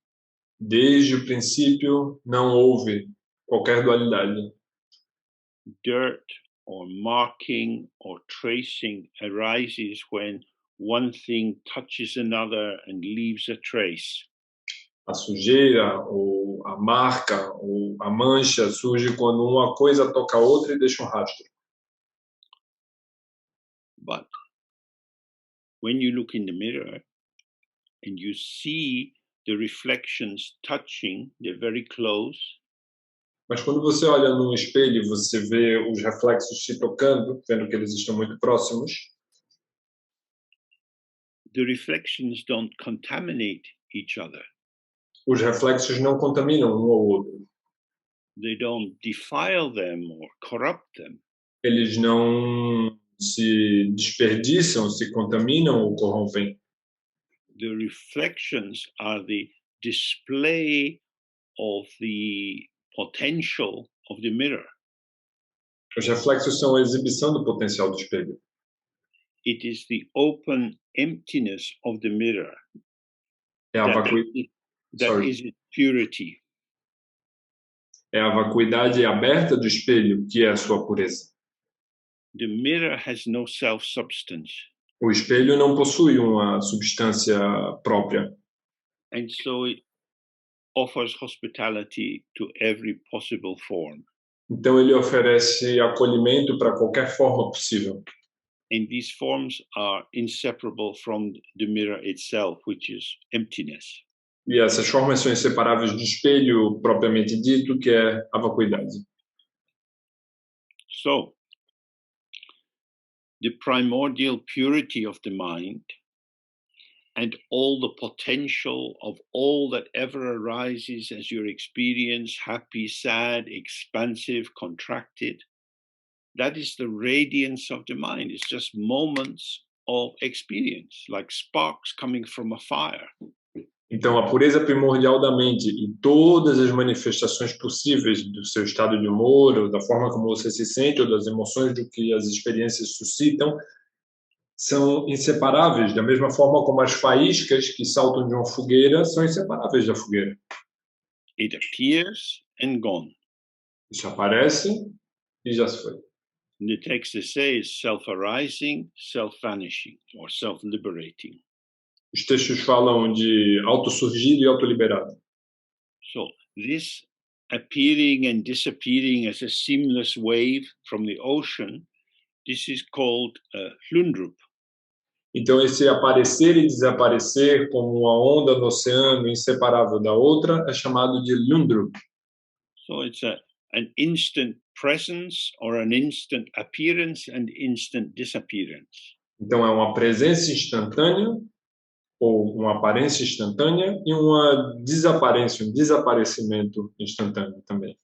Desde o princípio não houve qualquer dualidade. Dirt or marking or tracing arises when one thing touches another and leaves a trace. A sujeira, ou a marca, ou a mancha surge quando uma coisa toca a outra e deixa um rastro. But when you look in the mirror and you see the reflections touching, they're very close. Mas quando você olha num espelho e você vê os reflexos se tocando, vendo que eles estão muito próximos, the reflections don't contaminate each other. Os reflexos não contaminam um ao outro. They don't defile them or corrupt them. Eles não se desperdiçam, se contaminam ou corrompem. The reflections are the display of the potential of the mirror. Os reflexos são a exibição do potencial do espelho. it is the open emptiness of the mirror É a, that vacui... that is its purity. é a vacuidade aberta do espelho que é a sua pureza. The mirror has no self-substance. O espelho não possui uma substância própria. And so it offers hospitality to every possible form. Então ele oferece acolhimento para qualquer forma possível. And these forms are inseparable from the mirror itself, which is emptiness. E essas formas são inseparáveis do espelho propriamente dito, que é a vacuidade. So, the primordial purity of the mind and all the potential of all that ever arises as your experience, happy, sad, expansive, contracted, that is the radiance of the mind. It's just moments of experience, like sparks coming from a fire. Então, a pureza primordial da mente e todas as manifestações possíveis do seu estado de humor, ou da forma como você se sente, ou das emoções do que as experiências suscitam, são inseparáveis, da mesma forma como as faíscas que saltam de uma fogueira são inseparáveis da fogueira. It appears and gone. Isso aparece e já se foi. And the text says self-arising, self-vanishing, or self-liberating. Os textos falam de autossurgido e autoliberado. So this appearing and disappearing as a seamless wave from the ocean, this is called hlundrup. Então, esse aparecer e desaparecer como uma onda no oceano inseparável da outra é chamado de Lundrup. So it's an instant presence or an instant appearance and instant disappearance. Então, é uma presença instantânea ou uma aparência instantânea e uma desaparência, um desaparecimento instantâneo também.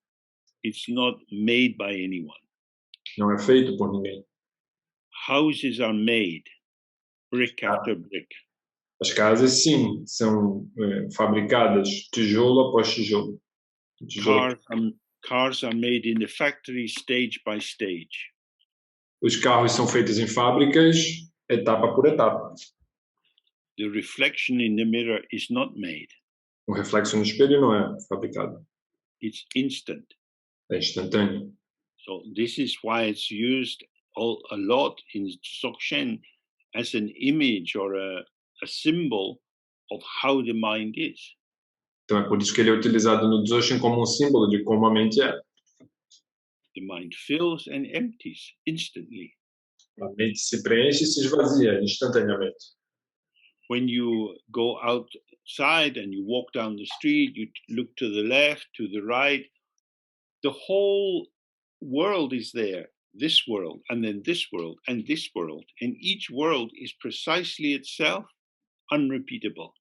It's not made by anyone. Não é feito por ninguém. Houses are made, brick after brick. As casas, sim, são fabricadas tijolo após tijolo. Cars are made in the factory stage by stage. Os carros são feitos em fábricas, etapa por etapa. The reflection in the mirror is not made. O reflexo no espelho não é fabricado. It's instant. É instantâneo. So this is why it's used a lot in Dzogchen as an image or a symbol of how the mind is. Então é por isso que ele é utilizado no Dzogchen como um símbolo de como a mente é. The mind fills and empties instantly. A mente se preenche e se esvazia instantaneamente. When you go outside and you walk down the street, you look to the left, to the right, the whole world is there. This world, and then this world, and this world. And each world is precisely itself, unrepeatable.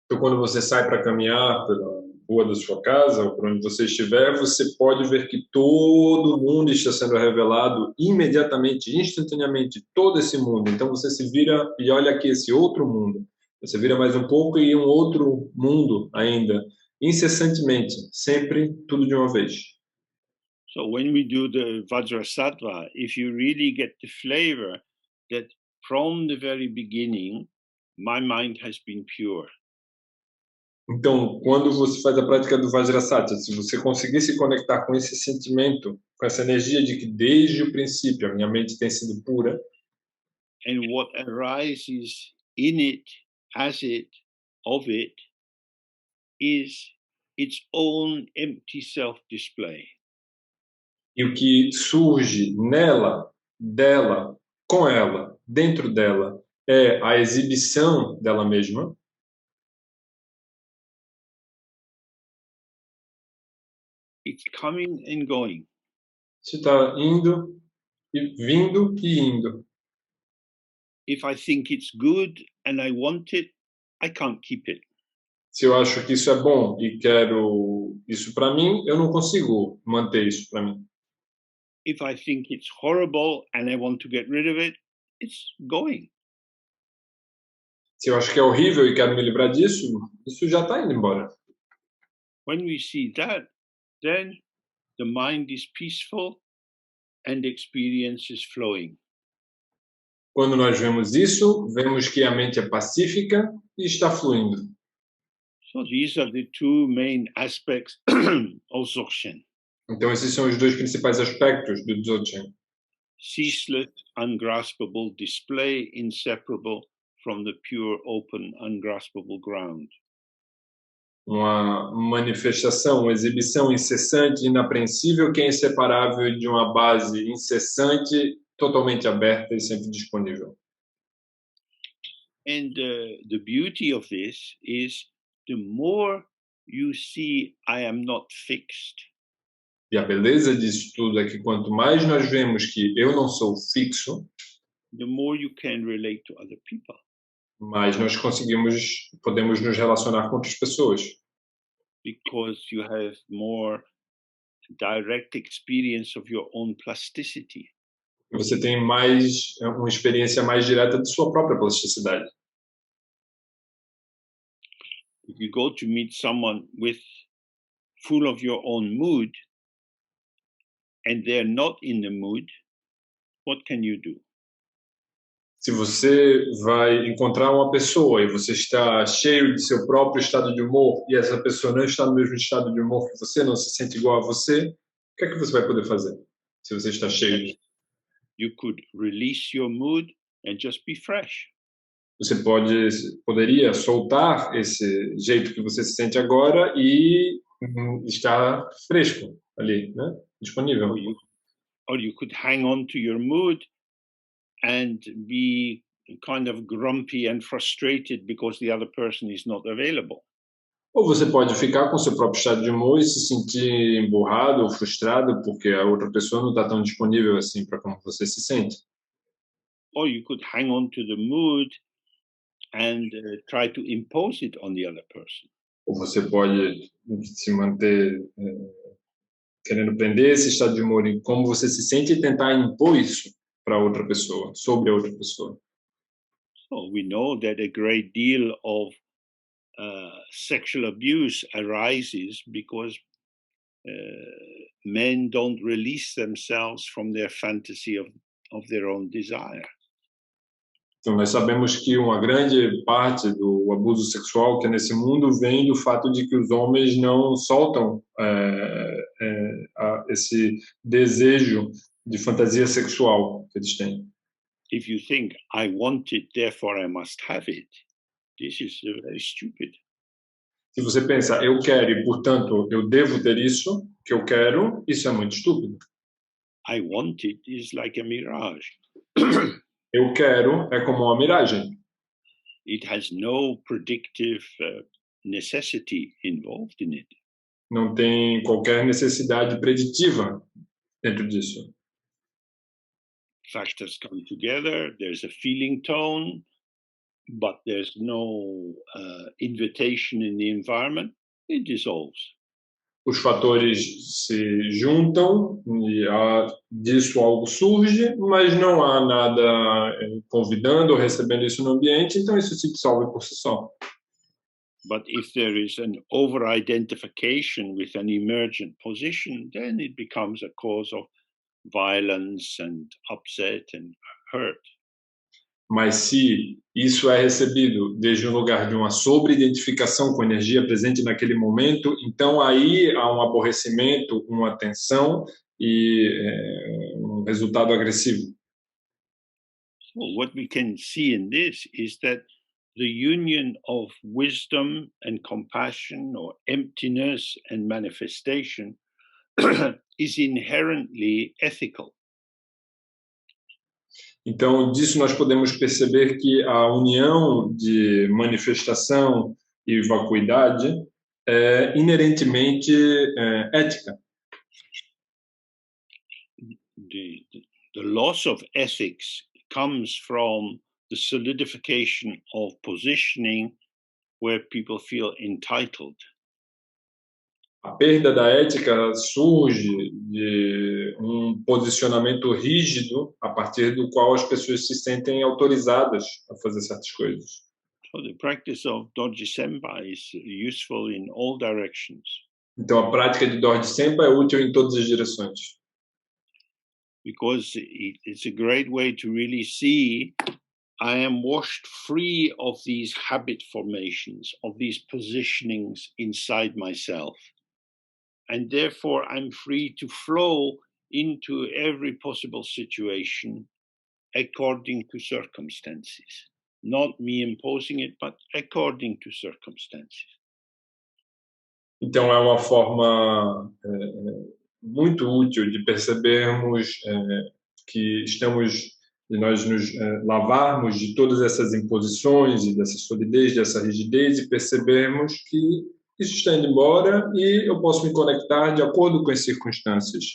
Então, quando você sai para caminhar pela rua da sua casa, ou por onde você estiver, você pode ver que todo mundo está sendo revelado imediatamente, instantaneamente, todo esse mundo. Então, você se vira e olha aqui esse outro mundo. Você vira mais um pouco e um outro mundo ainda, incessantemente, sempre tudo de uma vez. So when we do the Vajrasattva, if you really get the flavor that from the very beginning, my mind has been pure. Então, quando você faz a prática do Vajrasattva, se você conseguir se conectar com esse sentimento, com essa energia de que desde o princípio a minha mente tem sido pura, and what arises in it, as it, of it, is its own empty self-display. E o que surge nela, dela, com ela, dentro dela, é a exibição dela mesma. It's coming and going. Isso está indo e vindo e indo. If I think it's good and I want it, I can't keep it. Se eu acho que isso é bom e quero isso para mim, eu não consigo manter isso para mim. If I think it's horrible and I want to get rid of it, it's going. Se eu acho que é horrível e quero me livrar disso, isso já está indo embora. When we see that, then the mind is peaceful and experience is flowing. Quando nós vemos isso, vemos que a mente é pacífica e está fluindo. So these are the two main aspects of Dzogchen. Então, esses são os dois principais aspectos do Dzogchen. Ceaseless, ungraspable display, inseparable from the pure, open, ungraspable ground. Uma manifestação, uma exibição incessante, inapreensível, que é inseparável de uma base incessante, totalmente aberta e sempre disponível. And the beauty of this is the more you see I am not fixed, E a beleza disso tudo é que quanto mais nós vemos que eu não sou fixo, the more you can relate to other people. mais nós podemos nos relacionar com outras pessoas. Because you have more direct experience of your own plasticity. Você tem uma experiência mais direta de sua própria plasticidade. If you go to meet someone full of your own mood, and they're not in the mood, what can you do? Se você vai encontrar uma pessoa e você está cheio de seu próprio estado de humor e essa pessoa não está no mesmo estado de humor que você, não se sente igual a você, o que é que você vai poder fazer se você está cheio de... You could release your mood and just be fresh. Você poderia soltar esse jeito que você se sente agora e estar fresco ali, né? Disponível. Or you could hang on to your mood and be kind of grumpy and frustrated because the other person is not available. Ou você pode ficar com seu próprio estado de humor e se sentir emburrado ou frustrado porque a outra pessoa não está tão disponível assim para como você se sente. Or you could hang on to the mood and try to impose it on the other person. Ou você pode se manter querendo prender esse estado de humor em como você se sente e tentar impor isso para outra pessoa, sobre a outra pessoa. So we know that a great deal of sexual abuse arises because men don't release themselves from their fantasy of their own desire. Então, nós sabemos que uma grande parte do abuso sexual que é nesse mundo vem do fato de que os homens não soltam esse desejo de fantasia sexual que eles têm. If you think, I want it, therefore I must have it, this is very stupid. Se você pensa, eu quero e, portanto, eu devo ter isso que eu quero, isso é muito estúpido. I want it is like a mirage. Eu quero é como uma miragem. It has no predictive necessity involved in it. Não tem qualquer necessidade preditiva dentro disso. Factors come together, there's a feeling tone, but there's no invitation in the environment, it dissolves. Os fatores se juntam e disso algo surge, mas não há nada convidando ou recebendo isso no ambiente, então isso se dissolve por si só. But if there is an over-identification with an emergent position, then it becomes a cause of violence and upset and hurt. Mas se isso é recebido desde um lugar de uma sobre-identificação com a energia presente naquele momento, então aí há um aborrecimento, uma tensão e um resultado agressivo. So what we can see in this is that the union of wisdom and compassion, or emptiness and manifestation, is inherently ethical. Então, disso nós podemos perceber que a união de manifestação e vacuidade é inerentemente ética. The loss of ethics comes from the solidification of positioning where people feel entitled. A perda da ética surge de um posicionamento rígido a partir do qual as pessoas se sentem autorizadas a fazer certas coisas. So the practice of Dorje Sempa is useful in all directions. Então a prática de Dorje Sempa é útil em todas as direções. because it's a great way to really see I am washed free of these habit formations, of these positionings inside myself. And therefore, I'm free to flow into every possible situation according to circumstances. Not me imposing it, but according to circumstances. Então, é uma forma muito útil de percebermos que de nós nos lavarmos de todas essas imposições e dessa solidez, dessa rigidez e percebermos que isso está indo embora e eu posso me conectar de acordo com as circunstâncias,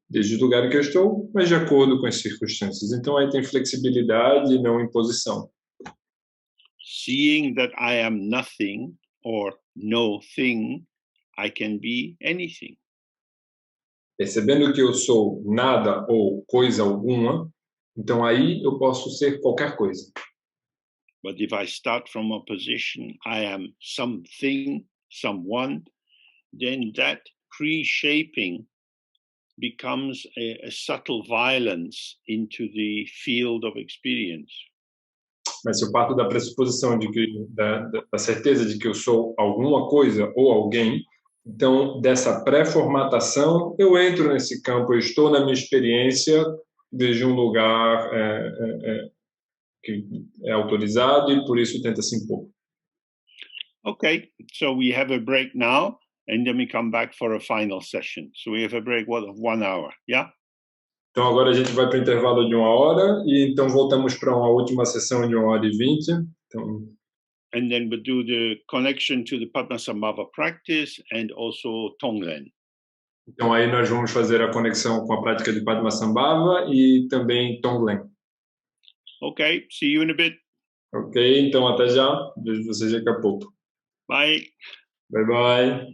desde o lugar em que eu estou, mas de acordo com as circunstâncias. Então, aí tem flexibilidade e não imposição. Seeing that I am nothing or no thing, I can be anything. Percebendo que eu sou nada ou coisa alguma, então aí eu posso ser qualquer coisa. But if I start from a position, I am something, someone, then that pre-shaping becomes a subtle violence into the field of experience. Mas se eu parto da pressuposição da certeza de que eu sou alguma coisa ou alguém, então, dessa pré-formatação, eu entro nesse campo, eu estou na minha experiência desde um lugar que é autorizado e por isso tenta se impor. Okay, so we have a break now, and then we come back for a final session. So we have a break of 1 hour, yeah? Então, agora a gente vai para o intervalo de 1 hora e então voltamos para uma última sessão de 1h20. Então, and then we do the connection to the Padmasambhava practice and also Tonglen. Então aí nós vamos fazer a conexão com a prática de Padmasambhava e também Tonglen. Okay, see you in a bit. Ok, então até já. Vejo vocês daqui a pouco. Bye. Bye bye.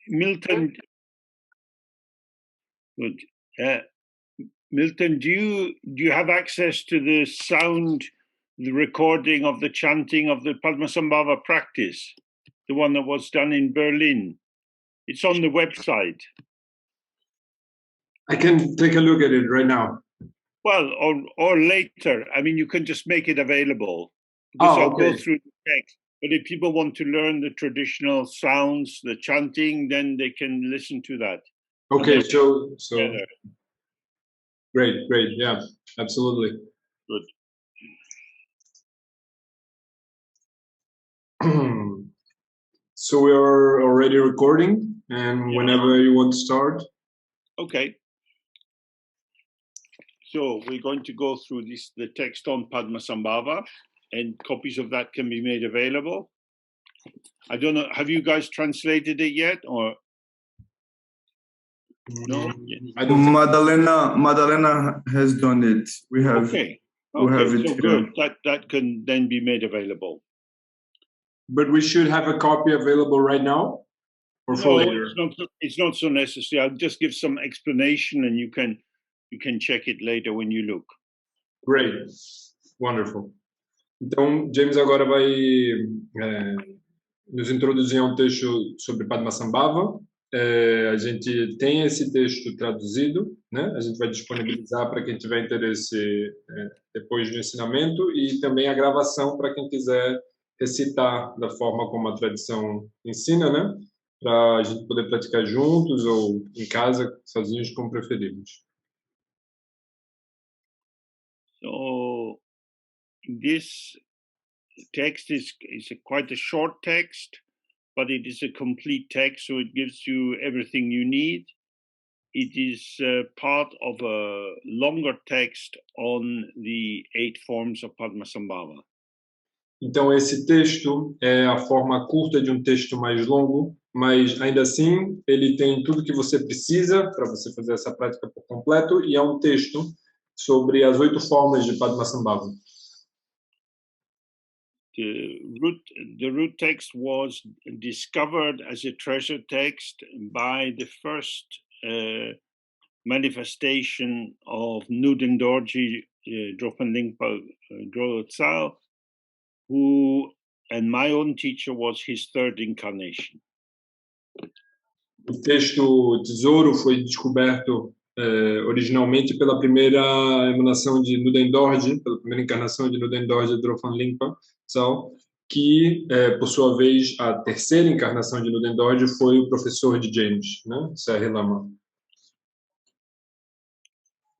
Milton, good. Milton, do you have access to the sound, the recording of the chanting of the Padmasambhava practice, the one that was done in Berlin? It's on the website. I can take a look at it right now. Well, or later. I mean, you can just make it available. Because I'll go through the text. But if people want to learn the traditional sounds, the chanting, then they can listen to that. Okay, so great, yeah, absolutely. Good. So we are already recording, and whenever you want to start. Okay. So we're going to go through the text on Padmasambhava, and copies of that can be made available. I don't know, have you guys translated it yet, or no? Madalena has done it. We have. Okay. We have it so good. That can then be made available. But we should have a copy available right now, or for later. It's not so necessary. I'll just give some explanation, and you can check it later when you look. Great, wonderful. Então, James agora vai nos introduzir a um texto sobre Padmasambhava. A gente tem esse texto traduzido, né? A gente vai disponibilizar para quem tiver interesse depois do ensinamento, e também a gravação para quem quiser recitar da forma como a tradição ensina, né? Para a gente poder praticar juntos ou em casa, sozinhos, como preferirmos. So this text is quite a short text, but it is a complete text, so it gives you everything you need. It is part of a longer text on the 8 forms of Padmasambhava. Então, esse texto é a forma curta de um texto mais longo, mas ainda assim ele tem tudo que você precisa para você fazer essa prática por completo, e é um texto sobre as 8 formas de Padmasambhava. The root text was discovered as a treasure text by the first manifestation of Nudin Dorji Dzogchen Dzogchen, who, and my own teacher was his third incarnation. O texto Tesouro foi descoberto originalmente pela primeira emanação de Nuden Dorje, pela primeira encarnação de Nuden Dorje Drofan Limpa Tsal, que, por sua vez, a terceira encarnação de Nuden Dorje foi o professor de James, né? Serre Lama.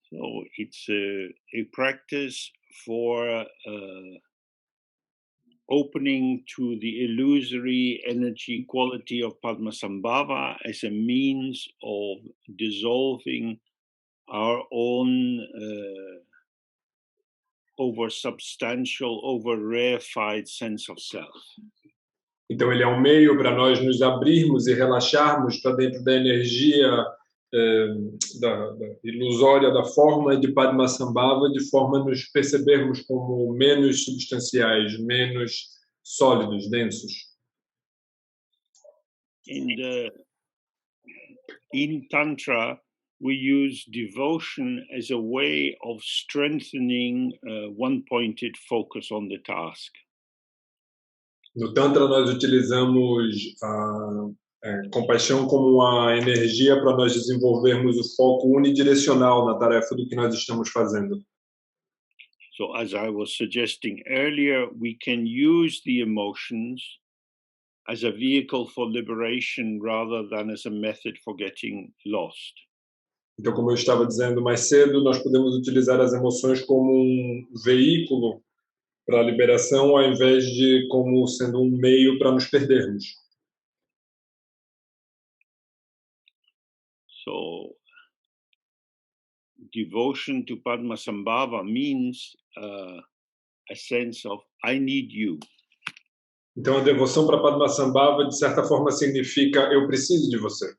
So it's a practice for opening to the illusory energy quality of Padmasambhava as a means of dissolving our own over-substantial, over-rarefied sense of self. Então, ele é um meio para nós nos abrirmos e relaxarmos para dentro da energia da ilusória da forma de Padmasambhava, de forma a nos percebermos como menos substanciais, menos sólidos, densos. In Tantra, we use devotion as a way of strengthening one-pointed focus on the task. No Tantra, nós utilizamos compaixão como uma energia para nós desenvolvermos o foco unidirecional na tarefa do que nós estamos fazendo. So, as I was suggesting earlier, we can use the emotions as a vehicle for liberation rather than as a method for getting lost. Então, como eu estava dizendo mais cedo, nós podemos utilizar as emoções como um veículo para a liberação, ao invés de como sendo um meio para nos perdermos. So, devotion to Padmasambhava means a sense of I need you. Então, a devoção para Padmasambhava, de certa forma, significa eu preciso de você.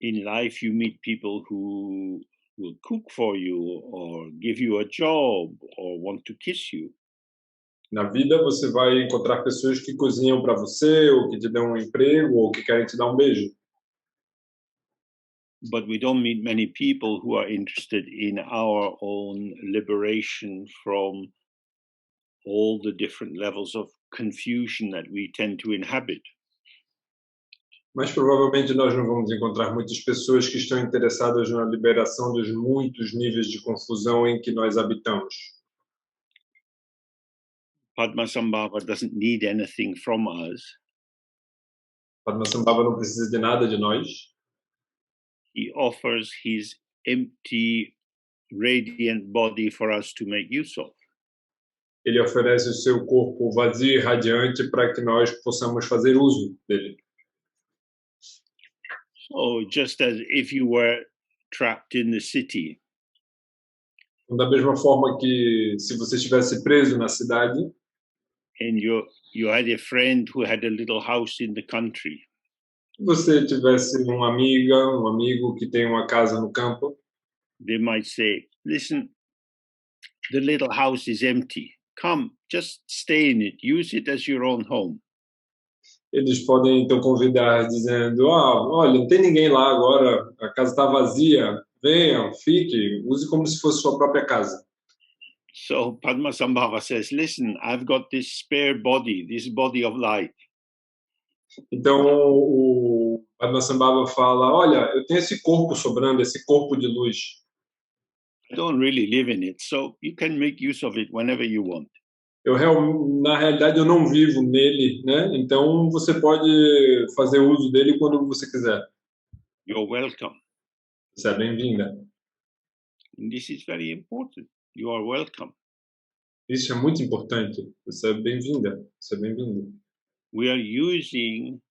In life, you meet people who will cook for you, or give you a job, or want to kiss you. Na vida, você vai encontrar pessoas que cozinham para você, ou que te dão um emprego, ou que querem te dar um beijo. But we don't meet many people who are interested in our own liberation from all the different levels of confusion that we tend to inhabit. Mas provavelmente nós não vamos encontrar muitas pessoas que estão interessadas na liberação dos muitos níveis de confusão em que nós habitamos. Padmasambhava doesn't need anything from us. Padmasambhava não precisa de nada de nós. He offers his empty, radiant body for us to make use of. Ele oferece o seu corpo vazio e radiante para que nós possamos fazer uso dele. So, just as if you were trapped in the city. Da mesma forma que se você estivesse preso na cidade. And you had a friend who had a little house in the country. Você tivesse uma amiga, um amigo que tem uma casa no campo. They might say, listen, the little house is empty. Come, just stay in it. Use it as your own home. Eles podem então convidar dizendo, olha, não tem ninguém lá agora, a casa está vazia, venham, fique, use como se fosse sua própria casa. So Padmasambhava says, listen, I've got this spare body, this body of light. Então o Padmasambhava fala, olha, eu tenho esse corpo sobrando, esse corpo de luz. I don't really live in it, so you can make use of it whenever you want. Na realidade, eu não vivo nele, né? Então você pode fazer uso dele quando você quiser. You're welcome. Você é bem-vinda. And this is very important. You are welcome. Isso é muito importante. Você é bem-vinda. Você é bem-vindo. We are using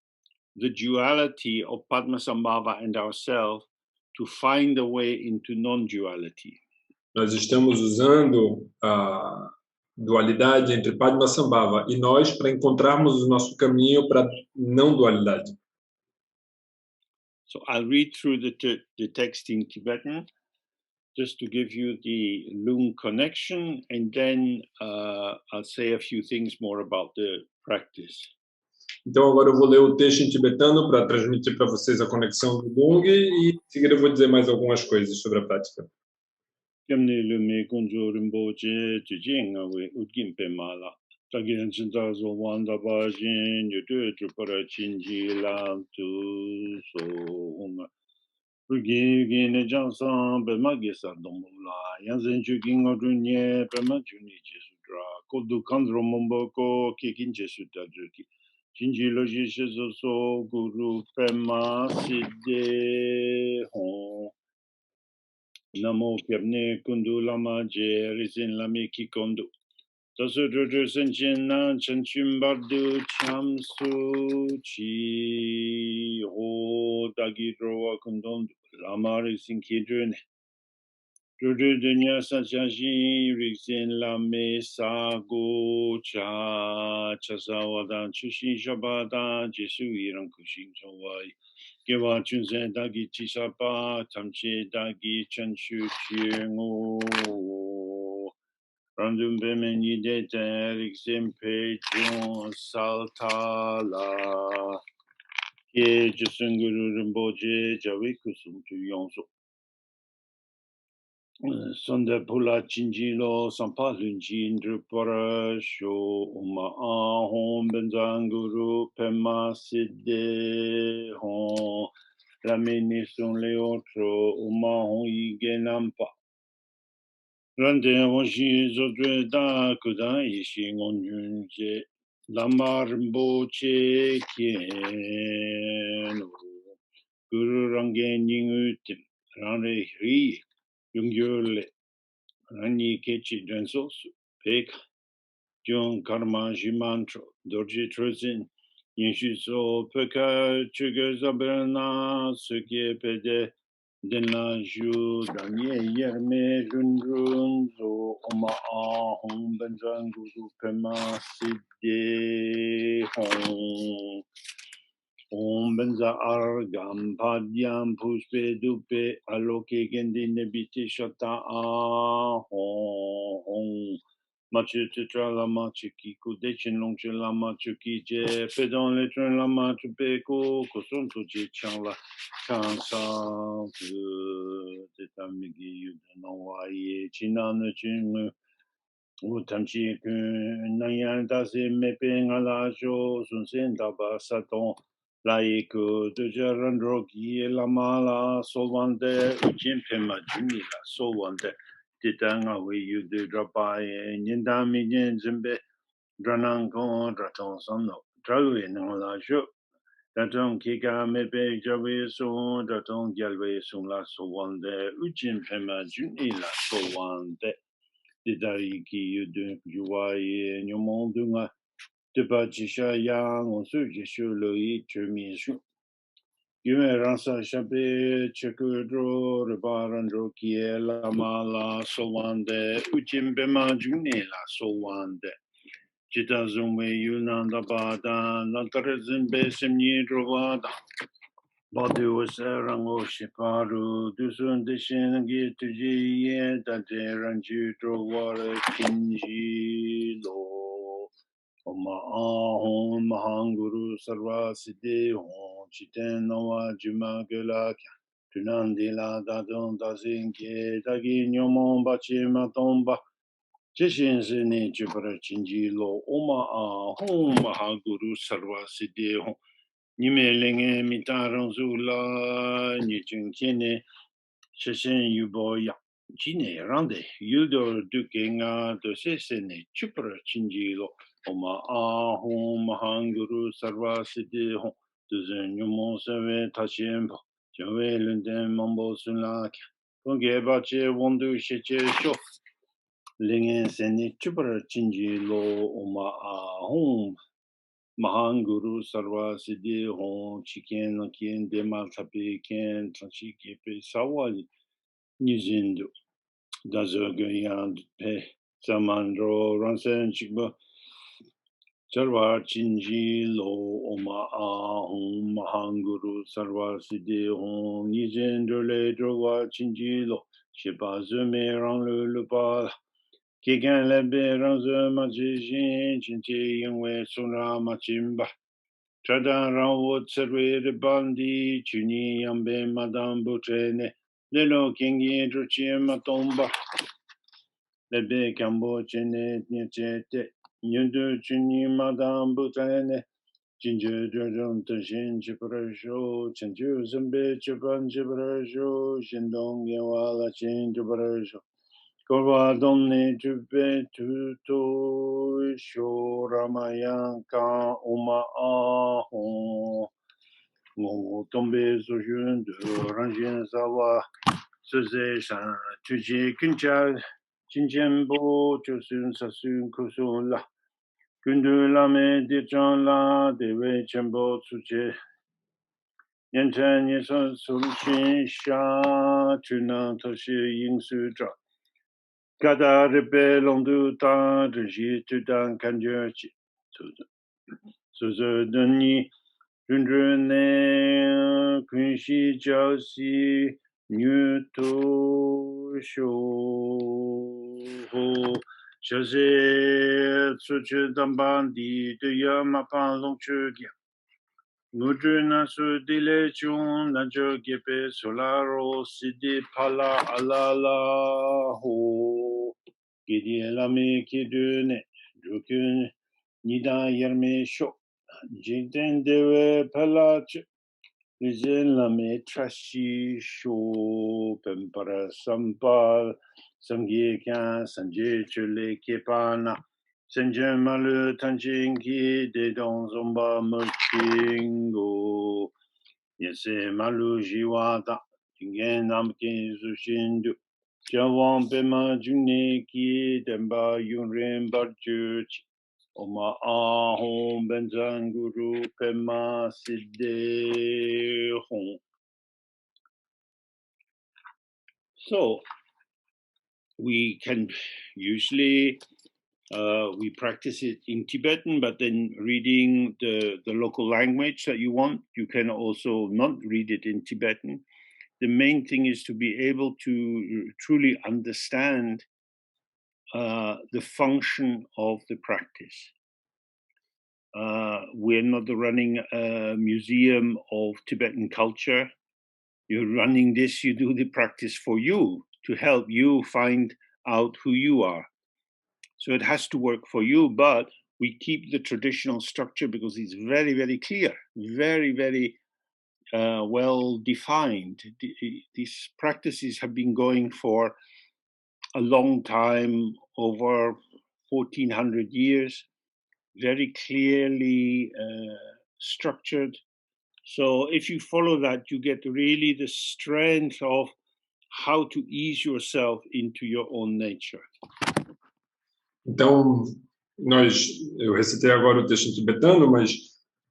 the duality of Padmasambhava and ourselves to find a way into non-duality. Nós estamos usando a dualidade entre Padmasambhava e nós para encontrarmos o nosso caminho para não dualidade. So I'll read through the text in Tibetan just to give you the Lung connection, and then I'll say a few things more about the practice. Então agora eu vou ler o texto em tibetano para transmitir para vocês a conexão do Lung e em seguida eu vou dizer mais algumas coisas sobre a prática. Kemni lume kunjo rimboche tujinga we udgin pe mala. Tagian chinta zo wanda bajin yudu trupara chinji lam tu so hunga. Rugi gine jansan be magisa domula. Yanzen chuking odunye pe majuni jesudra. Kodu kandro momboko kikin jesuta druki. Chinji loji shizo so guru pema siddhe hon. Namo Kyabne Kundu Lama Je Rizin Lami Kikondu. Tasu Drudu Senjin Nan Chanchum Bardu Cham Su Chi Ho Dagi Drowa Kundondu Lama Rizin Kidrune. Drudu Dunya Sachaji Rizin Lame Sago Cha Chasawadan Chushin Shabada Jesu Iran Kushin Chawai. Gewa chunzen dagi chisapa tamche dagi chanshu chiengo randum bemen yide terik sempe jon saltala ye jusunguru rimboje jawi kusum tu yonso sonde pula chinjilo sampa lunji ndrupara sho uma ahom benzanguru pema siddhe hon Ramini son le otro uma hoi genampa. Rande hoshi zodre da kuda ishi ngonjunje. Lamar che kieno. Guru range ningutim. Rande hri. Yungyurle. Rani kechi drensosu. Pek. Jung karma jimantro. Dorji trozin. Yenshu so peka chuga zabrana. Suke pede. Dena ju danye yerme run zo oma ahom benzang guru pema siddhe hong om benza argam padyam pushpe dupe aloke gendi nebiti shata ahong Machu Tutra Lama Chuki Kudechin Longchen Lama Chuki Je Pedon Letron Lama Chupeko Kosun Tuji Changla Kansa Tetamigi Yudanawai China Chin Utamchi Nayan Dasi Meping Alajo Sunsen Daba Saton Laiko Dujarandroki Lamala Solvande Ujim Pema Jumila Solvande Titanga we you do drop by and Yindami Zimbe Dranangon Draton Sono Trawi Nala Shuk Daton Kika Mepe Jawi So Daton Galway Sula So one day Ujim Pema Junila So one day Didariki you do Juwai and your Mondunga Debachisha Yang on Sujishu Lui Termishu Yume ransa shabe chekudro rebarandro kie la mala solwande uchimbe majune la solwande chita zumwe yunanda bada nantarezimbe semni drovada badu wasarango shiparu dusun dishin gituji ye dante ranju drovare kinji lo Oma ahom mahanguru sarva siddhi hon chiten nawa juma gela kya tunandi la dadon dazinke dagi nyomon bachi matomba chishin sini chupara chinji lo oma ahom mahanguru sarva siddhi hon nime lenge mitaran zula nichun kene shishin yubo ya Jine rande yudo duke nga do sesene chupra chinji lo Oma ahom mahanguru sarva siddhi hon duzen nyumo save tachimbo jawe lunden mambo sunlakya konge bache wondu sheche sho lingen sene chupra chinji lo oma ahom mahanguru sarva siddhi hon chiken nakien demal tapi ken tranchi kepe sawali nizindu Dazo Gyan Pe Samandro Ransen Chigba Sarva Chinji Lo Oma Ahom Mahanguru Sarva Siddhi Hon Nizendro Le Drowa Chinji Lo Shepa Zume Rang Lupa Kigan Lebe Ranzo Majijin Chinti Yungwe Sunra Machimba Tradan Rang Wot Sarve Bandi Chuni Yambe Madame Butrene Lelo Kingi Druchim Tomba, Lebe Cambo Chene Nichete, Nyundu Chini Madame Butane, Ginger Drum Tashin Chiparajo, Chenju Zambe Chipan Chiparajo, Shindong Yawala Chin Chiparajo. Korwa Domne Tupe Tuto Shoramayan Ka Uma Ahon. Ngo Tombe Sojun de Ranjin Sawa, Seze Shan, Tuji Kuncha, Chinjembo, Chusun Sasun Kusun La, Kundu Lame Dijan La, Dewe Chembo Tsuche, Yanchen Yeson Sulchin Sha, Tunan Toshi Ying Sutra, Gada Rebe Londu Ta, Reji Tudan Kanjerchi, Suze Deni, Junjune Kunshi Jiaoxi Nü Tu Shu Hu Xiaoxi Cuqu Damban Di De Ya Ma Pan Long Chu Gia Nu Zhu Na Su Di Le Chung Na Jo Gepe Solaro Sidi Pala Alala Hu Gidi Lame Kidune Jukun Nida Yerme Shok Jingden Dewe Palach Rizin Lame Trashi Sho Pempara Sampal Sangye Kyan Sanje Chule Kepana Senje Malu Tanchinki De Don Zomba Merchingo Yese Malu Jiwata Jingen Namkin Zushindu Jawan Pema Juneki Demba Yunrin Barjuchi Oma Ahom Benzan Guru Pema Siddhe Hong. So we can usually we practice it in Tibetan, but then reading the local language that you want, you can also not read it in Tibetan. The main thing is to be able to truly understand the function of the practice. We're not running a museum of Tibetan culture. You're running this, you do the practice for you to help you find out who you are. So it has to work for you, but we keep the traditional structure because it's very, very clear, very, very well defined. These practices have been going for a long time, over 1400 years, very clearly structured. So if you follow that, you get really the strength of how to ease yourself into your own nature. Então, eu recitei agora o texto em tibetano, mas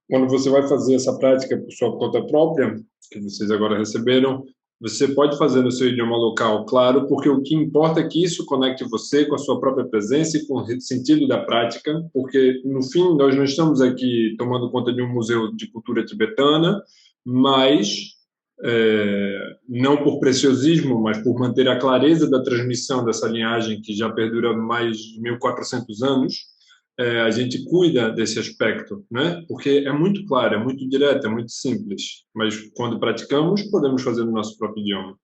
quando você vai fazer essa prática por sua conta própria, que vocês agora receberam, você pode fazer no seu idioma local, claro, porque o que importa é que isso conecte você com a sua própria presença e com o sentido da prática, porque, no fim, nós não estamos aqui tomando conta de um museu de cultura tibetana, mas não por preciosismo, mas por manter a clareza da transmissão dessa linhagem que já perdura mais de 1400 anos, a gente cuida desse aspecto, né? Porque é muito claro, é muito direto, é muito simples, mas quando praticamos, podemos fazer no nosso próprio idioma.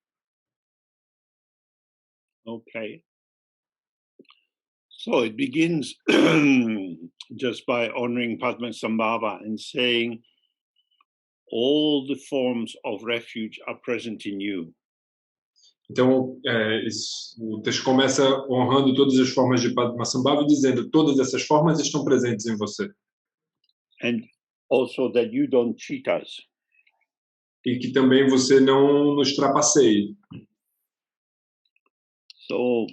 Okay. So it begins just by honoring Padmasambhava and saying, all the forms of refuge are present in you. Então, o texto começa honrando todas as formas de Padmasambhava e dizendo, todas essas formas estão presentes em você. And also that you don't cheat us. E que também você não nos trapaceie. So,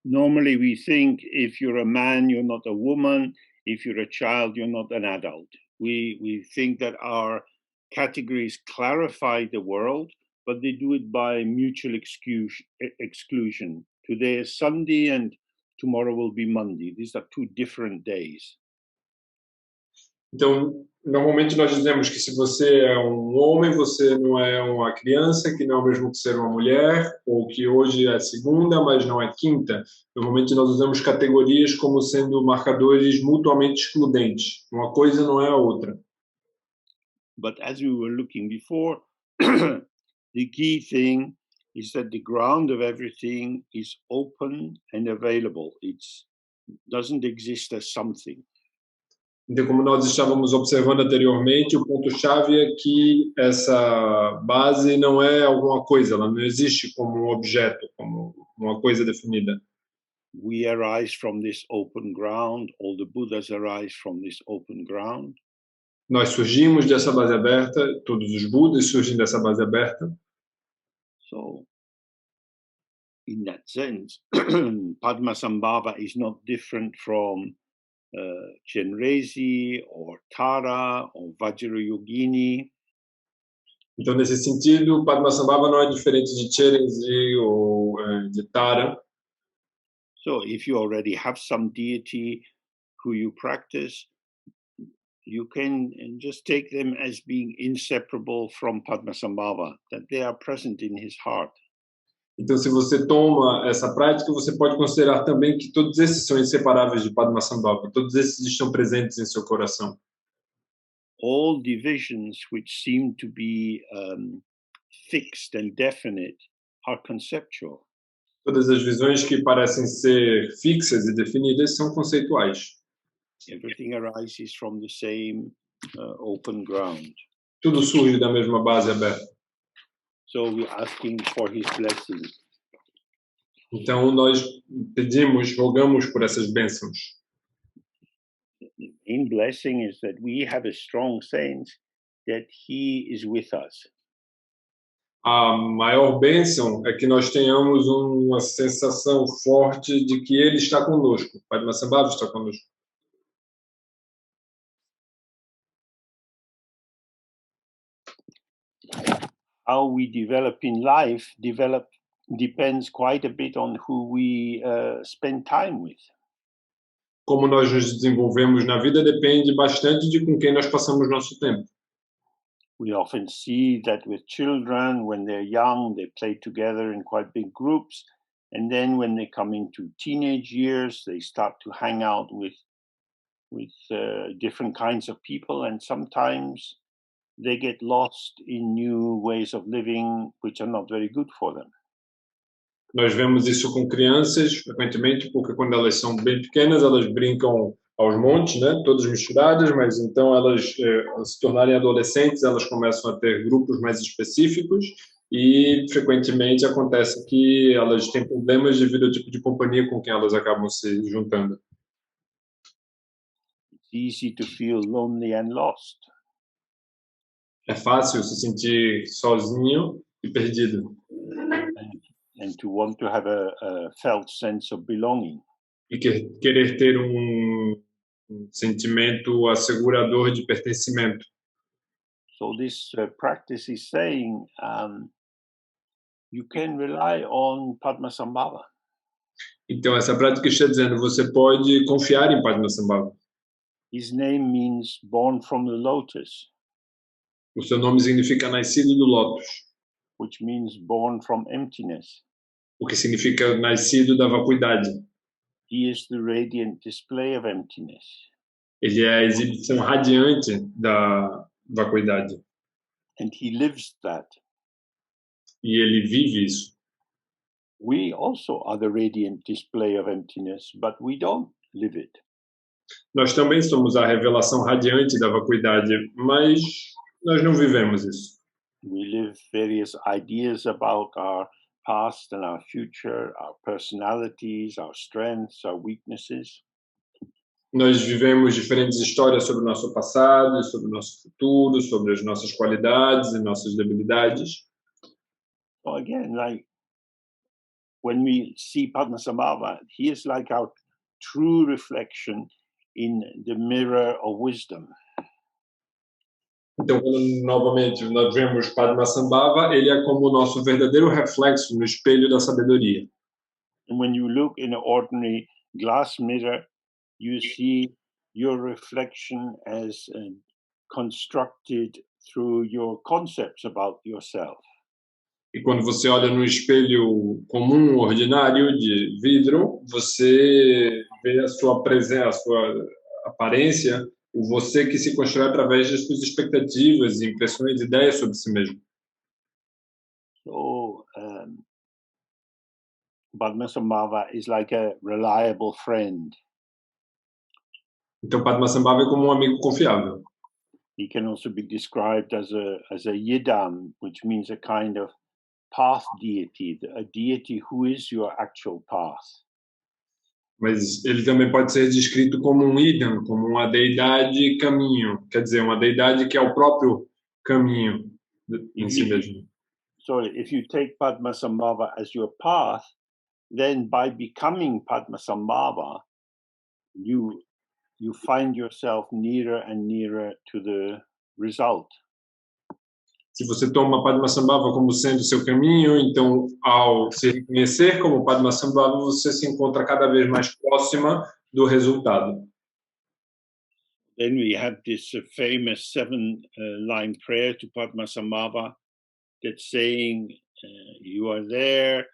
normally we think if you're a man, you're not a woman. If you're a child, you're not an adult. We think that our categories clarify the world, but they do it by mutual exclusion. Today is Sunday and tomorrow will be Monday. These are two different days. Então, normalmente nós dizemos que se você é um homem, você não é uma criança, que não é o mesmo que ser uma mulher, ou que hoje é segunda, mas não é quinta. Normalmente nós usamos categorias como sendo marcadores mutuamente excludentes. Uma coisa não é a outra. But as we were looking before, the key thing is that the ground of everything is open and available. It doesn't exist as something. Então, como nós estávamos observando anteriormente, o ponto-chave é que essa base não é alguma coisa, ela não existe como um objeto, como uma coisa definida. We arise from this open ground. All the Buddhas arise from this open ground. Nós surgimos dessa base aberta, todos os Budas surgem dessa base aberta. So, in that sense, Padmasambhava is not different from Chenrezi or Tara or Vajrayogini. Então, nesse sentido, Padmasambhava não é diferente de Chenrezi ou de Tara. So, if you already have some deity who you practice, you can just take them as being inseparable from Padmasambhava, that they are present in his heart. Então, se você toma essa prática, você pode considerar também que todos esses são inseparáveis de Padmasambhava, todos esses estão presentes em seu coração. All divisions which seem to be fixed and definite are conceptual. Todas as visões que parecem ser fixas e definidas são conceituais. Everything arises from the same open ground. Tudo surge da mesma base aberta. So we're asking for his blessing. Então, nós pedimos, rogamos por essas bênçãos. In blessing is that we have a strong sense that he is with us. A maior bênção é que nós tenhamos uma sensação forte de que ele está conosco. Padmasambhava está conosco. How we develop in life depends quite a bit on who we spend time with. Como nós nos desenvolvemos na vida depende bastante de com quem nós passamos nosso tempo. We often see that with children, when they're young, they play together in quite big groups. And then when they come into teenage years, they start to hang out with different kinds of people. And sometimes they get lost in new ways of living, which are not very good for them. Nós vemos isso com crianças, frequentemente, porque quando elas são bem pequenas, elas brincam aos montes, né? Todas misturadas, mas então elas se tornarem adolescentes, elas começam a ter grupos mais específicos e frequentemente acontece que elas têm problemas devido ao tipo de companhia com quem elas acabam se juntando. It's easy to feel lonely and lost. É fácil se sentir sozinho e perdido. And to want to have a felt sense of belonging. E querer ter sentimento assegurador de pertencimento. So this practice is saying you can rely on Padmasambhava. Então essa prática está dizendo você pode confiar em Padmasambhava. His name means born from the lotus. O seu nome significa nascido do lótus, which means born from emptiness. O que significa nascido da vacuidade. He is the radiant display of emptiness. Ele é a exibição radiante da vacuidade. And he lives that. E ele vive isso. We also are the radiant display of emptiness, but we don't live it. Nós também somos a revelação radiante da vacuidade, mas nós não vivemos isso. We live various ideas about our past and our future, our personalities, our strengths, our weaknesses. Nós vivemos diferentes histórias sobre o nosso passado, sobre o nosso futuro, sobre as nossas qualidades e nossas debilidades. So again, like when we see Padmasambhava, he is like our true reflection in the mirror of wisdom. Então, quando novamente nós vemos Padmasambhava, ele é como o nosso verdadeiro reflexo no espelho da sabedoria. And when you look in an ordinary glass mirror, you see your reflection as constructed through your concepts about yourself. E quando você olha no espelho comum, ordinário, de vidro, você vê a sua presença, a sua aparência, o você que se constrói através das suas expectativas, impressões, ideias sobre si mesmo. Padmasambhava is like a reliable friend. Então, Padmasambhava é como um amigo confiável. He can also be described as a yidam, which means a kind of path deity, a deity who is your actual path. Mas ele também pode ser descrito como um idam, como uma deidade caminho. Quer dizer, uma deidade que é o próprio caminho em si mesmo. So if you take Padmasambhava as your path, then by becoming Padmasambhava, you find yourself nearer and nearer to the result. Se você toma Padmasambhava como sendo seu caminho, então, ao se reconhecer como Padmasambhava, você se encontra cada vez mais próxima do resultado. Then we have this famous 7-line prayer to Padmasambhava that's saying, you are there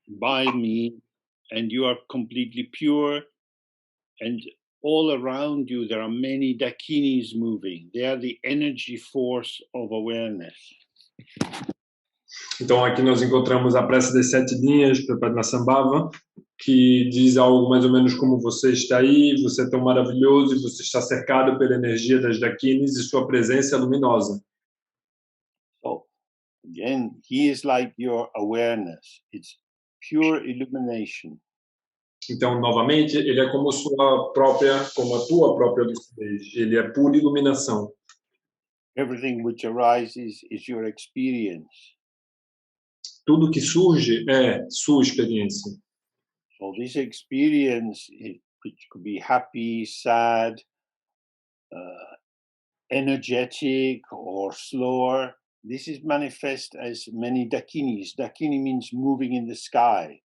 by me, and you are completely pure, and all around you there are many dakinis moving. They are the energy force of awareness. Então, aqui nós encontramos a prece das 7 linhas para Padmasambhava, que diz algo mais ou menos como: você está aí, você é tão maravilhoso e você está cercado pela energia das dakinis e sua presença é luminosa. So, again, he is like your awareness. It's pure illumination. Então, novamente, ele é como a tua própria lucidez. Ele é pura iluminação. Everything which arises is your experience. Tudo que surge é sua experiência. So this experience, which could be happy, sad, energetic, or slower, this is manifest as many dakinis. Dakini means moving in the sky.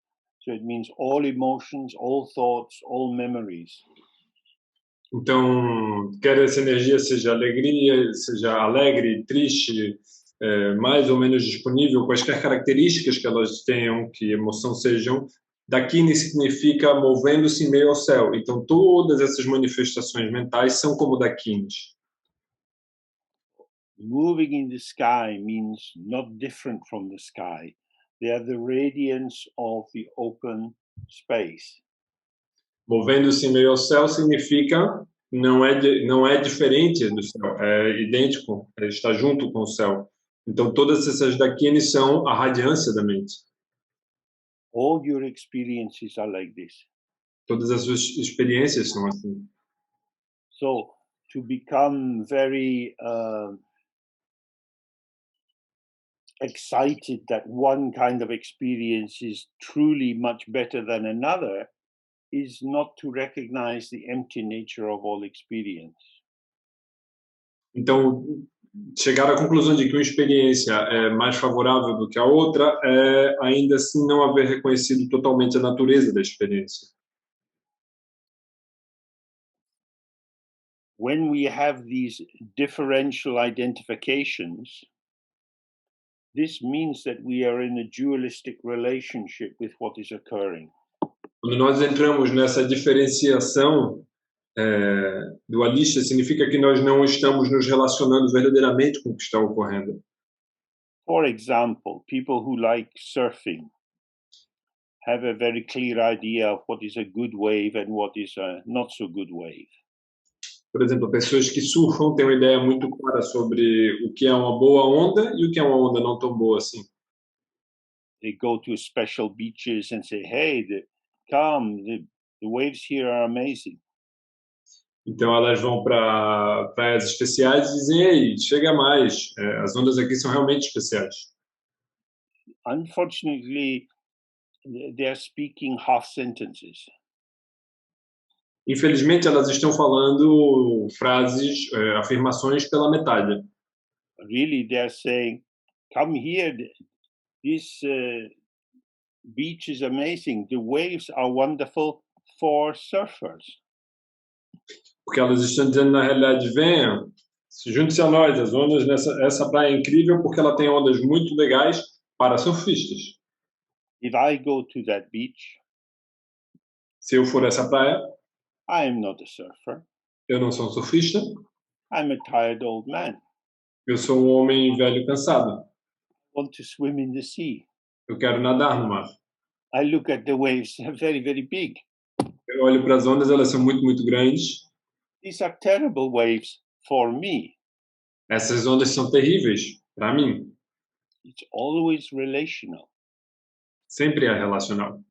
So it means all emotions, all thoughts, all memories. Então, quer essa energia seja alegria, seja alegre, triste, mais ou menos disponível, quaisquer características que elas tenham, que emoção sejam, dakini significa movendo-se em meio ao céu. Então, todas essas manifestações mentais são como dakinis. Moving in the sky means not different from the sky. They are the radiance of the open space. Movendo-se em meio ao céu significa não é diferente do céu, é idêntico, está junto com o céu. Então, todas essas dakinis são a radiância da mente. All your experiences are like this. Todas as suas experiências são assim. So, to become very excited that one kind of experience is truly much better than another is not to recognize the empty nature of all experience. Então, chegar à conclusão de que uma experiência é mais favorável do que a outra é ainda assim não haver reconhecido totalmente a natureza da experiência. When we have these differential identifications, this means that we are in a dualistic relationship with what is occurring. Quando nós entramos nessa diferenciação dualista, significa que nós não estamos nos relacionando verdadeiramente com o que está ocorrendo. For example, people who like surfing have a very clear idea of what is a good wave and what is a not so good wave. Por exemplo, pessoas que surfam têm uma ideia muito clara sobre o que é uma boa onda e o que é uma onda não tão boa assim. They go to special beaches and say, hey, the waves here are amazing. Então elas vão para praias especiais e dizem: ei, chega mais, as ondas aqui são realmente especiais. Unfortunately, they are speaking half sentences. Infelizmente, elas estão falando frases, afirmações pela metade. Really, they are saying, come here, this beach is amazing, the waves are wonderful for surfers. Porque elas estão dizendo, na realidade, venham, junte-se a nós, as ondas essa praia é incrível porque ela tem ondas muito legais para surfistas. If I go to that beach, se eu for a essa praia, I am not a surfer. Eu não sou um surfista. I'm a tired old man. Eu sou um homem velho cansado. I want to swim in the sea. Eu quero nadar no mar. I look at the waves, they're very, very big. Eu olho para as ondas, elas são muito, muito grandes. These are terrible waves for me. Essas ondas são terríveis para mim. It's always relational. Sempre é relacional.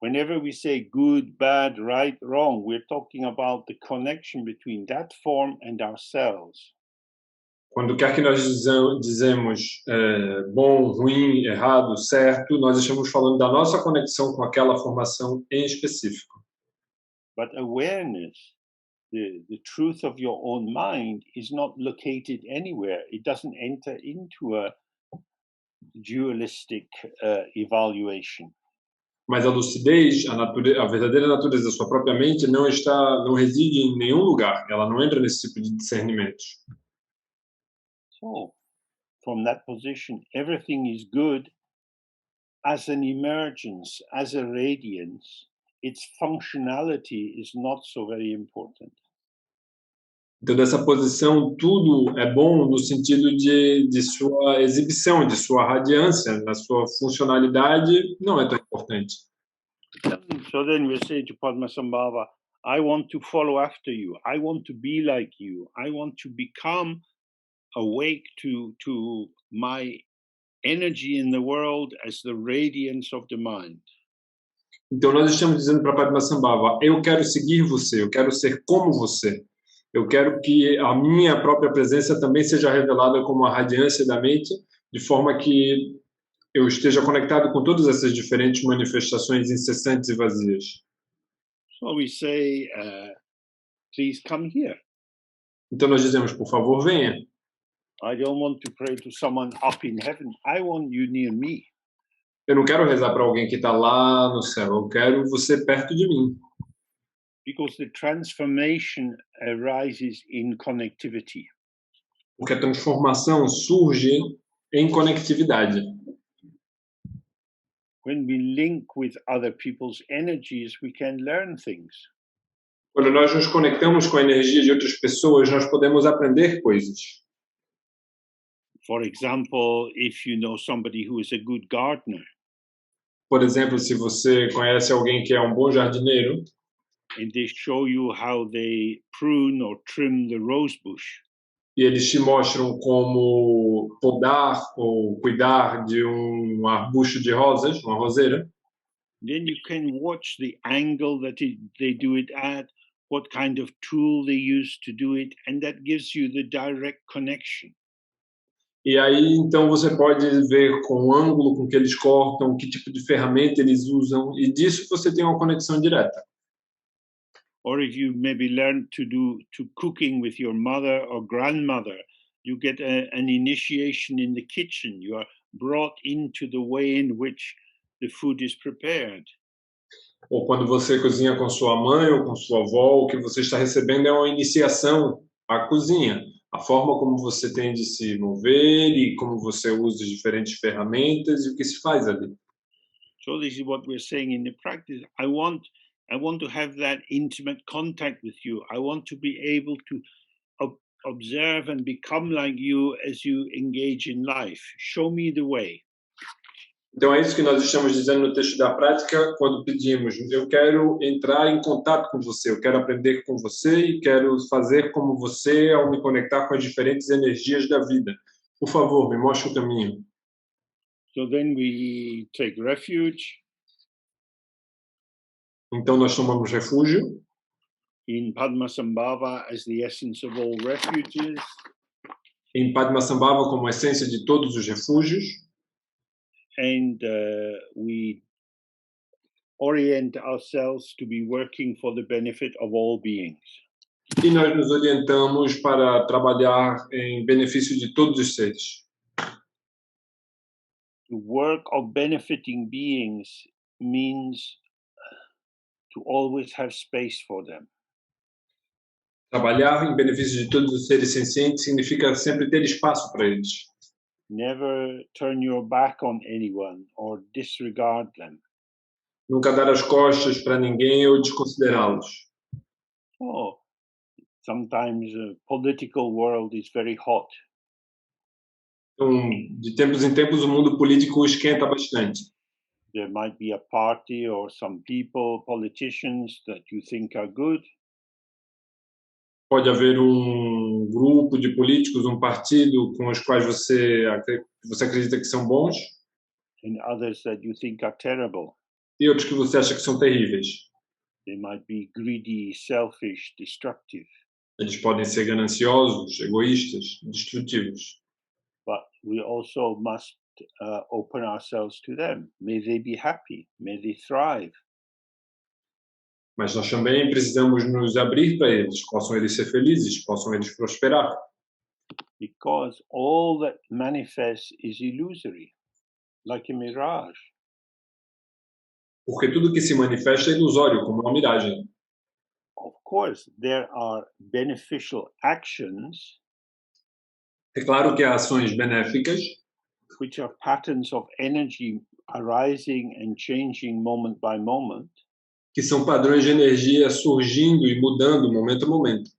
Whenever we say good, bad, right, wrong, we're talking about the connection between that form and ourselves. Quando quer que nós dizemos bom, ruim, errado, certo, nós estamos falando da nossa conexão com aquela formação em específico. But awareness, the truth of your own mind, is not located anywhere. It doesn't enter into a dualistic evaluation. Mas a lucidez, a verdadeira natureza da sua própria mente não reside em nenhum lugar. Ela não entra nesse tipo de discernimentos. So, from that position, everything is good as an emergence, as a radiance. Its functionality is not so very important. Então, dessa posição, tudo é bom no sentido de sua exibição, de sua radiância, na sua funcionalidade, não é tão importante. So then we say to Padmasambhava, I want to follow after you. I want to be like you. I want to become awake to my energy in the world as the radiance of the mind. Então, nós estamos dizendo para Padmasambhava, eu quero seguir você, eu quero ser como você. Eu quero que a minha própria presença também seja revelada como a radiância da mente, de forma que eu esteja conectado com todas essas diferentes manifestações incessantes e vazias. So we say, please come here. Então nós dizemos, por favor, venha. I don't want to pray to someone up in heaven. I want you near me. Eu não quero rezar para alguém que está lá no céu. Eu quero você perto de mim. Because the transformation arises in connectivity. Porque a transformação surge em conectividade. When we link with other people's energies, we can learn things. Quando nós nos conectamos com a energia de outras pessoas, nós podemos aprender coisas. For example, if you know somebody who is a good gardener, Por exemplo, se você conhece alguém que é um bom jardineiro, and they show you how they prune or trim the rose bush, e eles te mostram como podar ou cuidar de um arbusto de rosas, uma roseira, then you can watch the angle that they do it at, what kind of tool they use to do it, and that gives you the direct connection. e aí então você pode ver com o ângulo com que eles cortam, que tipo de ferramenta eles usam, e disso você tem uma conexão direta. Or if you maybe learn to do cooking with your mother or grandmother, you get an initiation in the kitchen. You are brought into the way in which the food is prepared. Ou quando você cozinha com sua mãe ou com sua avó, o que você está recebendo é uma iniciação à cozinha. A forma como você tem de se mover e como você usa as diferentes ferramentas e o que se faz ali. So this is what we're saying in the practice. I want to have that intimate contact with you. I want to be able to observe and become like you as you engage in life. Show me the way. Então é isso que nós estamos dizendo no texto da prática quando pedimos, eu quero entrar em contato com você, eu quero aprender com você e quero fazer como você ao me conectar com as diferentes energias da vida. Por favor, me mostre o caminho. So then we take refuge Então nós tomamos refúgio in Padmasambhava as the essence of all refuges. em Padmasambhava como essência de todos os refúgios. And we orient ourselves to be working for the benefit of all beings. E nós nos orientamos para trabalhar em benefício de todos os seres. The work of benefiting beings means to always have space for them. Trabalhar em benefício de todos os seres sencientes significa sempre ter espaço para eles. Never turn your back on anyone or disregard them. Nunca dar as costas para ninguém ou desconsiderá-los. Oh, sometimes the political world is very hot. Então, de tempos em tempos, o mundo político esquenta bastante. There might be a party or some people, politicians that you think are good. Pode haver grupo de políticos, partido com os quais você acredita que são bons, and others that you think are terrible. e outros que você acha que são terríveis. They might be greedy, selfish, destructive. Eles podem ser gananciosos, egoístas, destrutivos. But we also must open ourselves to them. May they be happy. May they thrive. Mas nós também precisamos nos abrir para eles. Possam eles ser felizes, possam eles prosperar. Because all that manifests is illusory, like a mirage. Porque tudo que se manifesta é ilusório, como uma miragem. Of course, there are beneficial actions. É claro que há ações benéficas, Which are patterns of energy arising and changing moment by moment. que são padrões de energia surgindo e mudando momento a momento.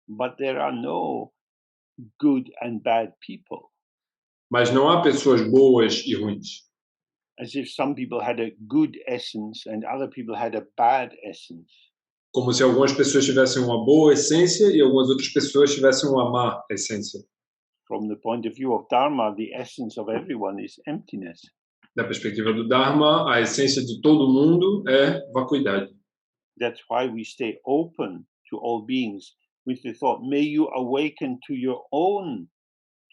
But there are no good and bad people. Mas não há pessoas boas e ruins. As if some people had a good essence and other people had a bad essence. Como se algumas pessoas tivessem uma boa essência e algumas outras pessoas tivessem uma má essência. From the point of view of Dharma, the essence of everyone is emptiness. Da perspectiva do Dharma, a essência de todo mundo é vacuidade. That's why we stay open to all beings with the thought, may you awaken to your own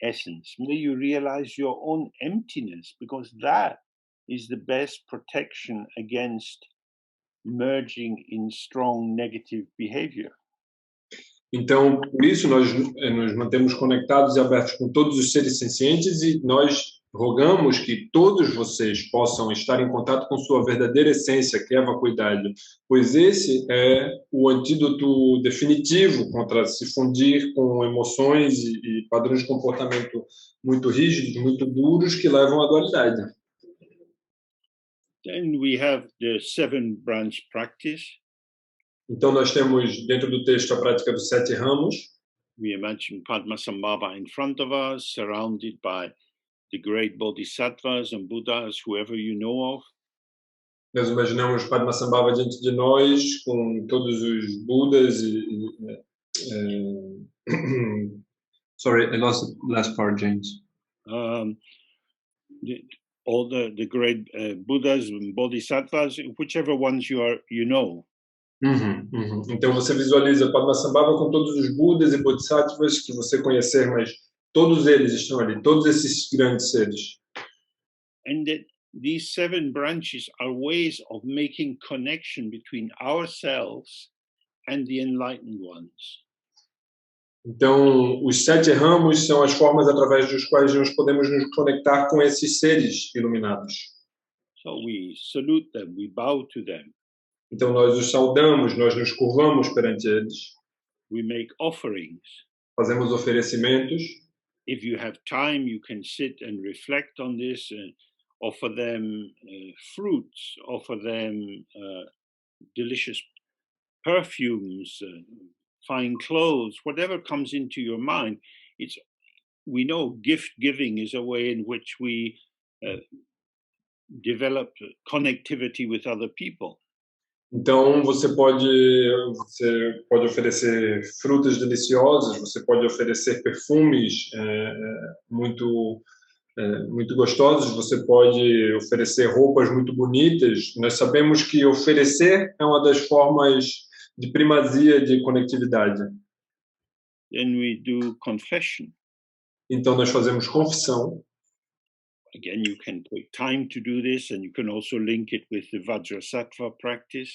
essence. May you realize your own emptiness, because that is the best protection against merging in strong negative behavior. Então, por isso, nós nos mantemos conectados e abertos com todos os seres sencientes e nós rogamos que todos vocês possam estar em contato com sua verdadeira essência, que é a vacuidade, pois esse é o antídoto definitivo contra se fundir com emoções e padrões de comportamento muito rígidos, muito duros, que levam à dualidade. Then we have the 7-branch practice. Então, nós temos dentro do texto a prática dos 7 ramos. We imagine Padmasambhava in front of us, surrounded by the great bodhisattvas and Buddhas, whoever you know of. Nós imaginamos Padmasambhava diante de nós, com todos os Budas Sorry, I lost the last part, James. All the great Buddhas and Bodhisattvas, whichever ones you know. Então você visualiza Padmasambhava com todos os Budas e Bodhisattvas que você conhecer, mas todos eles estão ali, todos esses grandes seres. And that these 7 branches are ways of making connection between ourselves and the enlightened ones. Então, os 7 ramos são as formas através dos quais nós podemos nos conectar com esses seres iluminados. So we salute them, we bow to them. Então nós os saudamos, nós nos curvamos perante eles. We make offerings. Fazemos oferecimentos. If you have time, you can sit and reflect on this and offer them fruits, offer them delicious perfumes, fine clothes, whatever comes into your mind. We know gift giving is a way in which we develop connectivity with other people. Então você pode oferecer frutas deliciosas, você pode oferecer perfumes muito gostosos, você pode oferecer roupas muito bonitas. Nós sabemos que oferecer é uma das formas de primazia de conectividade. Then we do confession. Então nós fazemos confissão. Again, you can take time to do this, and you can also link it with the Vajrasattva practice.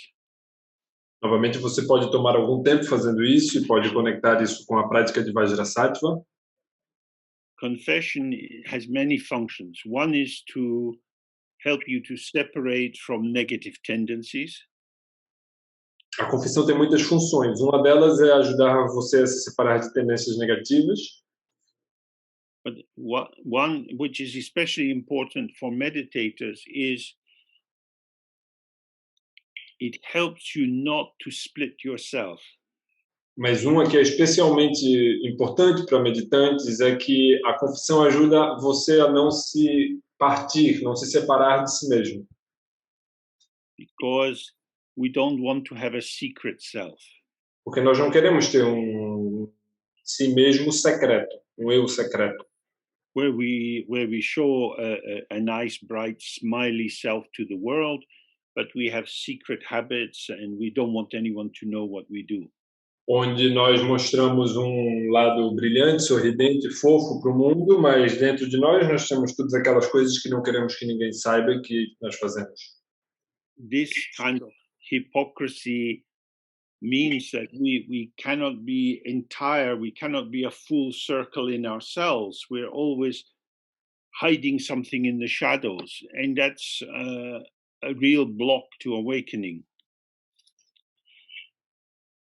Novamente, você pode tomar algum tempo fazendo isso e pode conectar isso com a prática de Vajrasattva. Confession has many functions. One is to help you to separate from negative tendencies. A confissão tem muitas funções. Uma delas é ajudar você a se separar de tendências negativas. But one which is especially important for meditators is it helps you not to split yourself. Mas uma que é especialmente importante para meditantes é que a confissão ajuda você a não se partir, não se separar de si mesmo. because we don't want to have a secret self. Porque nós não queremos ter si mesmo secreto, eu secreto. Where we show a nice, bright, smiley self to the world, but we have secret habits and we don't want anyone to know what we do. Onde nós mostramos lado brilhante, sorridente, fofo para o mundo, mas dentro de nós temos todas aquelas coisas que não queremos que ninguém saiba que nós fazemos. This kind of hypocrisy means that we cannot be entire, we cannot be a full circle in ourselves. We're always hiding something in the shadows, and that's a real block to awakening.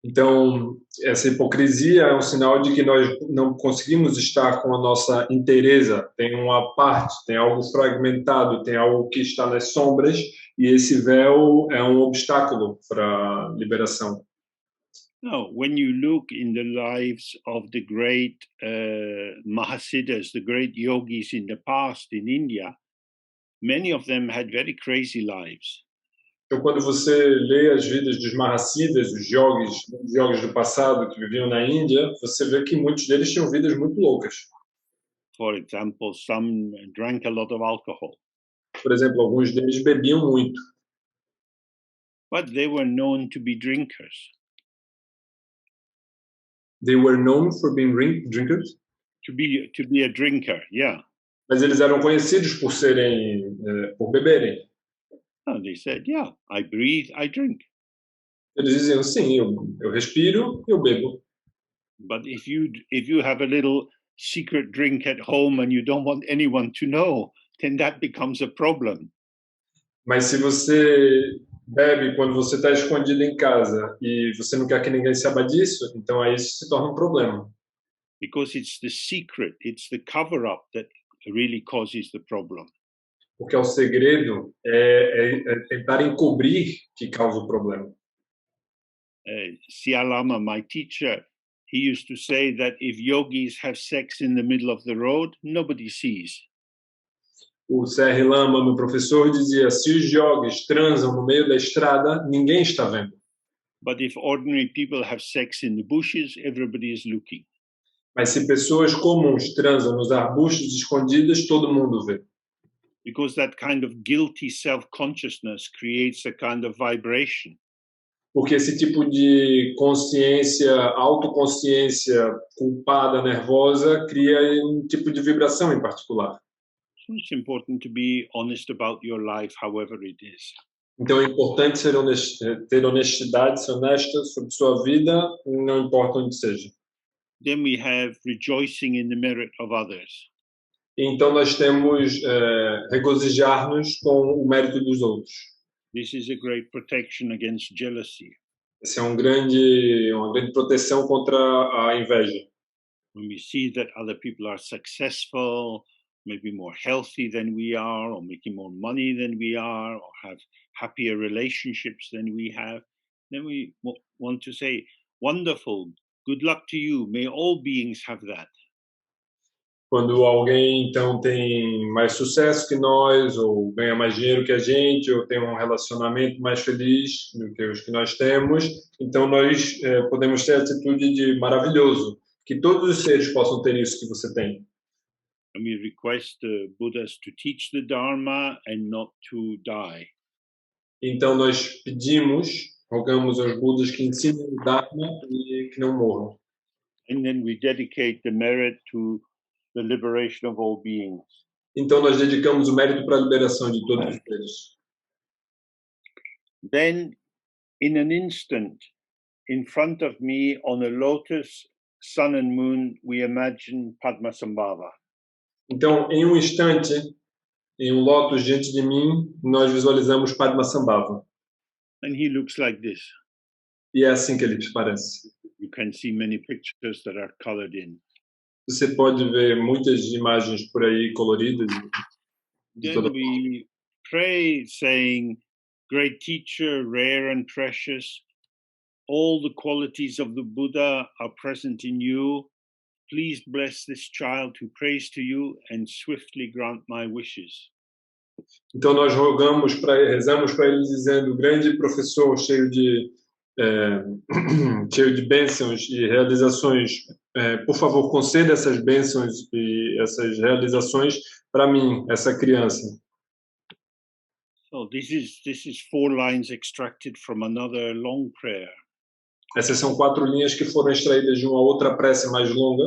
Então, essa hipocrisia é sinal de que nós não conseguimos estar com a nossa inteireza. Tem uma parte, tem algo fragmentado, tem algo que está nas sombras, e esse véu é obstáculo para a liberação. No, when you look in the lives of the great Mahasiddhas, the great yogis in the past in India, many of them had very crazy lives. Então, quando você lê as vidas dos Mahasiddhas, os yogis do passado que viviam na Índia, você vê que muitos deles tinham vidas muito loucas. For example, some drank a lot of alcohol. Por exemplo, alguns deles bebiam muito. But they were known to be drinkers. They were known for being drinkers? To be a drinker, yeah. Mas eles eram conhecidos por por beberem. And they said, yeah, I breathe, I drink. Eles diziam, sim, eu respiro, eu bebo. But if you have a little secret drink at home and you don't want anyone to know, then that becomes a problem. Mas se você bebe quando você está escondido em casa e você não quer que ninguém saiba disso, então aí isso se torna problema. Because it's the secret, it's the cover-up that really causes the problem. Porque o segredo é tentar encobrir que causa o problema. Sialama, my teacher, he used to say that if yogis have sex in the middle of the road, nobody sees. O C.R. Lama, meu professor, dizia, se os yogis transam no meio da estrada, ninguém está vendo. But if ordinary people have sex in the bushes, everybody is looking. Mas se pessoas comuns transam nos arbustos escondidos, todo mundo vê. Because that kind of guilty self-consciousness creates a kind of vibration. Porque esse tipo de consciência, autoconsciência culpada, nervosa, cria tipo de vibração em particular. So it's important to be honest about your life, however it is. Então é importante ter honestidade, ser honesta sobre sua vida, não importa onde seja. Then we have rejoicing in the merit of others. Então nós temos regozijar-nos com o mérito dos outros. This is a great protection against jealousy. Essa é uma grande proteção contra a inveja. When we see that other people are successful, maybe more healthy than we are, or making more money than we are, or have happier relationships than we have, then we want to say, wonderful, good luck to you, may all beings have that. Quando alguém, então, tem mais sucesso que nós, ou ganha mais dinheiro que a gente, ou tem um relacionamento mais feliz do que os que nós temos, então nós podemos ter a atitude de maravilhoso, que todos os seres possam ter isso que você tem. And we request the Buddhas to teach the Dharma and not to die. Então nós rogamos aos Budas que ensinem o Dharma e que não morram. And then we dedicate the merit to the liberation of all beings. Então nós dedicamos o mérito para a liberação de todos os seres. Then, in an instant, in front of me on a lotus, sun and moon, we imagine Padmasambhava. Então, em um instante, em um lótus diante de mim, nós visualizamos Padmasambhava. And he looks like this. E é assim que ele parece. You can see many pictures that are colored in. Você pode ver muitas imagens por aí coloridas. Then we pray saying, great teacher, rare and precious, all the qualities of the Buddha are present in you. Please bless this child who prays to you and swiftly grant my wishes. Então nós rezamos para ele dizendo, grande professor cheio de cheio de bênçãos e realizações, por favor, conceda essas bênçãos e essas realizações para mim, essa criança. So this is 4 lines extracted from another long prayer. Essas são 4 linhas que foram extraídas de uma outra prece mais longa.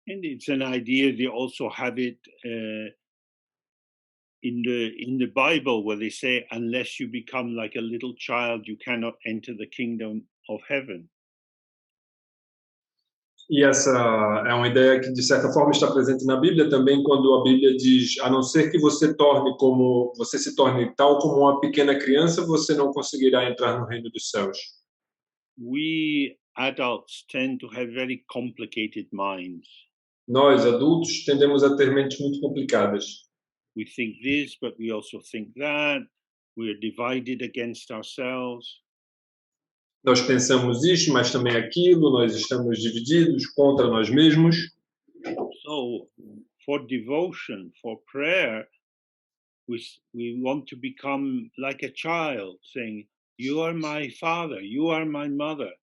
And it's an idea, they also have it in the Bible, where they say, unless you become like a little child, you cannot enter the kingdom of heaven. E essa é uma ideia que, de certa forma, está presente na Bíblia também, quando a Bíblia diz, a não ser que você se torne tal como uma pequena criança, você não conseguirá entrar no reino dos céus. We adults tend to have very complicated minds. Nós, adultos, tendemos a ter mentes muito complicadas. We think this, but we also think that. We are divided against ourselves. Nós pensamos isto, mas também aquilo, nós estamos divididos contra nós mesmos. So, for devotion, for prayer, we want to become like a child, saying, you are my father, you are my mother.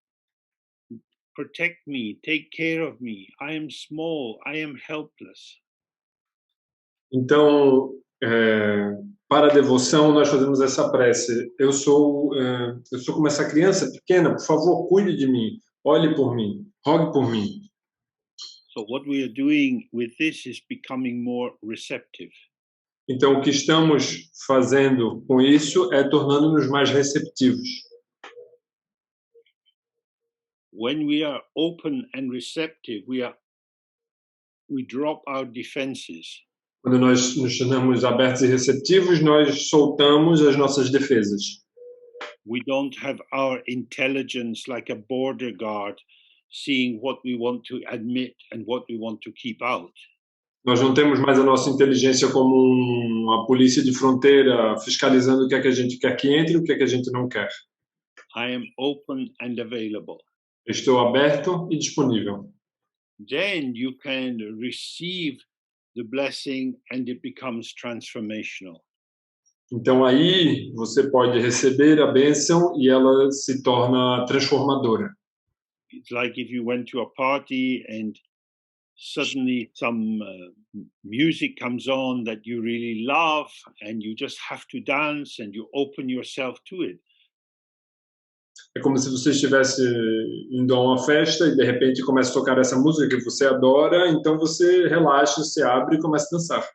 Protect me, take care of me. I am small, I am helpless. Então, para a devoção, nós fazemos essa prece. Eu sou como essa criança pequena, por favor, cuide de mim, olhe por mim, rogue por mim. So what we are doing with this is becoming more receptive. Então, o que estamos fazendo com isso é tornando-nos mais receptivos. When we are open and receptive, we drop our defenses. Quando nós nos tornamos abertos e receptivos, nós soltamos as nossas defesas. We don't have our intelligence like a border guard, seeing what we want to admit and what we want to keep out. Nós não temos mais a nossa inteligência como uma polícia de fronteira fiscalizando o que é que a gente quer que entre e o que é que a gente não quer. I am open and available. Estou aberto e disponível. Then you can receive the blessing and it becomes transformational. Então aí você pode receber a bênção e ela se torna transformadora. It's like if you went to a party and suddenly some music comes on that you really love and you just have to dance and you open yourself to it. É como se você estivesse indo a uma festa e de repente começa a tocar essa música que você adora, então você relaxa, se abre e começa a dançar.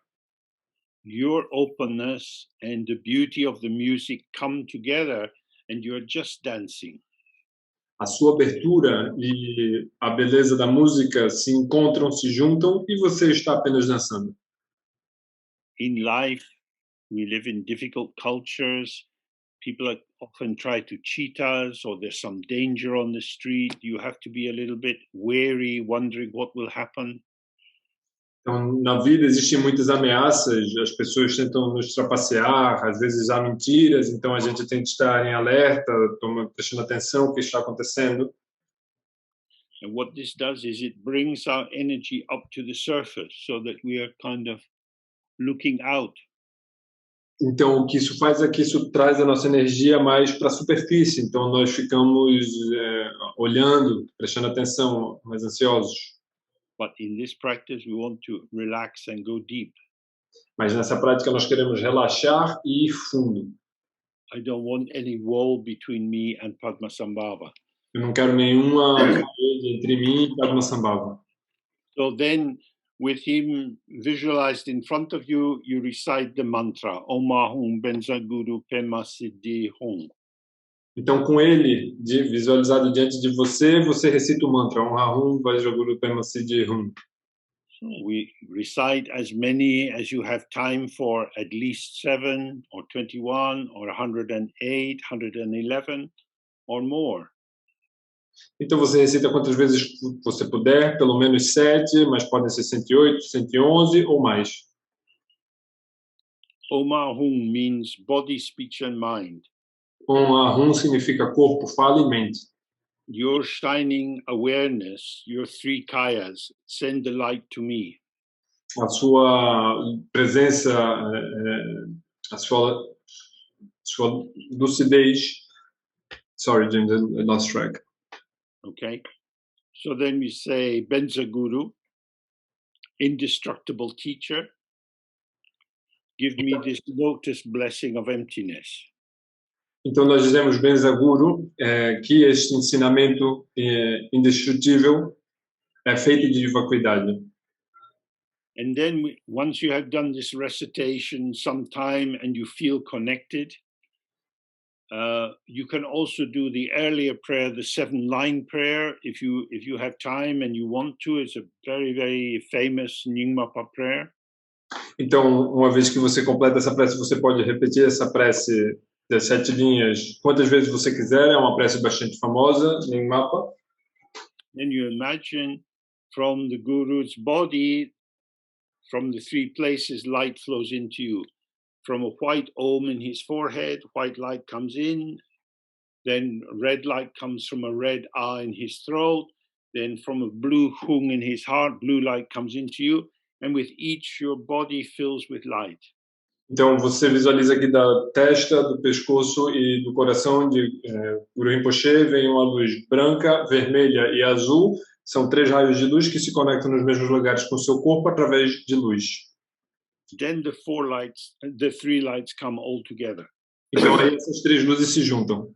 Your openness and the beauty of the music come together and you're just dancing. A sua abertura e a beleza da música se encontram, se juntam e você está apenas dançando. In life, we live in difficult cultures. People often try to cheat us, or there's some danger on the street. You have to be a little bit wary, wondering what will happen. Então, na vida existem muitas ameaças, as pessoas tentam nos trapacear, às vezes há mentiras, então a gente tem que estar em alerta, prestando atenção no que está acontecendo. And what this does is it brings our energy up to the surface so that we are kind of looking out. Então, o que isso faz é que isso traz a nossa energia mais para a superfície, então nós ficamos olhando, prestando atenção, mais ansiosos. But in this practice, we want to relax and go deep. Mas nessa prática nós queremos relaxar e ir fundo. I don't want any wall between me and Padmasambhava. Eu não quero nenhuma parede entre mim e Padmasambhava. So then, with him visualized in front of you, you recite the mantra, Om Ahum Benza Guru Pema Siddhi Hum. Então, com ele visualizado diante de você, você recita o mantra Om Ahum Vajraguru Pema Siddhi Hum. So we recite as many as you have time for, at least 7 or 21 or 108, 111 or more. Então você recita quantas vezes você puder, pelo menos 7, mas podem ser 108, 111 ou mais. Om Ahum means body, speech and mind. Om Ahum significa corpo, fala e mente. Your shining awareness, your 3 kayas, send the light to me. a sua presença, a sua lucidez. Sorry, James, I lost track. Okay. So then we say Benza Guru, indestructible teacher, give me this lotus blessing of emptiness. Então nós dizemos Benza Guru, que este ensinamento indestrutível é feito de vacuidade. And then once you have done this recitation some time and you feel connected, you can also do the earlier prayer, the 7-line prayer, if you have time and you want to. It's a very, very famous Nyingmapa prayer. Então, uma vez que você completa essa prece, você pode repetir essa prece das 7 linhas quantas vezes você quiser. É uma prece bastante famosa, Nyingmapa. Then you imagine from the Guru's body, from the 3 places, light flows into you. From a white Om in his forehead, white light comes in. Then red light comes from a red Ah in his throat. Then from a blue Hung in his heart, blue light comes into you. And with each, your body fills with light. Então, você visualiza aqui da testa, do pescoço e do coração de Guru Rinpoche, vem uma luz branca, vermelha e azul. São 3 raios de luz que se conectam nos mesmos lugares com o seu corpo através de luz. Then the 3 lights come all together. Então, aí essas 3 luzes se juntam.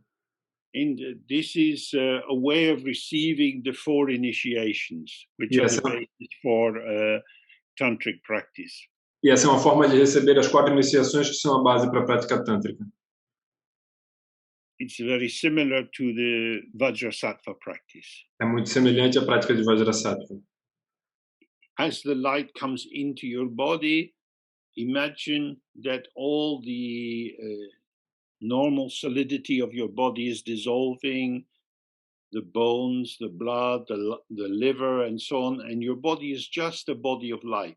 And this is a way of receiving the 4 initiations, which are the basis for tantric practice. E essa é uma forma de receber as 4 iniciações que são a base para a prática tântrica. It's very similar to the Vajrasattva practice. É muito semelhante à prática de Vajrasattva. As the light comes into your body, imagine that all the normal solidity of your body is dissolving, the bones, the blood, the liver, and so on, and your body is just a body of light.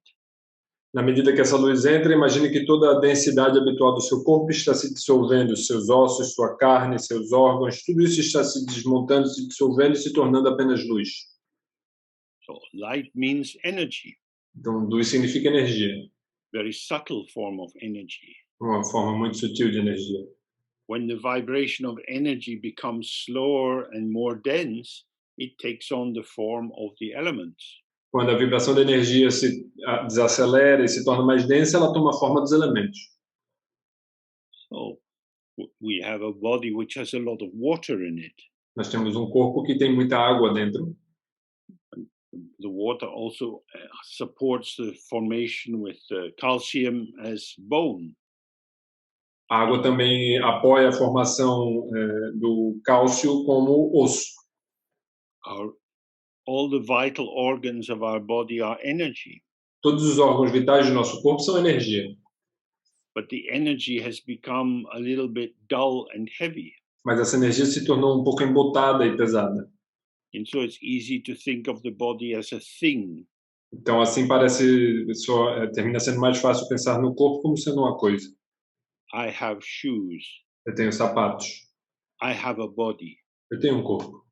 Na medida que essa luz entra, imagine que toda a densidade habitual do seu corpo está se dissolvendo, seus ossos, sua carne, seus órgãos, tudo isso está se desmontando, se dissolvendo e se tornando apenas luz. So light means energy. Então, luz significa energia. Very subtle form of energy. Uma forma muito sutil de energia. When the vibration of energy becomes slower and more dense, it takes on the form of the elements. Quando a vibração da energia se desacelera e se torna mais densa, ela toma a forma dos elementos. So we have a body which has a lot of water in it. Nós temos um corpo que tem muita água dentro. The water also supports the formation with calcium as bone. A água também apoia a formação do cálcio como osso. All the vital organs of our body are energy. Todos os órgãos vitais do nosso corpo são energia. But the energy has become a little bit dull and heavy. Mas essa energia se tornou um pouco embotada e pesada. And so it's easy to think of the body as a thing. Então assim termina sendo mais fácil pensar no corpo como sendo uma coisa. I have shoes. Eu tenho sapatos. I have a body. Eu tenho um corpo.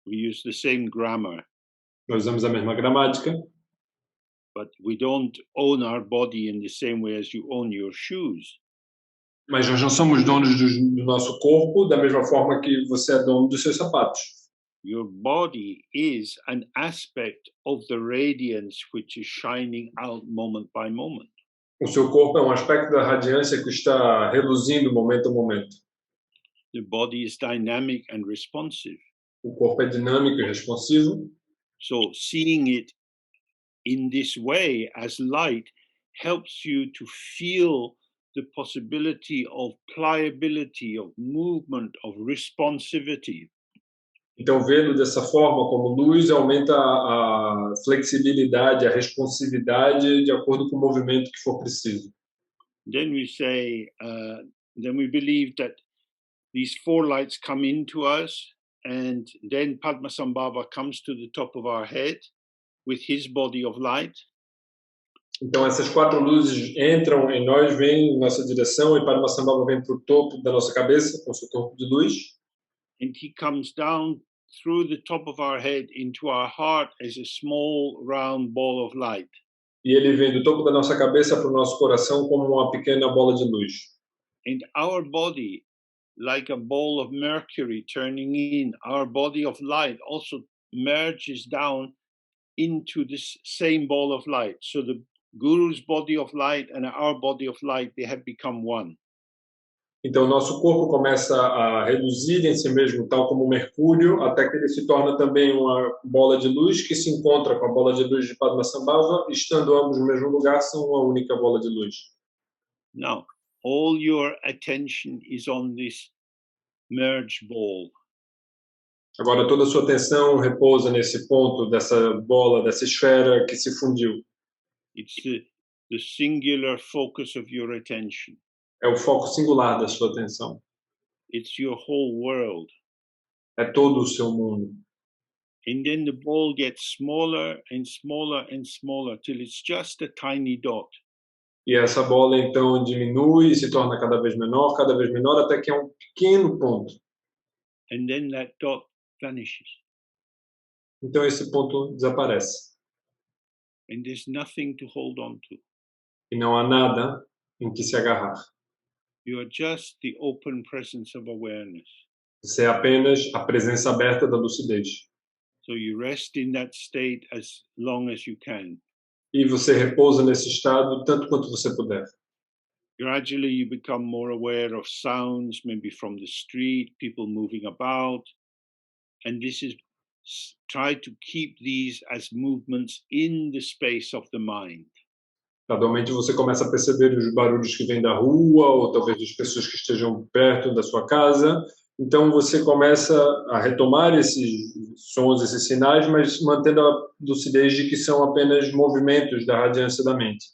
We use the same grammar. Nós usamos a mesma gramática. But we don't own our body in the same way as you own your shoes. Mas nós não somos donos do nosso corpo da mesma forma que você é dono dos seus sapatos. Your body is an aspect of the radiance which is shining out moment by moment. O seu corpo é um aspecto da radiância que está reluzindo momento a momento. The body is dynamic and responsive. O corpo é dinâmico e responsivo. So seeing it in this way as light helps you to feel the possibility of pliability, of movement, of responsivity. Então, vendo dessa forma como luz, aumenta a flexibilidade, a responsividade de acordo com o movimento que for preciso. Then we say, then we believe that these 4 lights come into us, and then Padmasambhava comes to the top of our head with his body of light. Então, essas 4 luzes entram em nós, vêm em nossa direção, e Padmasambhava vem para o topo da nossa cabeça, com seu corpo de luz. And he comes down through the top of our head into our heart as a small round ball of light. E ele vem do topo da nossa cabeça para o nosso coração como uma pequena bola de luz. And our body, like a ball of mercury turning in, our body of light also merges down into this same ball of light. So the Guru's body of light and our body of light, they have become one. Então, nosso corpo começa a reduzir em si mesmo, tal como o mercúrio, até que ele se torna também uma bola de luz que se encontra com a bola de luz de Padmasambhava, estando ambos no mesmo lugar, são uma única bola de luz. Now, all your attention is on this merged ball. Agora, toda a sua atenção repousa nesse ponto, dessa bola, dessa esfera que se fundiu. It's the singular focus of your attention. É o foco singular da sua atenção. It's your whole world. É todo o seu mundo. And then the ball gets smaller and smaller and smaller till it's just a tiny dot. E essa bola, então, diminui e se torna cada vez menor, até que é um pequeno ponto. And then that dot vanishes. Então, esse ponto desaparece. And there's nothing to hold on to. E não há nada em que se agarrar. You are just the open presence of awareness. Você é apenas a presença aberta da lucidez. So you rest in that state as long as you can. E você repousa nesse estado tanto quanto você puder. Gradually you become more aware of sounds, maybe from the street, people moving about. And this is, try to keep these as movements in the space of the mind. Gradualmente você começa a perceber os barulhos que vêm da rua, ou talvez das pessoas que estejam perto da sua casa. Então você começa a retomar esses sons, esses sinais, mas mantendo a lucidez de que são apenas movimentos da radiância da mente.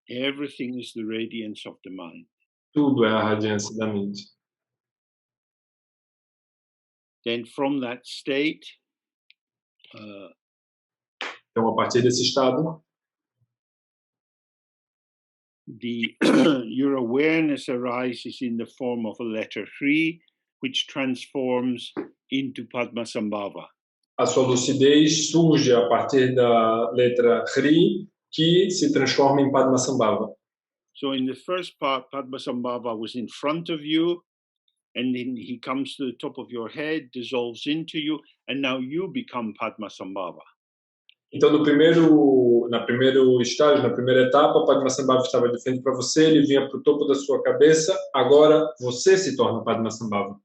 Everything is the radiance of the mind. Tudo é a radiância da mente. Then from that state, Então, a partir desse estado, your awareness arises in the form of a letter Hri, which transforms into Padmasambhava. a sua lucidez surge a partir da letra Hri, que se transforma em Padmasambhava. So in the first part, Padmasambhava was in front of you, and then he comes to the top of your head, dissolves into you, and now you become Padmasambhava. Então, no primeiro estágio, na primeira etapa, Padmasambhava estava de frente para você, ele vinha para o topo da sua cabeça, agora você se torna Padmasambhava.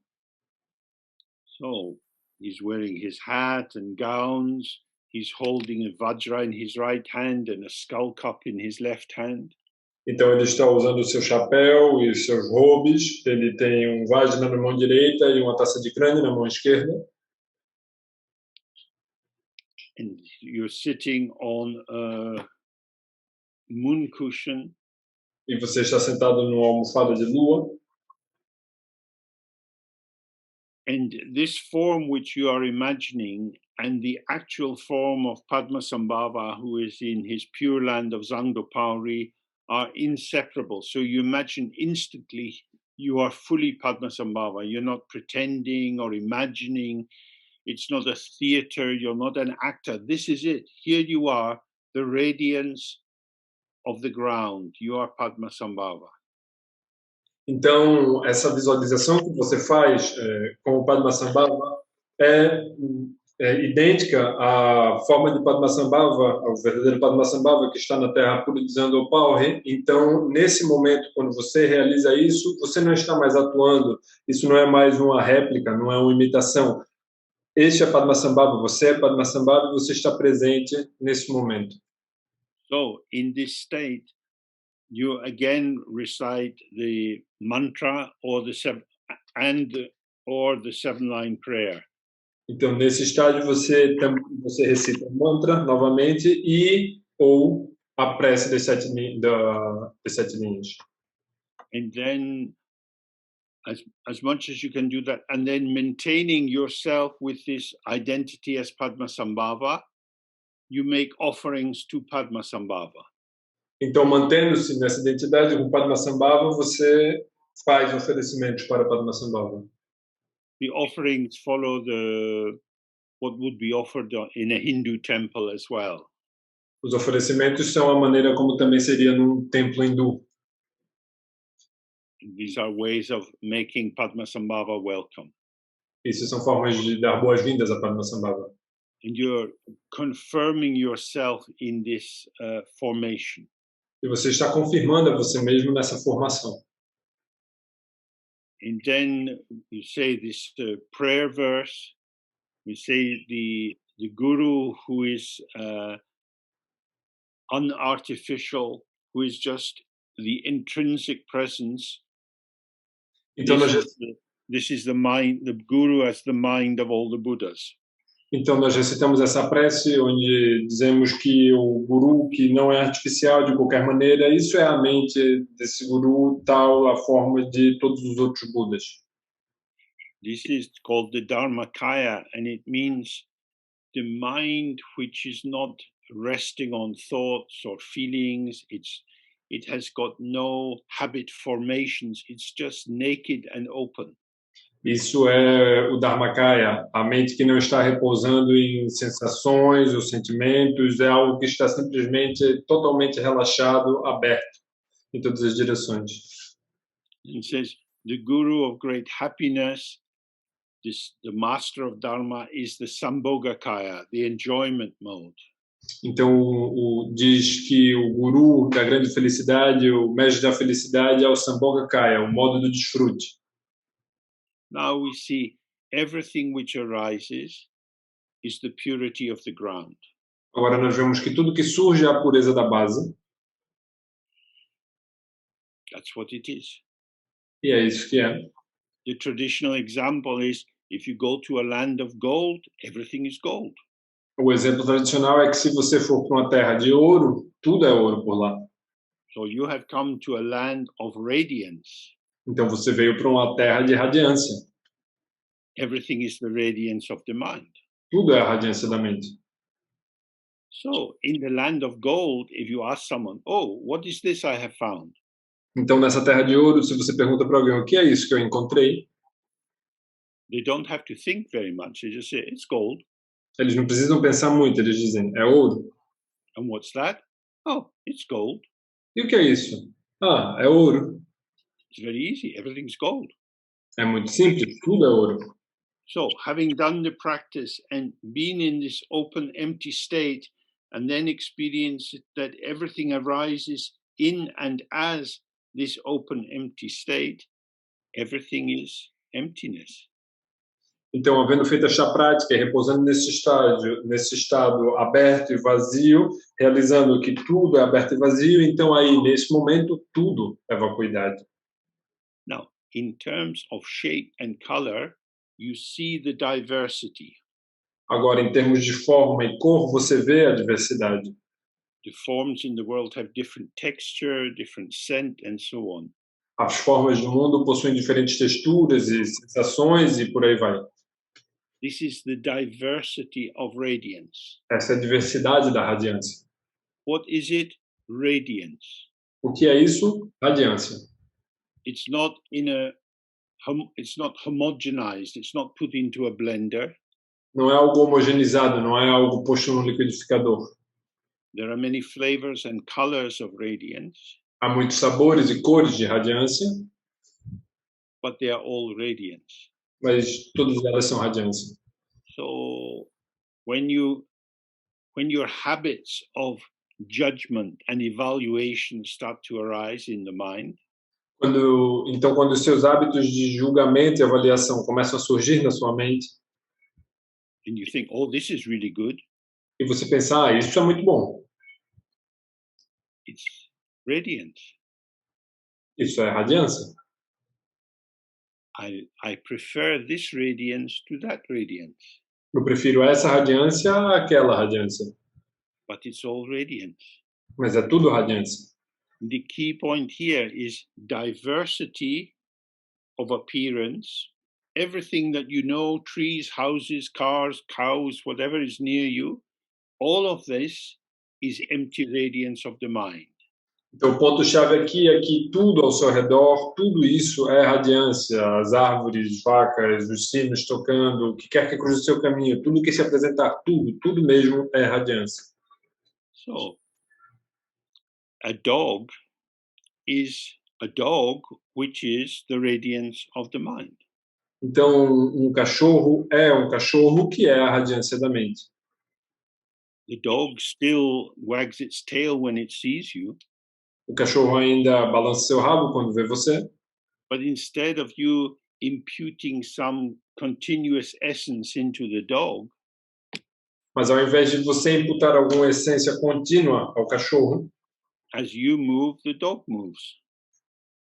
So he's wearing his hat and gowns, he's holding a vajra in his right hand and a skull cup in his left hand. Então, ele está usando o seu chapéu e os seus robes, ele tem um vajra na mão direita e uma taça de crânio na mão esquerda. And you're sitting on a moon cushion. E você está sentado numa almofada de lua. And this form which you are imagining and the actual form of Padmasambhava, who is in his pure land of Zangdopawri, are inseparable. So you imagine instantly you are fully Padmasambhava. You're not pretending or imagining. It's not a theater. You're not an actor. This is it. Here you are, the radiance of the ground. You are Padmasambhava. Então, essa visualização que você faz com o Padmasambhava é idêntica à forma de Padmasambhava, ao verdadeiro Padmasambhava que está na terra pura de Zangdopawri. Então, nesse momento, quando você realiza isso, você não está mais atuando. Isso não é mais uma réplica, não é uma imitação. Este é Padmasambhava, você é Padmasambhava e você está presente nesse momento. So, in this state, you again recite the mantra or the seven-line prayer. Então, nesse estágio, você recita o mantra novamente e ou a prece das sete linhas. And then, as much as you can do that, and then maintaining yourself with this identity as Padmasambhava, you make offerings to Padmasambhava. Então, mantendo-se nessa identidade com Padmasambhava, você faz oferecimentos para Padmasambhava. The offerings follow what would be offered in a Hindu temple as well. Os oferecimentos são a maneira como também seria num templo hindu. These are ways of making Padmasambhava welcome. Isso são formas de dar boas-vindas a Padmasambhava. And you're confirming yourself in this formation. E você está confirmando a você mesmo nessa formação. And then you say this prayer verse. We say the guru who is unartificial, who is just the intrinsic presence. Então This is the mind, the guru as the mind of all the Buddhas. Então nós recitamos essa prece onde dizemos que o guru que não é artificial de qualquer maneira, isso é a mente desse guru, tal a forma de todos os outros Budas. This is called the Dharmakaya, and it means the mind which is not resting on thoughts or feelings. It has got no habit formations. It's just naked and open. Isso é o Dharmakaya, a mente que não está repousando em sensações ou sentimentos, é algo que está simplesmente totalmente relaxado, aberto em todas as direções. It says the guru of great happiness, the master of Dharma, is the Sambhogakaya, the enjoyment mode. Então, diz que o guru da grande felicidade, o mestre da felicidade é o Sambhogakaya, o modo do desfrute. Now we see everything which arises is the purity of the ground. Agora nós vemos que tudo que surge é a pureza da base. That's what it is. E é isso que é. The traditional example is if you go to a land of gold, everything is gold. O exemplo tradicional é que se você for para uma terra de ouro, tudo é ouro por lá. So you have come to a land of radiance. Então você veio para uma terra de radiância. Everything is the radiance of the mind. Tudo é a radiância da mente. So in the land of gold, if you ask someone, "Oh, what is this I have found?" Então nessa terra de ouro, se você pergunta para alguém o que é isso que eu encontrei, They don't have to think very much. They just say, "It's gold." eles não precisam pensar muito, eles dizem, é ouro. And what's that? Oh, it's gold. E o que é isso? Ah, é ouro. It's very easy. Everything's gold. É muito simples, tudo é ouro. So, having done the practice and been in this open, empty state, and then experienced that everything arises in and as this open, empty state, everything is emptiness. Então, havendo feito esta prática e repousando nesse estado aberto e vazio, realizando que tudo é aberto e vazio, então aí, nesse momento, tudo é vacuidade. Now, in terms of shape and color, you see the diversity. Agora, em termos de forma e cor, você vê a diversidade. The forms in the world have different texture, different scent, and so on. As formas do mundo possuem diferentes texturas e sensações e por aí vai. This is the diversity of radiance. Essa é a diversidade da radiância. What is it? Radiance. O que é isso? Radiância. It's not it's not homogenized. It's not put into a blender. Não é algo homogeneizado, não é algo posto no liquidificador. There are many flavors and colors of radiance. Há muitos sabores e cores de radiância, but they are all radiance. Mas todas elas são radiância. So when your habits of judgment and evaluation start to arise in the mind, quando os seus hábitos de julgamento e avaliação começam a surgir na sua mente, and you think, "Oh, this is really good," e você pensa, isso é muito bom. It's radiance. Isso é radiância. I prefer this radiance to that radiance. Eu prefiro essa radiância àquela radiância. But it's all radiance. Mas é tudo radiância. The key point here is diversity of appearance. Everything that you know, trees, houses, cars, cows, whatever is near you, all of this is empty radiance of the mind. Então, o ponto-chave aqui é que tudo ao seu redor, tudo isso é radiância. As árvores, vacas, os sinos tocando, o que quer que cruze o seu caminho, tudo que se apresentar, tudo mesmo é radiância. So, a dog is a dog, which is the radiance of the mind. Então, um cachorro é um cachorro que é a radiância da mente. The dog still wags its tail when it sees you, O cachorro ainda balança seu rabo quando vê você, but instead of you imputing some continuous essence into the dog, mas ao invés de você imputar alguma essência contínua ao cachorro, as you move, the dog moves.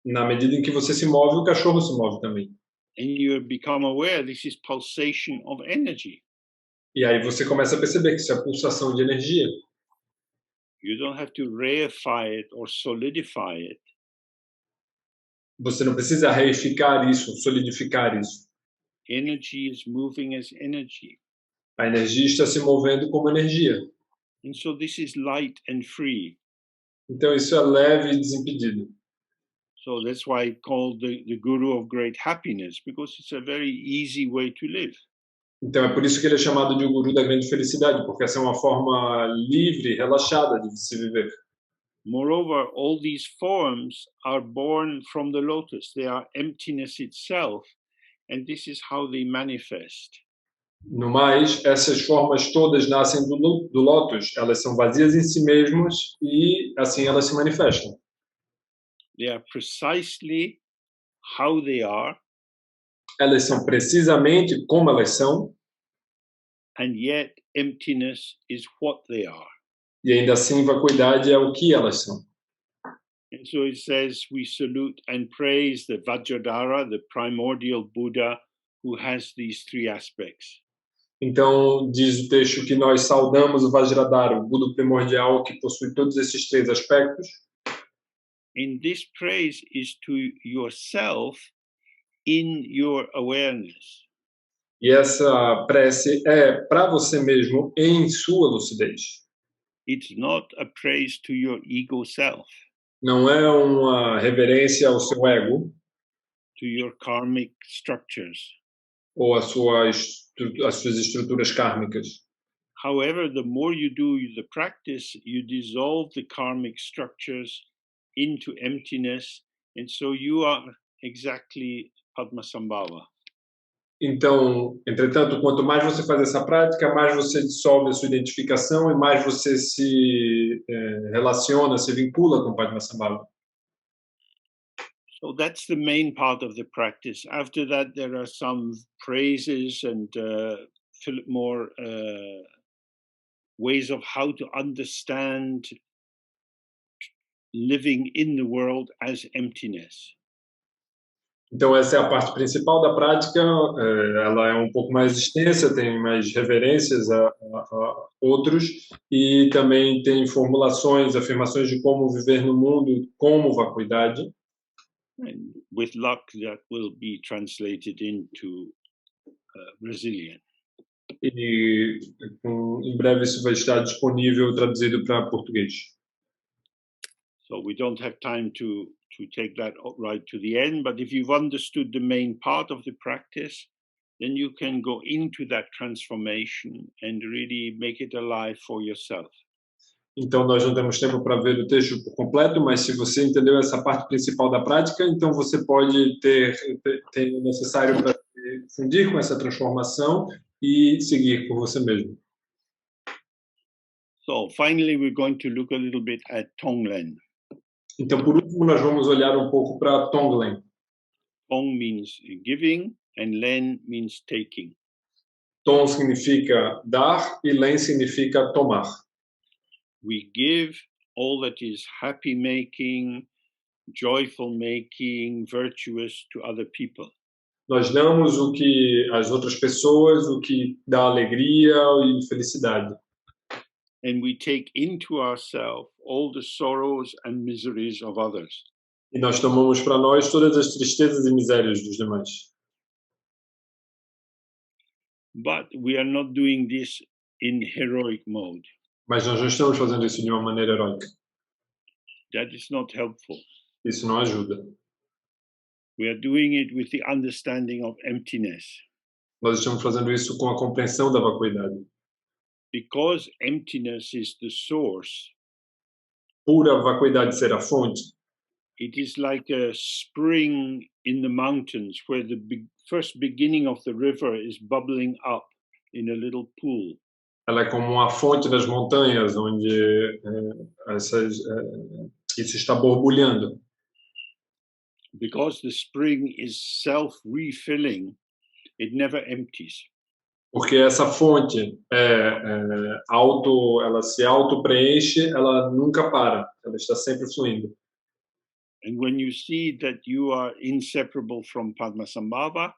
na medida em que você se move, o cachorro se move também. And you become aware this is pulsation of energy. E aí você começa a perceber que isso é pulsação de energia. You don't have to reify it or solidify it. Você não precisa reificar isso, solidificar isso. Energy is moving as energy. A energia está se movendo como energia. And so this is light and free. Então isso é leve e desimpedido. So that's why it's called the guru of great happiness, because it's a very easy way to live. Então é por isso que ele é chamado de o guru da grande felicidade, porque essa é uma forma livre, relaxada de se viver. Moreover, all these forms are born from the lotus. They are emptiness itself, and this is how they manifest. No mais, essas formas todas nascem do lótus. Elas são vazias em si mesmas e assim elas se manifestam. They are precisely how they are, Elas são precisamente como elas são, and yet emptiness is what they are. e ainda assim vacuidade é o que elas são. And so it says, we salute and praise the Vajradhara, the primordial Buddha, who has these three aspects. Então, diz o texto que nós saudamos o Vajradhara, o Buda primordial que possui todos esses três aspectos. And this praise is to yourself in your awareness. E essa prece é para você mesmo em sua lucidez. It's not a praise to your ego self, Não é uma reverência ao seu ego to your karmic structures. ou às suas estruturas kármicas. However, the more you do the practice, you dissolve the karmic structures into emptiness, and so you are exactly Padmasambhava. Então, entretanto, quanto mais você faz essa prática, mais você dissolve a sua identificação e mais você se relaciona, se vincula com o Padmasambhava. So that's the main part of the practice. After that, there are some phrases and more ways of how to understand living in the world as emptiness. Então, essa é a parte principal da prática. Ela é um pouco mais extensa, tem mais referências a outros e também tem formulações, afirmações de como viver no mundo como vacuidade. And with luck, that will be translated into Brazilian. E em breve isso vai estar disponível, traduzido para português. So we don't have time to take that right to the end, but if you've understood the main part of the practice, then you can go into that transformation and really make it alive for yourself. Então, nós não temos tempo para ver o texto por completo, mas se você entendeu essa parte principal da prática, então você pode ter o necessário para se fundir com essa transformação e seguir por você mesmo. So finally, we're going to look a little bit at Tonglen. Então, por último, nós vamos olhar um pouco para Tonglen. Tong means giving and Len means taking. Tong significa dar e Len significa tomar. We give all that is happy making, joyful making, virtuous to other people. Nós damos o que às outras pessoas, o que dá alegria e felicidade. And we take into ourselves all the sorrows and miseries of others. E nós tomamos para nós todas as tristezas e misérias dos demais. But we are not doing this in heroic mode. Mas nós não estamos fazendo isso de uma maneira heróica. That is not helpful. Isso não ajuda. We are doing it with the understanding of emptiness. Nós estamos fazendo isso com a compreensão da vacuidade. because emptiness is the source, pura vacuidade ser a fonte, it is like a spring in the mountains where the first beginning of the river is bubbling up in a little pool. ela é como uma fonte das montanhas, onde isso está borbulhando. Because the spring is self-refilling, it never empties. Porque essa fonte ela se auto-preenche, ela nunca para, ela está sempre fluindo. And when you see that you are inseparable from Padmasambhava,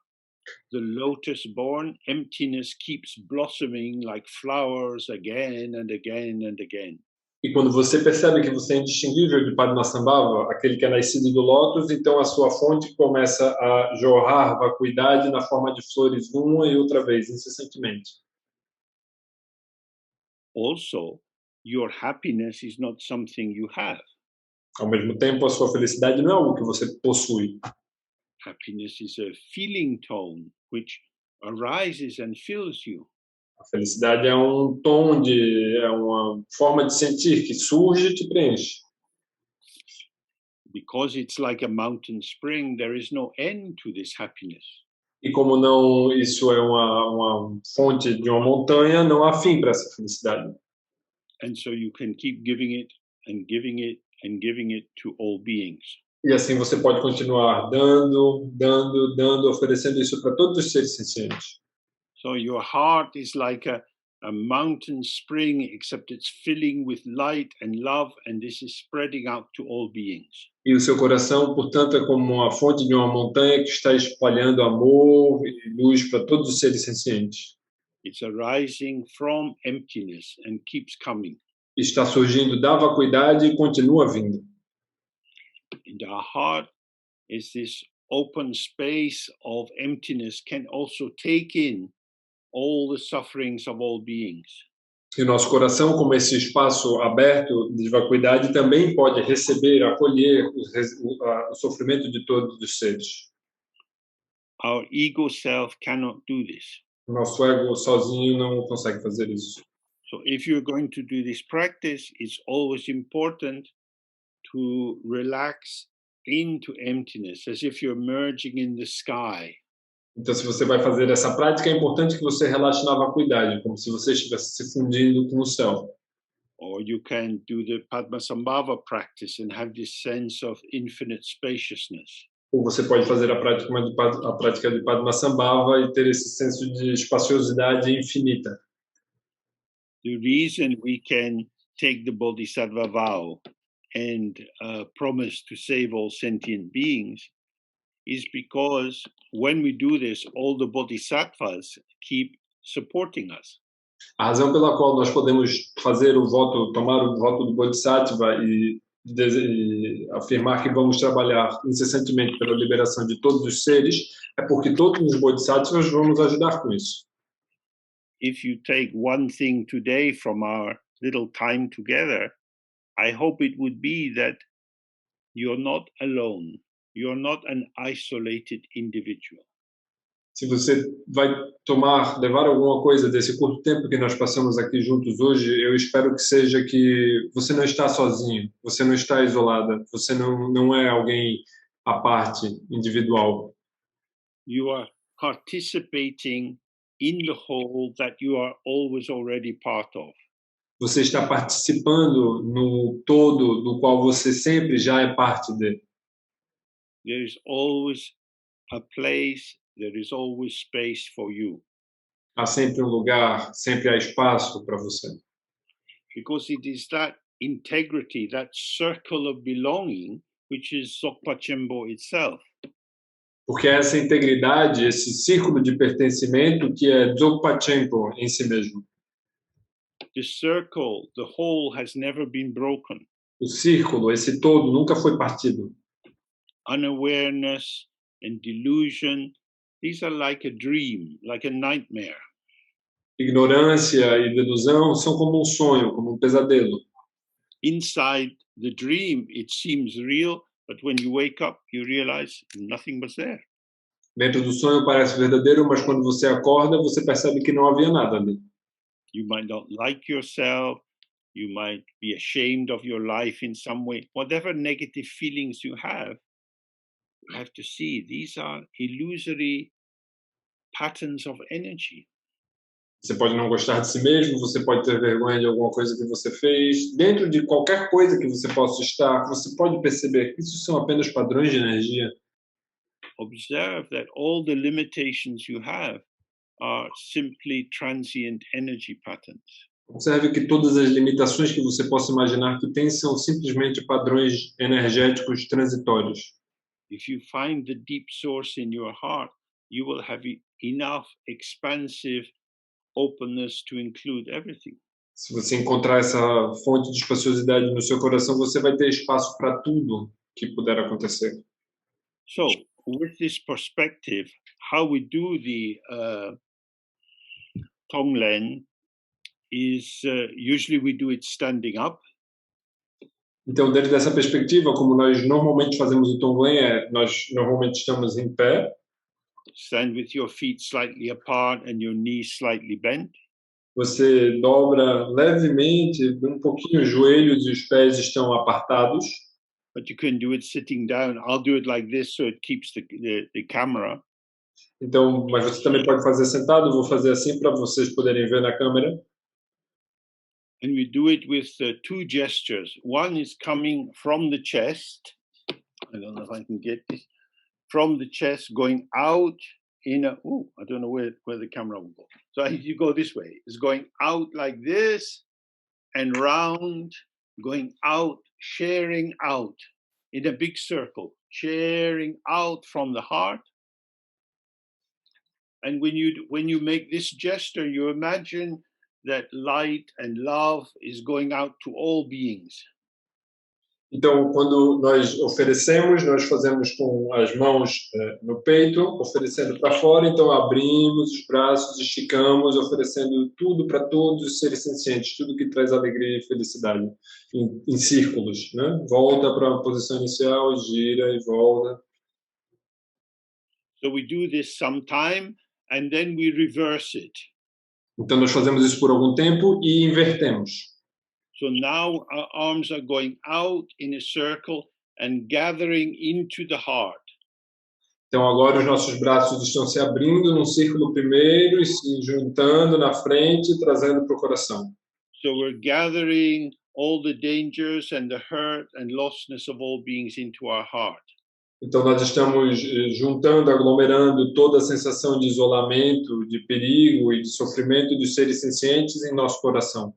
the lotus-born emptiness keeps blossoming like flowers again and again and again. E quando você percebe que você é indistinguível de Padmasambhava, aquele que é nascido do lótus, então a sua fonte começa a jorrar vacuidade na forma de flores uma e outra vez, incessantemente. Also, your happiness is not something you have. Ao mesmo tempo, a sua felicidade não é algo que você possui. Happiness is a feeling tone which arises and fills you. A felicidade é um tom é uma forma de sentir que surge e te preenche. Because it's like a mountain spring, there is no end to this happiness. E como não, isso é uma fonte de uma montanha, não há fim para essa felicidade. And so you can keep giving it and giving it and giving it to all beings. E assim você pode continuar dando, oferecendo isso para todos os seres sencientes. So your heart is like a mountain spring, except it's filling with light and love, and this is spreading out to all beings. E o seu coração, portanto, é como uma fonte de uma montanha que está espalhando amor e luz para todos os seres sencientes. It's arising from emptiness and keeps coming. Está surgindo da vacuidade e continua vindo. And our heart is this open space of emptiness, can also take in all the sufferings of all beings. E o nosso coração, como esse espaço aberto de vacuidade, também pode receber, acolher o sofrimento de todos os seres. Our ego self cannot do this. O nosso ego sozinho não consegue fazer isso. So if you're going to do this practice, it's always important to relax into emptiness, as if you're merging in the sky. Então, se você vai fazer essa prática, é importante que você relaxe na vacuidade, como se você estivesse se fundindo com o céu. Or you can do the Padmasambhava practice and have this sense of infinite spaciousness. Ou você pode fazer a prática de Padmasambhava e ter esse senso de espaciosidade infinita. The reason we can take the Bodhisattva vow and promise to save all sentient beings is because when we do this, all the Bodhisattvas keep supporting us. A razão pela qual nós podemos fazer o voto, tomar o voto do Bodhisattva e afirmar que vamos trabalhar incessantemente pela liberação de todos os seres é porque todos os Bodhisattvas vão nos ajudar com isso. If you take one thing today from our little time together, I hope it would be that you're not alone. You're not an isolated individual. Se você vai levar alguma coisa desse curto tempo que nós passamos aqui juntos hoje, eu espero que seja que você não está sozinho, você não está isolada, você não é alguém à parte, individual. You are participating in the whole that you are always already part of. Você está participando no todo do qual você sempre já é parte de. There is always a place, there is always space for you. Há sempre lugar, sempre há espaço para você. Because it is that integrity, that circle of belonging, which is Dzogchen Chembo itself. Porque essa integridade, esse círculo de pertencimento que é Dzogchen Chembo em si mesmo. The circle, the whole has never been broken. O círculo, esse todo, nunca foi partido. Unawareness and delusion, these are like a dream, like a nightmare. Ignorância e delusão são como sonho, como pesadelo. Inside the dream, it seems real, but when you wake up, you realize nothing was there. Dentro do sonho parece verdadeiro, mas quando você acorda, você percebe que não havia nada ali. You might not like yourself. You might be ashamed of your life in some way. Whatever negative feelings you have to see these are illusory patterns of energy. Você pode não gostar de si mesmo, você pode ter vergonha de alguma coisa que você fez. Dentro de qualquer coisa que você possa estar, você pode perceber que isso são apenas padrões de energia. Observe that all the limitations you have are simply transient energy patterns. Observe que todas as limitações que você possa imaginar que tem são simplesmente padrões energéticos transitórios. If you find the deep source in your heart, you will have enough expansive openness to include everything. Se você encontrar essa fonte de espaciosidade no seu coração, você vai ter espaço para tudo que puder acontecer. So, with this perspective, how we do the Tonglen is usually we do it standing up. Então, dentro dessa perspectiva, como nós normalmente fazemos o Tonglen, nós normalmente estamos em pé. Stand with your feet slightly apart and your knees slightly bent. Você dobra levemente, um pouquinho os joelhos e os pés estão apartados. But you can do it sitting down. I'll do it like this so it keeps the camera. Então, mas você também pode fazer sentado. Eu vou fazer assim para vocês poderem ver na câmera. And we do it with two gestures. One is coming from the chest. I don't know if I can get this. From the chest going out in a, I don't know where the camera will go. So you go this way. It's going out like this and round, going out, sharing out in a big circle, sharing out from the heart. And when you make this gesture, you imagine that light and love is going out to all beings. Então, quando nós oferecemos, nós fazemos com as mãos no peito, oferecendo para fora. Então, abrimos os braços, esticamos, oferecendo tudo para todos os seres sencientes, tudo que traz alegria e felicidade, em círculos, né? Volta para a posição inicial, gira e volta. So we do this sometime, and then we reverse it. Então, nós fazemos isso por algum tempo e invertemos. So now our arms are going out in a circle and gathering into the heart. Então agora os nossos braços estão se abrindo num círculo primeiro e se juntando na frente, trazendo para o coração. So we're gathering all the dangers and the hurt and lostness of all beings into our heart. Então nós estamos juntando, aglomerando toda a sensação de isolamento, de perigo e de sofrimento dos seres sencientes em nosso coração.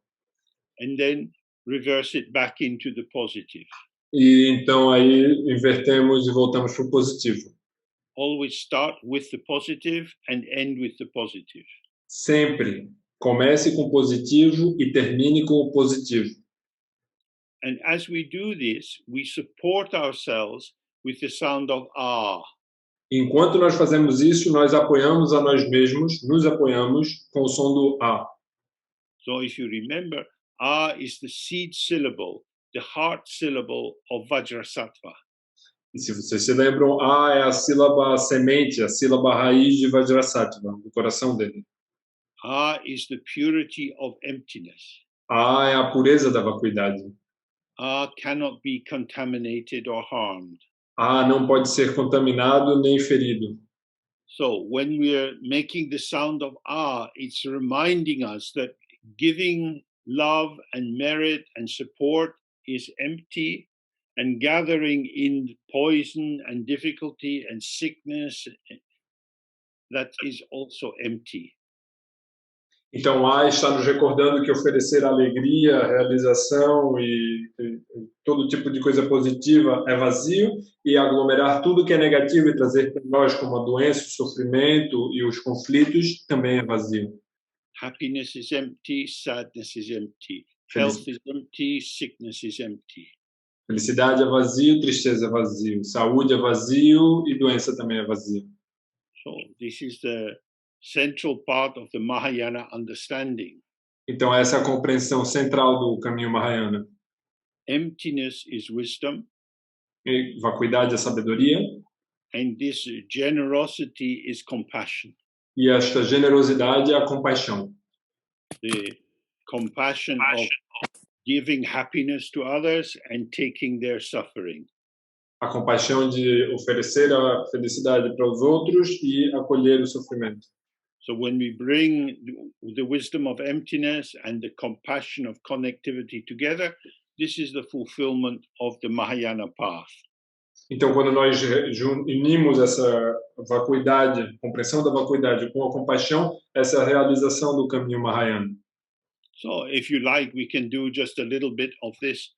And then reverse it back into the positive. E então aí invertemos e voltamos para o positivo. Always start with the positive and end with the positive. Sempre comece com o positivo e termine com o positivo. And as we do this, we support ourselves with the sound of ah. Enquanto nós fazemos isso, nós apoiamos a nós mesmos, nos apoiamos com o som do A. So if you remember, ah is the seed syllable, the heart syllable of Vajrasattva. E se vocês se lembram, A é a sílaba semente, a sílaba raiz de Vajrasattva, do coração dele. Ah is the purity of emptiness. A é a pureza da vacuidade. Ah cannot be contaminated or harmed. A não pode ser contaminado nem ferido. So when we are making the sound of ah, it's reminding us that giving love and merit and support is empty, and gathering in poison and difficulty and sickness, that is also empty. Então, A está nos recordando que oferecer alegria, realização e todo tipo de coisa positiva é vazio, e aglomerar tudo que é negativo e trazer para nós como a doença, o sofrimento e os conflitos também é vazio. Happiness is empty, sadness is empty, health is empty, sickness is empty. Felicidade é vazio, tristeza é vazio, saúde é vazio e doença também é vazio. So this is the central part of the Mahayana understanding. Então essa é a compreensão central do caminho Mahayana. Emptiness is wisdom. E vacuidade é sabedoria. And this generosity is compassion. E esta generosidade é a compaixão. the compassion of giving happiness to others and taking their suffering. A compaixão de oferecer a felicidade para os outros e acolher o sofrimento. So when we bring the wisdom of emptiness and the compassion of connectivity together, this is the fulfillment of the Mahayana path. Então, quando nós unimos essa vacuidade, compreensão da vacuidade com a compaixão, essa é a realização do caminho Mahayana. So if you like, we can do just a little bit of this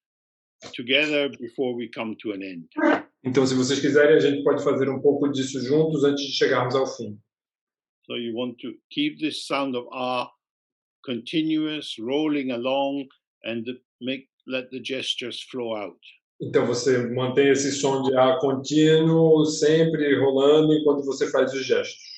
together before we come to an end. Então, se vocês quiserem, a gente pode fazer um pouco disso juntos antes de chegarmos ao fim. So you want to keep this sound of ah continuous, rolling along, and let the gestures flow out. Então, você mantém esse som de ar contínuo, sempre rolando, enquanto você faz os gestos.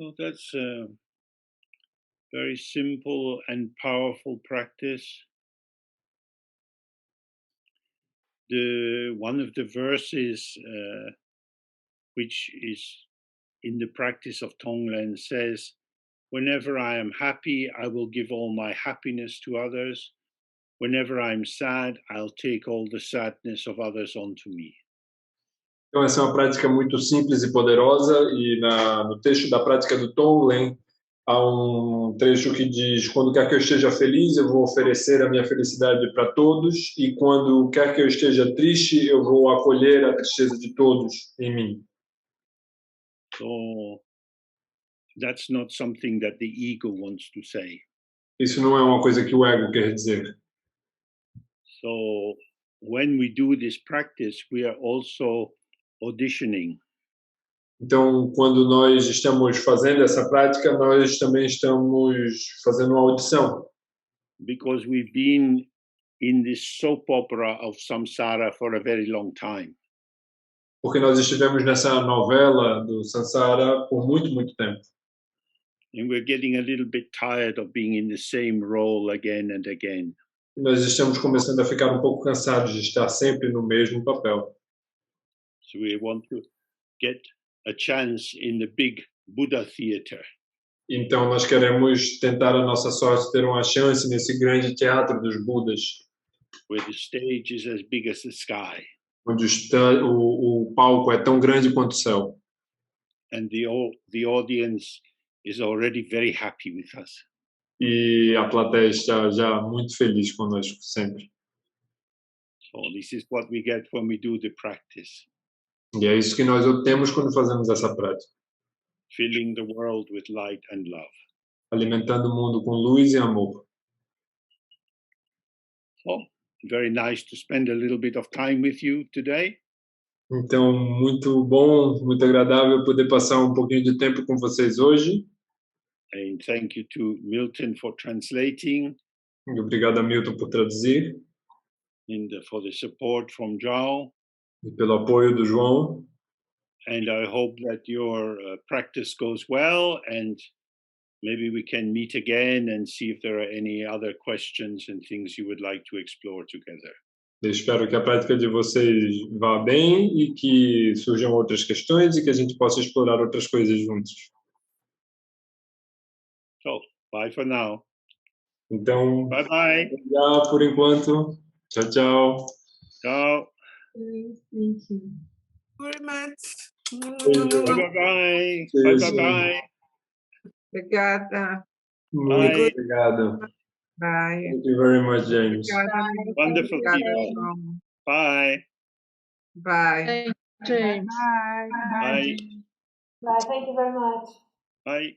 So that's a very simple and powerful practice. One of the verses which is in the practice of Tonglen says, "Whenever I am happy, I will give all my happiness to others. Whenever I'm sad, I'll take all the sadness of others onto me." Então, essa é uma prática muito simples e poderosa, e no texto da prática do Tonglen, há um trecho que diz: quando quer que eu esteja feliz, eu vou oferecer a minha felicidade para todos, e quando quer que eu esteja triste, eu vou acolher a tristeza de todos em mim. So that's not something that the ego wants to say. Isso não é uma coisa que o ego quer dizer. So when we do this practice, we are also auditioning. Então, quando nós estamos fazendo essa prática, nós também estamos fazendo uma audição. Because we've been in this soap opera of samsara for a very long time. Porque nós estivemos nessa novela do Sansara por muito, muito tempo. And we're getting a little bit tired of being in the same role again and again. E nós estamos começando a ficar um pouco cansados de estar sempre no mesmo papel. So we want to get a chance in the big Buddha theater. Então nós queremos tentar a nossa sorte, ter uma chance nesse grande teatro dos Budas, where the stage is as big as the sky. onde o palco é tão grande quanto o céu. And the audience is already very happy with us. E a plateia está já muito feliz conosco, sempre. So this is what we get when we do the practice, E é isso que nós obtemos quando fazemos essa prática. filling the world with light and love. Alimentando o mundo com luz e amor. So very nice to spend a little bit of time with you today. Então, muito bom, muito agradável poder passar um pouquinho de tempo com vocês hoje. And thank you to Milton for translating E obrigado a Milton por traduzir and for the support from Zhao. e pelo apoio do João. And I hope that your practice goes well, and maybe we can meet again and see if there are any other questions and things you would like to explore together. Eu espero que a prática de vocês vá bem e que surjam outras questões e que a gente possa explorar outras coisas juntos. So, bye for now. Então, Bye bye. já por enquanto. Tchau, tchau. Ciao. Thank you. Very much. Bye bye bye. Bye bye bye. Obrigada. Muito Bye. obrigado. Bye. Thank you very much, James. Obrigada. Wonderful Obrigada, people. João. Bye. Bye. James. Bye. Bye. Bye. Thank you very much. Bye.